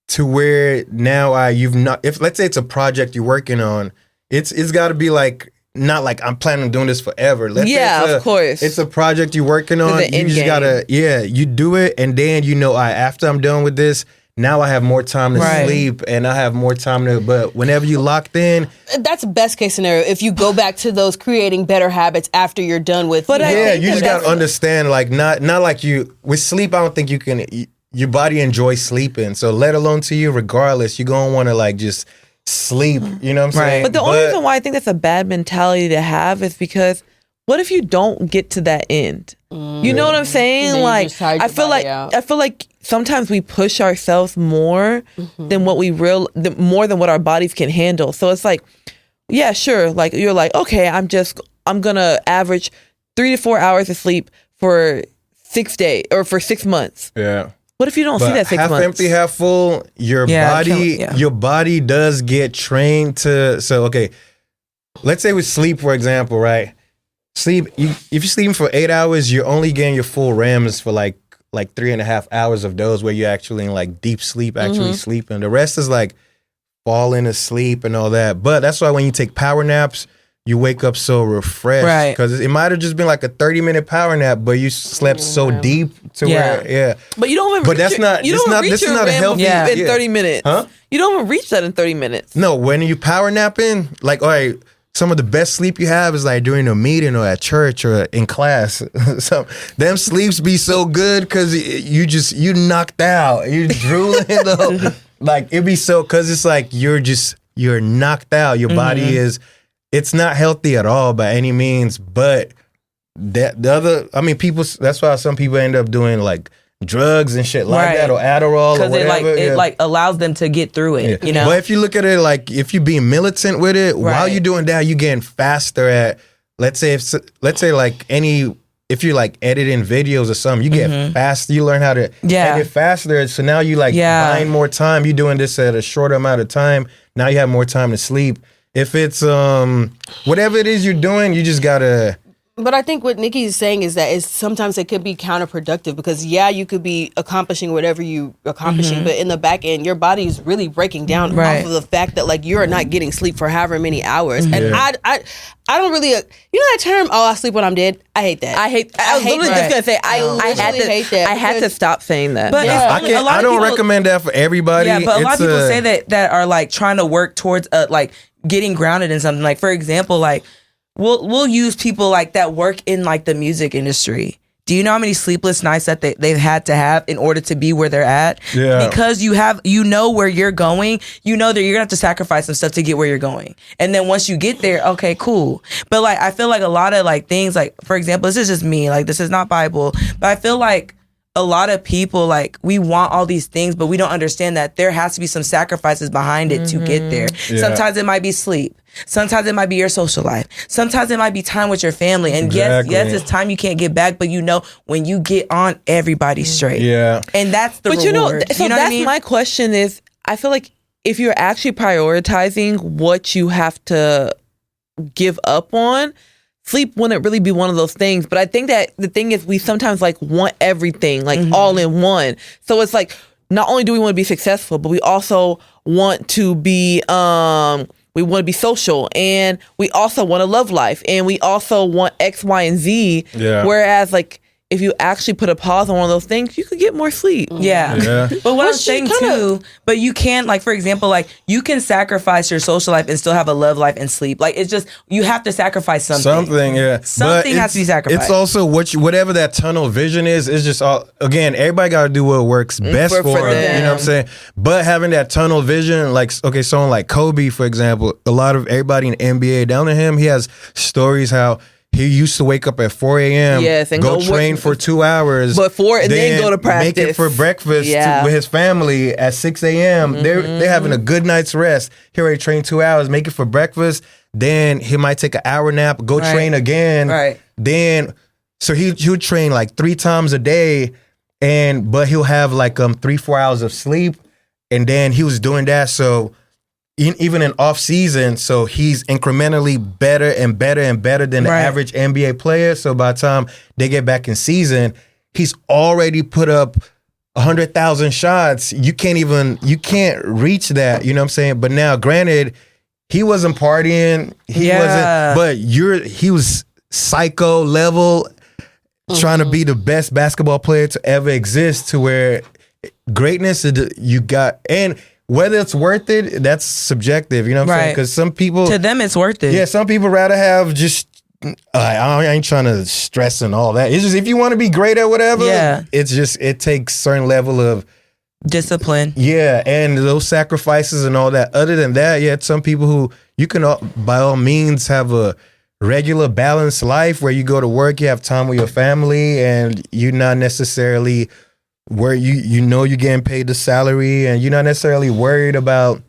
to where now you've not. If let's say it's a project you're working on, it's got to be like. Not like I'm planning on doing this forever. Let's say of course. It's a project you're working on. You just gotta, you do it, and then after I'm done with this, now I have more time to sleep, and I have more time to. But whenever you locked in, that's best case scenario. If you go back to those creating better habits after you're done with, but you just gotta understand, like not like you with sleep. I don't think you can. Your body enjoys sleeping, so let alone to you, regardless, you're gonna want to like just. Sleep, you know what I'm saying? But the only reason why I think that's a bad mentality to have is because what if you don't get to that end? You know what I'm saying? Like I feel like sometimes we push ourselves more than what more than what our bodies can handle. So it's like, yeah, sure. Like you're like, okay, I'm gonna average 3 to 4 hours of sleep for 6 days or for 6 months. Yeah. What if you don't see that 6 months? Half empty, half full. Your body does get trained to. So okay, let's say with sleep, for example, right? Sleep. If you're sleeping for 8 hours, you're only getting your full REMs for like 3.5 hours of those where you're actually in like deep sleep, actually sleeping. The rest is like falling asleep and all that. But that's why when you take power naps, you wake up so refreshed, right? Because it might have just been like a 30-minute power nap, but you slept so deep to where, But you don't even. But that's not. This is not a healthy. In 30 minutes, huh? You don't even reach that in 30 minutes. No, when you power napping, like, all right, some of the best sleep you have is like during a meeting or at church or in class. So them sleeps be so good because you knocked out, you drooling though. Like it be so because it's like you're knocked out. Your body is. It's not healthy at all by any means, but people. That's why some people end up doing like drugs and shit like that, or Adderall, or whatever. Because it allows them to get through it. You know. But if you look at it like if you're being militant with it, while you're doing that, you're getting faster at. Let's say if you're like editing videos or something, you get faster. You learn how to edit faster. So now you buying more time. You're doing this at a shorter amount of time. Now you have more time to sleep. If it's whatever it is you're doing, you just gotta. But I think what Nikki is saying is that sometimes it could be counterproductive because you could be accomplishing whatever you accomplishing, but in the back end, your body is really breaking down off of the fact that like you're not getting sleep for however many hours. And I don't really, that term, I sleep when I'm dead. I hate that. I was literally just gonna say I had to stop saying that. But I don't recommend that for everybody. Yeah, but a lot of people say that are like trying to work towards like getting grounded in something. Like for example, like. We'll use people like that work in like the music industry. Do you know how many sleepless nights that they've had to have in order to be where they're at? Yeah. Because you know where you're going. You know that you're gonna have to sacrifice some stuff to get where you're going. And then once you get there, okay, cool. But like I feel like a lot of like things like, for example, this is just me, like this is not Bible, but I feel like a lot of people, like, we want all these things, but we don't understand that there has to be some sacrifices behind it to get there. Yeah. Sometimes it might be sleep. Sometimes it might be your social life. Sometimes it might be time with your family. And yes, it's time you can't get back, but when you get on, everybody's straight. Yeah. And that's the reward. So that's what I mean? My question is, I feel like if you're actually prioritizing what you have to give up on, sleep wouldn't really be one of those things. But I think that the thing is we sometimes like want everything like all in one. So it's like not only do we want to be successful, but we also want to be social, and we also want to love life, and we also want X, Y, and Z. Yeah. Whereas like if you actually put a pause on one of those things, you could get more sleep. Yeah. But what I'm saying too, but you can, like, for example, like, you can sacrifice your social life and still have a love life and sleep. Like, it's just, you have to sacrifice something. Something has to be sacrificed. It's also whatever that tunnel vision is, it's just all, again, everybody got to do what works best for them. You know what I'm saying? But having that tunnel vision, like, okay, someone like Kobe, for example, everybody in the NBA, down to him, he has stories how he used to wake up at 4 a.m. Yes, and go train for 2 hours. Then go to practice. Make it for breakfast with his family at 6 a.m. They're having a good night's rest. He already trained 2 hours, make it for breakfast. Then he might take an hour nap, go train again. Right. Then, so he'll train like 3 times a day, but he'll have like 3-4 hours of sleep. And then he was doing that. So even in off season, so he's incrementally better and better and better than the average NBA player. So by the time they get back in season, he's already put up 100,000 shots. You can't reach that. You know what I'm saying? But now, granted, he wasn't partying. He wasn't. But he was psycho level, trying to be the best basketball player to ever exist. To where greatness you got and. Whether it's worth it, that's subjective. You know what I'm saying? Because some people... To them, it's worth it. Yeah, some people rather have just... I ain't trying to stress and all that. It's just if you want to be great at whatever, it's just... It takes certain level of... Discipline. Yeah, and those sacrifices and all that. Other than that, it's some people who... You can, by all means, have a regular, balanced life where you go to work, you have time with your family, and you're not necessarily... where you know you're getting paid the salary and you're not necessarily worried about,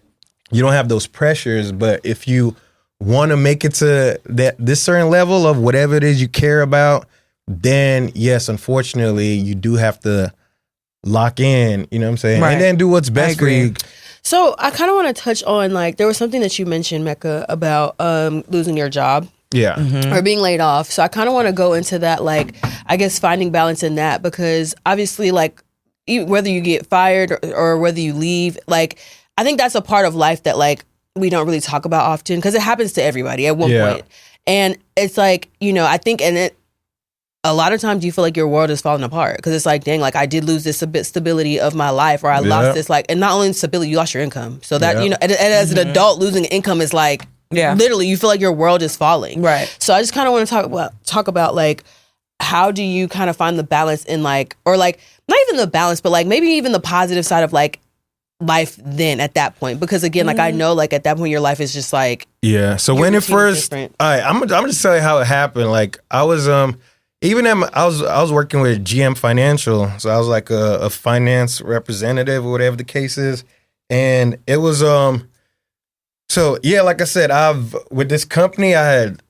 you don't have those pressures. But if you want to make it to this certain level of whatever it is you care about, then yes, unfortunately, you do have to lock in, you know what I'm saying? And then do what's best for you. So I kind of want to touch on, like, there was something that you mentioned, Meka, about losing your job. Yeah. Or being laid off. So I kind of want to go into that, like, I guess finding balance in that, because obviously, like, whether you get fired or whether you leave, like, I think that's a part of life that, like, we don't really talk about often because it happens to everybody at one point. And it's like, you know, I think, a lot of times you feel like your world is falling apart because it's like, dang, like, I did lose this a bit stability of my life, or I lost this, like, and not only stability, you lost your income. So that, you know, and as an adult, losing income is like, literally, you feel like your world is falling. Right. So I just kind of want to talk about, like, how do you kind of find the balance in, like, or, like, not even the balance, but, like, maybe even the positive side of, like, life then at that point? Because again, like, I know, like, at that point your life is just like, so when it first, all right, I'm just tell you how it happened. Like, I was I was working with GM Financial, so I was like a finance representative or whatever the case is, and it was so yeah, like I said, with this company I had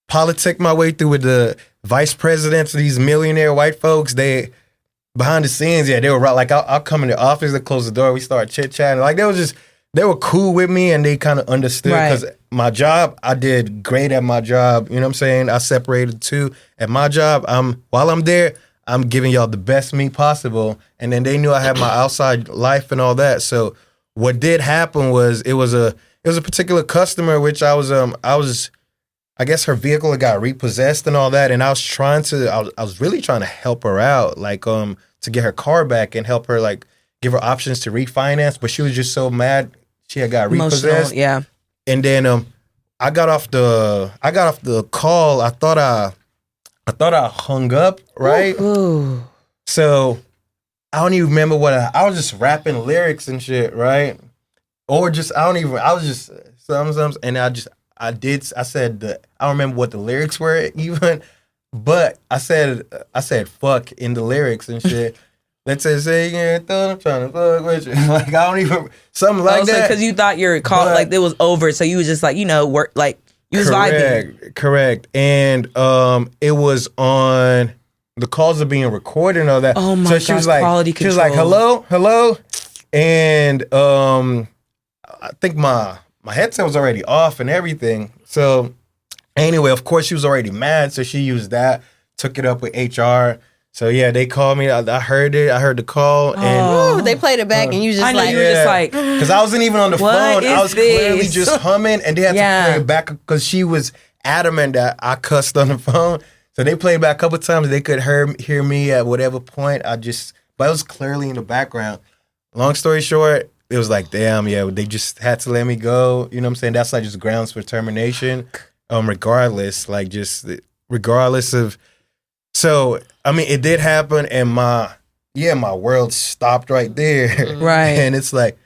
politicked my way through with the vice presidents of these millionaire white folks. They behind the scenes, they were right. Like, I'll come in the office, they close the door, we start chit-chatting. Like, they were cool with me, and they kind of understood because my job, I did great at my job. You know what I'm saying? I separated the two. At my job, while I'm there, I'm giving y'all the best me possible. And then they knew I had my outside life and all that. So what did happen was it was a particular customer, which I was I guess her vehicle had got repossessed and all that, and I was really trying to help her out, like, to get her car back and help her, like, give her options to refinance, but she was just so mad she had got repossessed. Yeah. And then I got off the call. I thought I hung up, right? Ooh. So I don't even remember I was just rapping lyrics and shit, right? Or just I was just some and I said I don't remember what the lyrics were even, but I said fuck in the lyrics and shit. Let's say yeah, I'm trying to fuck with you. Like, I don't even something like that. Because you thought your call like it was over, so you was just like, you know, work, like, you was vibing. Correct. And it was on, the calls are being recorded and all that. Oh my God, she was like, quality control. She was like, hello, and I think my headset was already off and everything. So anyway, of course, she was already mad, so she used that, took it up with HR. So yeah, they called me. I heard it. I heard the call, and they played it back, and you just I know you were just like, because I wasn't even on the phone. I was clearly just humming, and they had to play it back because she was adamant that I cussed on the phone. So they played it back a couple times. They could hear me at whatever point. But it was clearly in the background. Long story short, it was like, damn, yeah, they just had to let me go. You know what I'm saying? That's like just grounds for termination. Regardless of. So, I mean, it did happen, and my world stopped right there. Right. And it's like,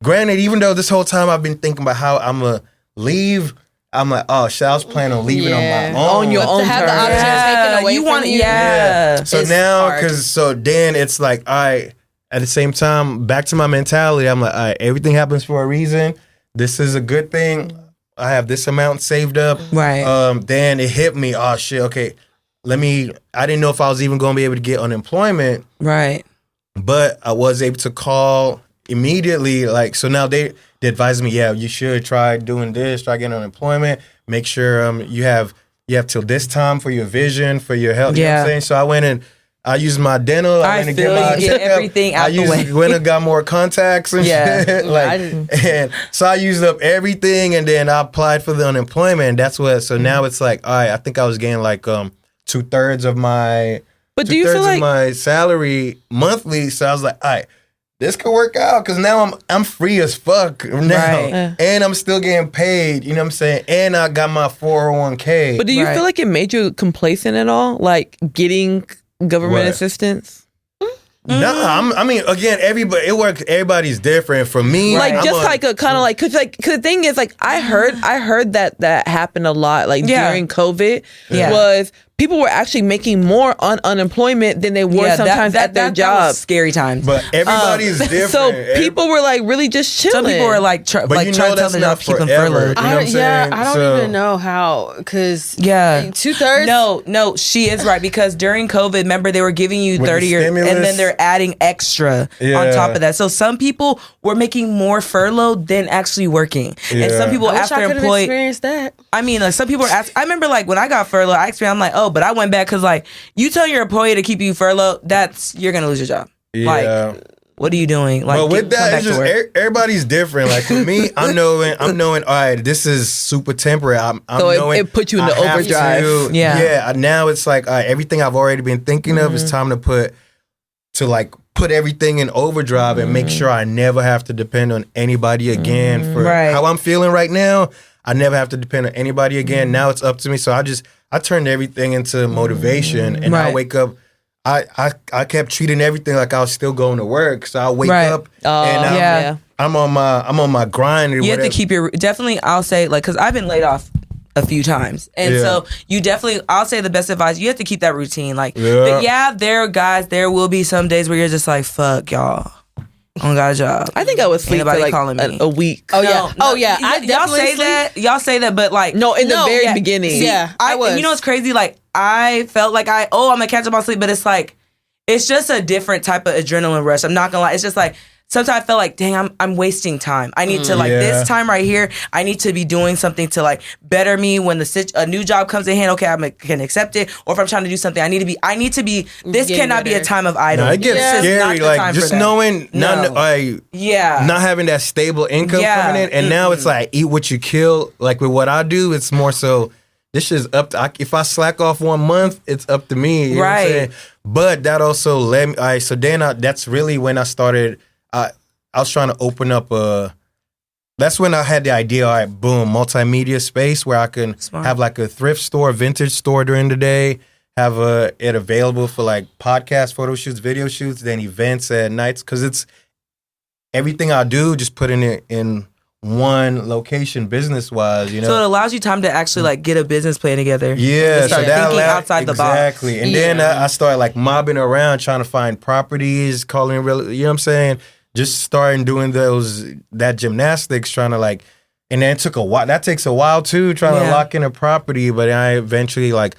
granted, even though this whole time I've been thinking about how I'm going to leave, I'm like, oh, shit, I was planning on leaving on my own. On your own to have the option taken away from you. So it's now, hard. so then it's like, all right, at the same time, back to my mentality, I'm like, all right, everything happens for a reason. This is a good thing. I have this amount saved up. Right. Then it hit me, oh, shit, okay. I didn't know if I was even going to be able to get unemployment. Right. But I was able to call immediately, like, so now they advised me, yeah, you should try doing this, try getting unemployment, make sure you have till this time for your vision, for your health. You know what I'm saying? So I went and I used my dental. I went and get everything out the way. Went and got more contacts and shit. And so I used up everything, and then I applied for the unemployment. And that's what. So now it's like, all right, I think I was getting like 2/3 of my. But do you feel like my salary monthly? So I was like, all right, this could work out because now I'm free as fuck now, and I'm still getting paid. You know what I'm saying? And I got my 401k. But do you feel like it made you complacent at all? Like getting government assistance? No, I mean, again, everybody, it works. Everybody's different. For me, like just like a kind of like, cause the thing is, like, I heard that happened a lot, like during COVID, was people were actually making more on unemployment than they were sometimes at their jobs. That was scary times. But everybody's different. So people were like really just chilling. Some people were like, trying to tell them not to keep them furloughed. You know what I'm saying? I don't even know how, because 2/3. No, she is right, because during COVID, remember, they were giving you 30 and then they're adding extra on top of that. So some people were making more furlough than actually working, and some people after employed. Experienced that. I mean, like, some people were asking. I remember, like, when I got furlough, I'm like, oh, but I went back because, like, you tell your employee to keep you furloughed, you're gonna lose your job. Like, what are you doing? Like, but with that, it's just everybody's different. Like, for me, I'm knowing, all right, this is super temporary. So it put you into overdrive. Now it's like, all right, everything I've already been thinking of is time to put everything in overdrive and make sure I never have to depend on anybody again for how I'm feeling right now. I never have to depend on anybody again. Now it's up to me. So I turned everything into motivation, and I wake up. I kept treating everything like I was still going to work. So I wake up and I'm on my grind. You have to keep your definitely. I'll say, like, because I've been laid off a few times, and so you definitely. I'll say the best advice: you have to keep that routine. Like, but there are guys. There will be some days where you're just like, fuck y'all. I don't got a job. I think I would sleep for like a week. Y'all say that, but like, no, in the very beginning. I was. You know what's crazy? Like, I felt like I'm gonna catch up on sleep, but it's like, it's just a different type of adrenaline rush. I'm not gonna lie. It's just like, sometimes I felt like, dang, I'm wasting time. I need to this time right here, I need to be doing something to like better me when a new job comes in hand. Okay, I can accept it. Or if I'm trying to do something, I need to be. This cannot be a time of idle. It gets scary, like just knowing, not having that stable income coming in, and now it's like eat what you kill. Like with what I do, it's more so. This is up to, if I slack off 1 month, it's up to me. You know what I'm saying? But that also led me. All right, so then that's really when I started. I was trying to open up that's when I had the idea, all right, boom, multimedia space where I can have like a thrift store, vintage store during the day, have it available for like podcasts, photo shoots, video shoots, then events at nights. Because it's everything I do, just putting it in one location business-wise, you know? So it allows you time to actually like get a business plan together. Yeah. Start thinking outside the box. Exactly. And then I started like mobbing around trying to find properties, calling real, you know what I'm saying? Just starting doing that gymnastics, trying to like, and then it took a while. That takes a while too, trying to lock in a property. But I eventually like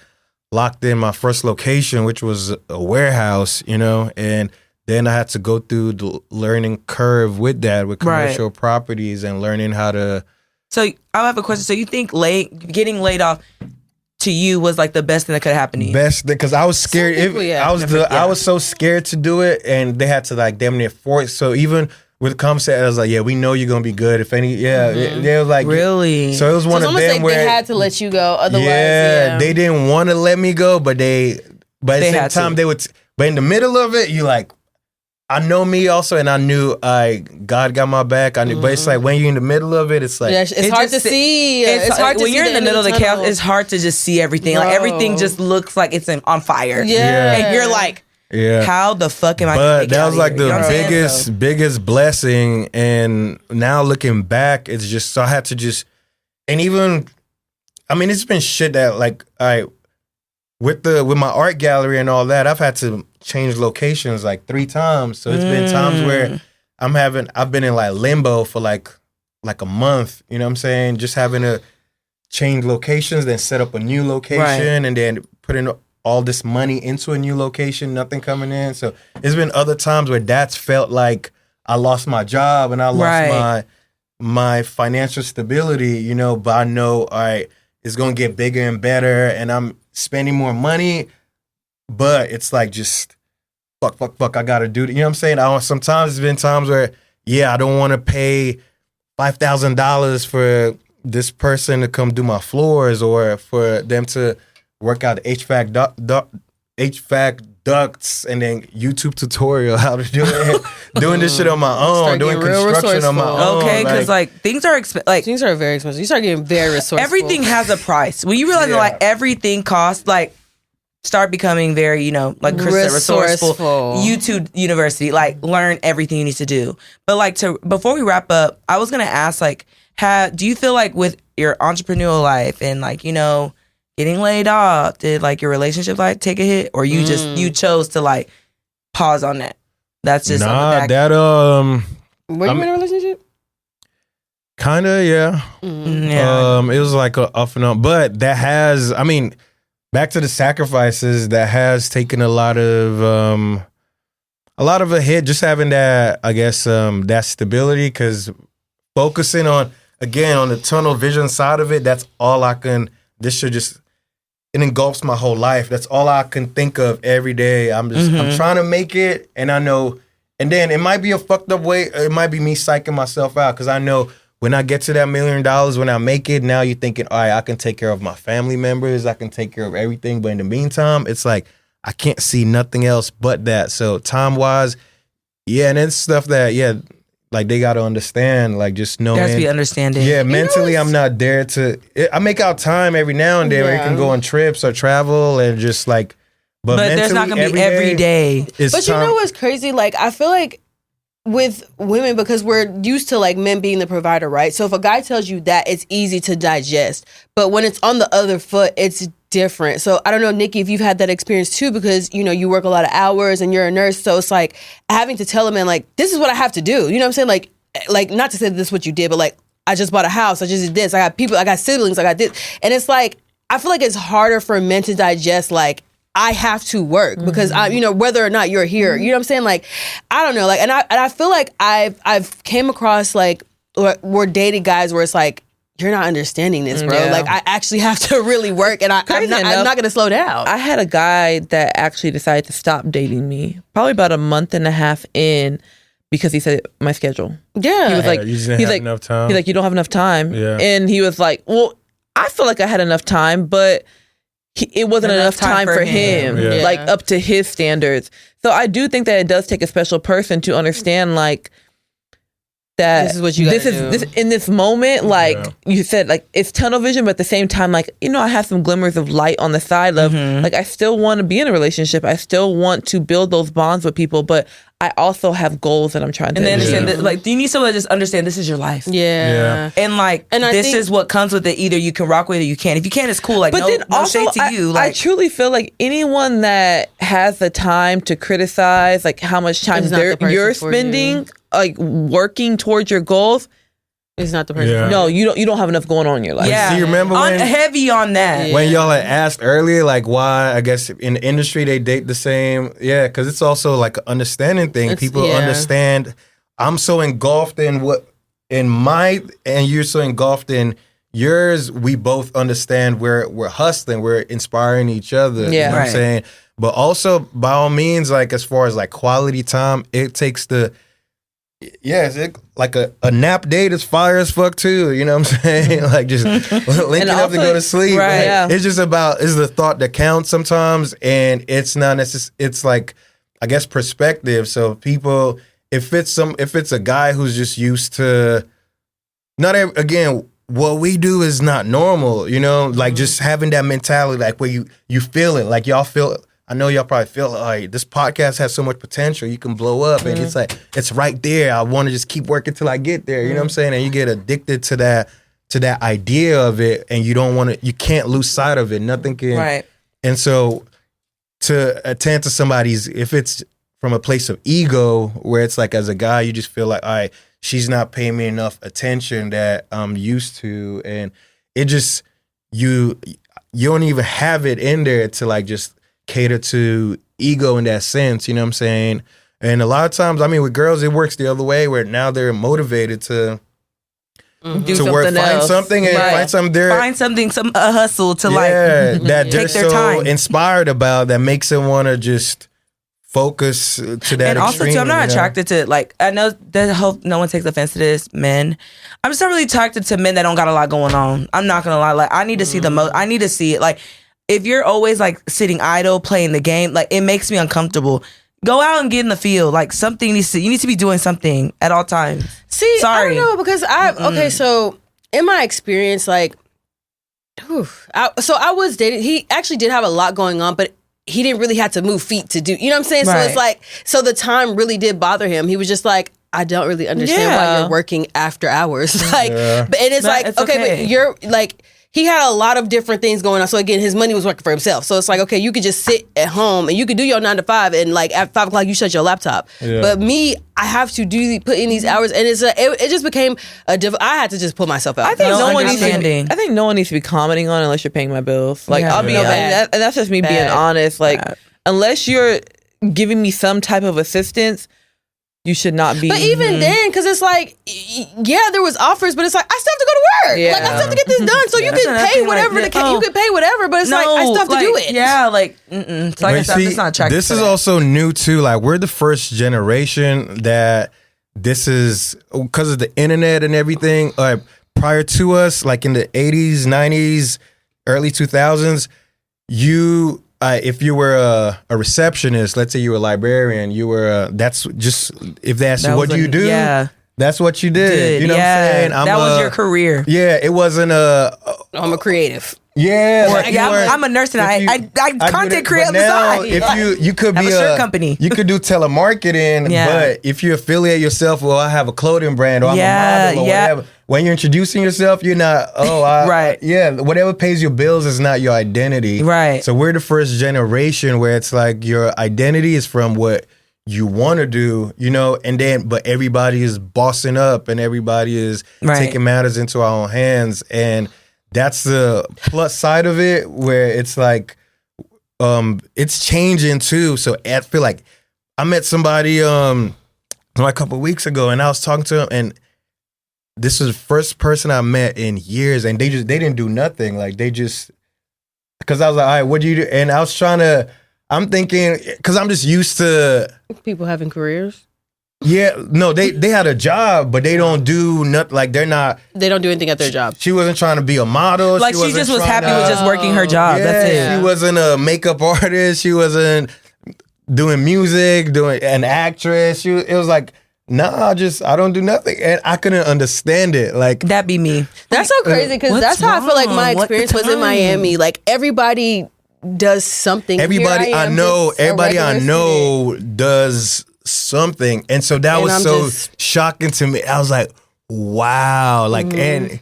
locked in my first location, which was a warehouse, you know, and then I had to go through the learning curve with that, with commercial properties and learning how to. So I have a question. So you think getting laid off to you was like the best thing that could happen to you? Best, because I was scared. I was so scared to do it, and they had to like damn near force. So even with the conversation, I was like, "Yeah, we know you're gonna be good." If any, they were like, really. So it was one of them like where they had to let you go. Otherwise, they didn't want to let me go, but at the same time they would. But in the middle of it, you like. I know me also, and I knew God got my back. I knew, but it's like when you're in the middle of it, it's like it's hard to see. It's hard when you're in the middle of the chaos. It's hard to just see everything. Like everything just looks like it's on fire. And you're like, how the fuck am I? But that was like the biggest blessing. And now looking back, it's just so I had to just, and even, I mean, it's been shit that like with my art gallery and all that, I've had to change locations like 3 times. So it's been times where I've been in like limbo for like a month, you know what I'm saying? Just having to change locations, then set up a new location and then put in all this money into a new location, nothing coming in. So it's been other times where that's felt like I lost my job and I lost my financial stability, you know, but I know, all right, it's going to get bigger and better and I'm spending more money, but it's like just fuck, I got to do it. You know what I'm saying? Sometimes it's been times where, I don't want to pay $5,000 for this person to come do my floors or for them to work out the HVAC ducts and then YouTube tutorial how to do it. Doing this shit on my own, doing construction on my own. Okay, because like things are things are very expensive. You start getting very resourceful. Everything has a price. When you realize that like everything costs, like start becoming very, you know, like Chris said, resourceful. YouTube University, like learn everything you need to do. But like before we wrap up, I was gonna ask like, do you feel like with your entrepreneurial life and like, you know, getting laid off, did like your relationship like take a hit, or you you chose to like pause on that? That's just were you in a relationship? Kinda, yeah. It was like a off and on, but that has, I mean, back to the sacrifices, that has taken a lot of a hit. Just having that, I guess, that stability, because focusing on the tunnel vision side of it, that's all I can. It engulfs my whole life. That's all I can think of every day. I'm trying to make it, and I know, and then it might be a fucked up way. It might be me psyching myself out, because I know when I get to that $1 million, when I make it, now you're thinking, all right, I can take care of my family members. I can take care of everything. But in the meantime, it's like, I can't see nothing else but that. So time-wise, and it's stuff that, like they got to understand, like just knowing. There has to be understanding. Yeah, mentally, I'm not there to. I make out time every now and then where you can go on trips or travel and just like. But there's not gonna be every day. But you know what's crazy? Like I feel like with women, because we're used to like men being the provider, right? So if a guy tells you that, it's easy to digest. But when it's on the other foot, it's different. So I don't know, Nikki, if you've had that experience too, because you know you work a lot of hours and you're a nurse, so it's like having to tell a man like, this is what I have to do. You know what I'm saying? Like not to say that this is what you did, but like, I just bought a house, I just did this, I got people, I got siblings, I got this, and it's like I feel like it's harder for men to digest like, I have to work because I, you know, whether or not you're here, you know what I'm saying? Like, I don't know, like, and I feel like I've came across like we're dating guys where it's like, you're not understanding this, bro. Yeah. Like, I actually have to really work, and I'm not going to slow down. I had a guy that actually decided to stop dating me probably about a month and a half in because he said my schedule. Yeah. He was like, you didn't have enough time. He's like, you don't have enough time. Yeah. And he was like, well, I feel like I had enough time, but it wasn't enough time for him, like up to his standards. So I do think that it does take a special person to understand, like, that this is what you gotta do. This in this moment, like you said, like it's tunnel vision, but at the same time, like, you know, I have some glimmers of light on the side of like, I still want to be in a relationship. I still want to build those bonds with people, but I also have goals that I'm trying to and understand that, like, you need someone to just understand this is your life. And like, and this is what comes with it. Either you can rock with it or you can't. If you can't, it's cool. Like, but then also, shade to you. Like, I truly feel like anyone that has the time to criticize like how much time you're spending like working towards your goals is not the person. No, you don't have enough going on in your life. Do you remember when heavy on that? When y'all had asked earlier, like why I guess in the industry they date the same. Yeah, because it's also like an understanding thing. People understand. I'm so engulfed in and you're so engulfed in yours. We both understand we're hustling. We're inspiring each other. Yeah, you know what I'm saying? But also, by all means, like as far as like quality time, it takes like a nap date is fire as fuck too. You know what I'm saying? Like just linking up to go to sleep. Right, like, it's just it's the thought that counts sometimes, and it's not necessarily. It's like, I guess, perspective. So people, if it's a guy who's just used to, again, what we do is not normal. You know, like just having that mentality, like where you feel it, like y'all feel. I know y'all probably feel like this podcast has so much potential. You can blow up, and it's like it's right there. I want to just keep working till I get there. You know what I'm saying? And you get addicted to that idea of it, and you can't lose sight of it. Nothing can. Right. And so to attend to somebody's, if it's from a place of ego, where it's like as a guy, you just feel like, all right, she's not paying me enough attention that I'm used to, and it just you don't even have it in there to like just cater to ego in that sense, you know what I'm saying? And a lot of times, I mean, with girls, it works the other way where now they're motivated to work, find something and find something there. Find something, a hustle to that they're take their so time. inspired about that makes them want to just focus to that extreme. And also, too, I'm not attracted to, like, I know that I hope no one takes offense to this, men. I'm just not really attracted to men that don't got a lot going on. I'm not going to lie. Like, I need to see I need to see it. Like, if you're always, like, sitting idle, playing the game, like, it makes me uncomfortable. Go out and get in the field. Like, you need to be doing something at all times. See, sorry. I don't know, because okay, so in my experience, like, I was dating. He actually did have a lot going on, but he didn't really have to move feet to do, you know what I'm saying? Right. So it's like, so the time really did bother him. He was just like, I don't really understand why you're working after hours. Like, but it is like, okay, but you're like, he had a lot of different things going on. So again, his money was working for himself. So it's like, okay, you could just sit at home and you could do your 9 to 5 and like at 5 o'clock you shut your laptop. Yeah. But me, I have to put in these hours, and it just became I had to just pull myself out. I think no one needs to be commenting on it unless you're paying my bills. Like I'll be, and that's just me being honest. Like unless you're giving me some type of assistance, you should not be. But even then, because it's like, yeah, there was offers, but it's like I still have to go to work. Yeah. Like I still have to get this done. So you can pay whatever. You can pay whatever, but it's like I still have to do it. Yeah, like it's like it's not attractive. This is also new too. Like we're the first generation that this is because of the internet and everything. Prior to us, like in the 80s, 90s, early 2000s, if you were a receptionist, let's say you were a librarian, you were that's just if they asked you what do you do, that's what you did. You know what I'm saying? That was your career. Yeah, it wasn't I'm a creative. Yeah, I'm a nurse and I content create on the side. If you could be a shirt company, you could do telemarketing, but if you affiliate yourself, well, I have a clothing brand or I'm a model or whatever. When you're introducing yourself, you're not, right. Yeah, whatever pays your bills is not your identity. Right. So we're the first generation where it's like your identity is from what you want to do, you know, but everybody is bossing up and everybody is taking matters into our own hands. And that's the plus side of it where it's like, it's changing too. So I feel like I met somebody a couple of weeks ago and I was talking to him and this is the first person I met in years, and they didn't do nothing. Like because I was like, all right, what do you do? And I'm thinking, because I'm just used to people having careers. Yeah, no, they had a job, but they don't do nothing. Like they don't do anything at their job. She wasn't trying to be a model. Like she just was happy with just working her job. Yeah, that's it. She wasn't a makeup artist. She wasn't doing music, doing an actress. It was like, nah, I don't do nothing. And I couldn't understand it. Like that be me. That's so crazy because that's how I feel like my experience was in Miami. Like everybody does something. Everybody I know does something. And so that was so shocking to me. I was like, wow. Like, and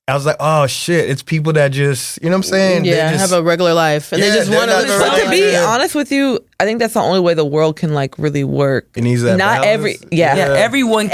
I was like, oh shit, it's people that just, you know what I'm saying? Yeah, they just have a regular life. And they just want to live. But to be honest with you, I think that's the only way the world can like really work. It needs that Not balance. Everyone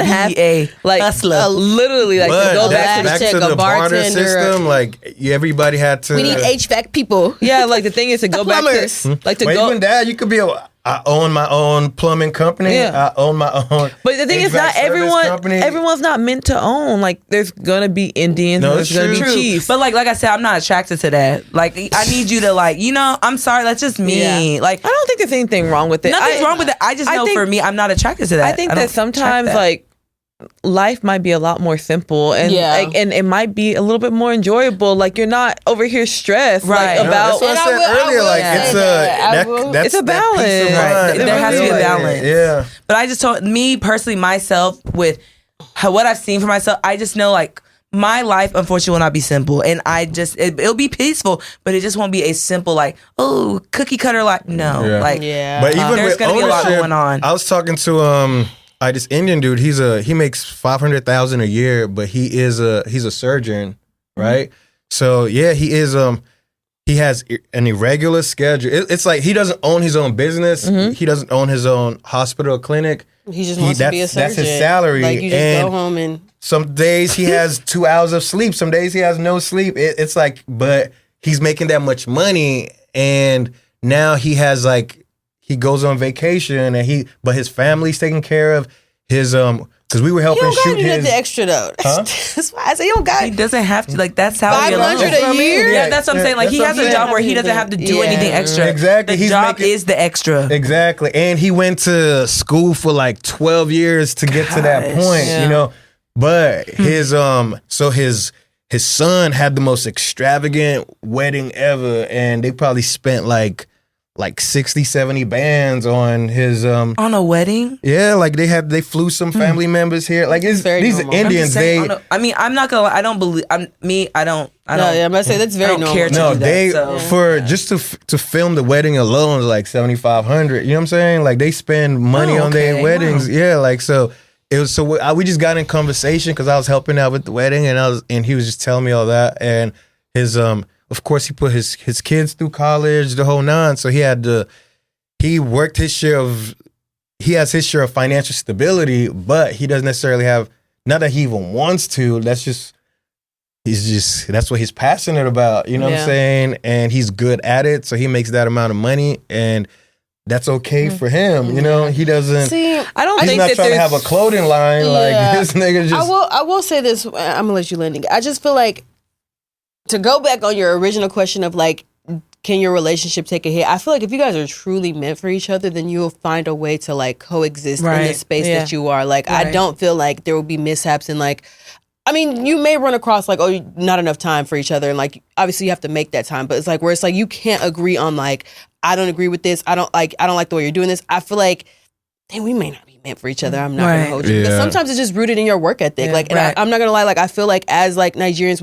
has a like hustler. Literally like but to go back to the barter system, like everybody had to. We need HVAC people. Yeah, like the thing is to go back to like to go. Even that, you could be I own my own plumbing company. Yeah. I own my own. But the thing is, not everyone's not meant to own. Like, there's gonna be Indians. No, there's gonna be chiefs. But like I said, I'm not attracted to that. Like, I need you to like, I'm sorry, that's just me. Yeah. Like, I don't think there's anything wrong with it. Nothing's wrong with it. I just know for me, I'm not attracted to that. I think that sometimes like life might be a lot more simple and and it might be a little bit more enjoyable. Like you're not over here stressed about. That's what I said earlier. Like it's a balance. Right. There has to be a balance. Yeah. But I just told me personally, myself with what I've seen for myself, I just know like my life unfortunately will not be simple, and I just it'll be peaceful, but it just won't be a simple like cookie cutter life. No, But even there's gonna be a lot going on. I was talking to this Indian dude, he makes $500,000 a year, but he's a surgeon, right? Mm-hmm. So yeah, he has an irregular schedule. It's like he doesn't own his own business. Mm-hmm. He doesn't own his own hospital or clinic. He just wants to be a surgeon. That's his salary. Like you just go home and some days he has 2 hours of sleep. Some days he has no sleep. It's like, but he's making that much money, and now he has like. he goes on vacation and but his family's taking care of his because we were helping shoot his extra though. That's why I say you don't got. He doesn't have to. Like that's how he $500 a year. Yeah, that's what I'm saying. Like he has a job where he doesn't have to do anything extra. Exactly, the job is the extra. Exactly, and he went to school for like 12 years to get to that point. You know, but his so his son had the most extravagant wedding ever, and they probably spent like 60, 70 bands on his on a wedding. Yeah, like they flew some family members here. Like it's these normal. Indians. I mean, I'm not gonna lie, I don't believe. I don't. I'm gonna say that's very normal. Care to do that, for just to film the wedding alone is like $7,500. You know what I'm saying? Like they spend money on their weddings. Wow. Yeah, like so. It was we just got in conversation because I was helping out with the wedding and he was just telling me all that, and his of course he put his kids through college, the whole nine, so he has his share of financial stability, but he doesn't necessarily have, not that he even wants to, that's what he's passionate about, you know what I'm saying, and he's good at it, so he makes that amount of money, and that's okay for him, you know. He doesn't. See, I don't he's think not that trying to have a clothing line like this nigga. Just I will say this. I'm gonna let you land. I just feel like to go back on your original question of like, can your relationship take a hit? I feel like if you guys are truly meant for each other, then you'll find a way to like coexist in the space that you are. Like, I don't feel like there will be mishaps and like. I mean, you may run across like, oh, not enough time for each other, and like obviously you have to make that time. But it's like where it's like you can't agree on like, I don't agree with this. I don't like the way you're doing this. I feel like, dang, we may not be meant for each other. I'm not gonna hold you. Because sometimes it's just rooted in your work ethic. Like, and I'm not gonna lie. Like, I feel like as like Nigerians,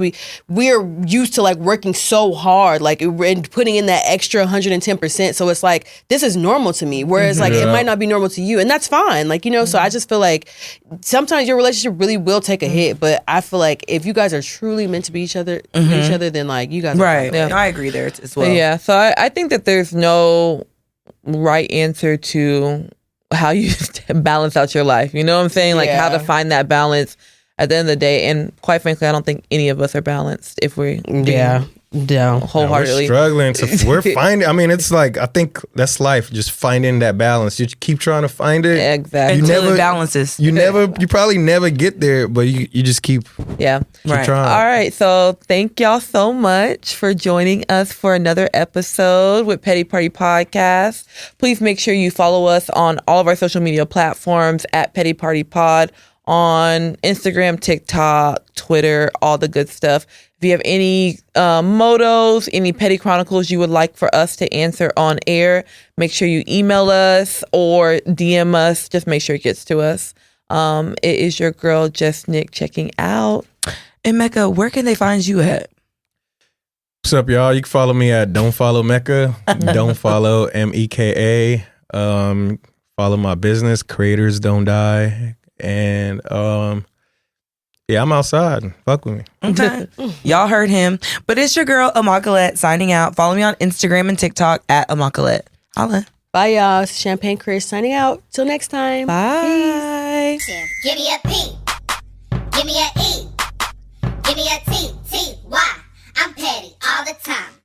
we're used to like working so hard, like and putting in that extra 110%. So it's like this is normal to me. Whereas like it might not be normal to you, and that's fine. Like, you know. So I just feel like sometimes your relationship really will take a hit. But I feel like if you guys are truly meant to be each other, then like you guys are I agree there as well. Yeah. So I think that there's no right answer to how you balance out your life. You know what I'm saying? Like how to find that balance at the end of the day. And quite frankly, I don't think any of us are balanced if we're wholeheartedly. We're struggling we're finding, I mean, it's like, I think that's life, just finding that balance. You keep trying to find it. Exactly. Until it balances. You probably never get there, but you just keep trying. All right. So thank y'all so much for joining us for another episode with Petty Party Podcast. Please make sure you follow us on all of our social media platforms at Petty Party Pod on Instagram, TikTok, Twitter, all the good stuff. If you have any motos, any petty chronicles you would like for us to answer on air, make sure you email us or DM us. Just make sure it gets to us. It is your girl, Just Nick, checking out. And Meka, where can they find you at? What's up, y'all? You can follow me at Don't Follow Meka. Don't follow Meka. Follow my business, Creators Don't Die. And yeah, I'm outside. Fuck with me. Okay. Y'all heard him. But it's your girl, Paulette, signing out. Follow me on Instagram and TikTok at Paulette. Holla. Bye, y'all. It's Champagne Chris signing out. Till next time. Bye. Give me a P. Give me a E. Give me a T. T. Y. I'm petty all the time.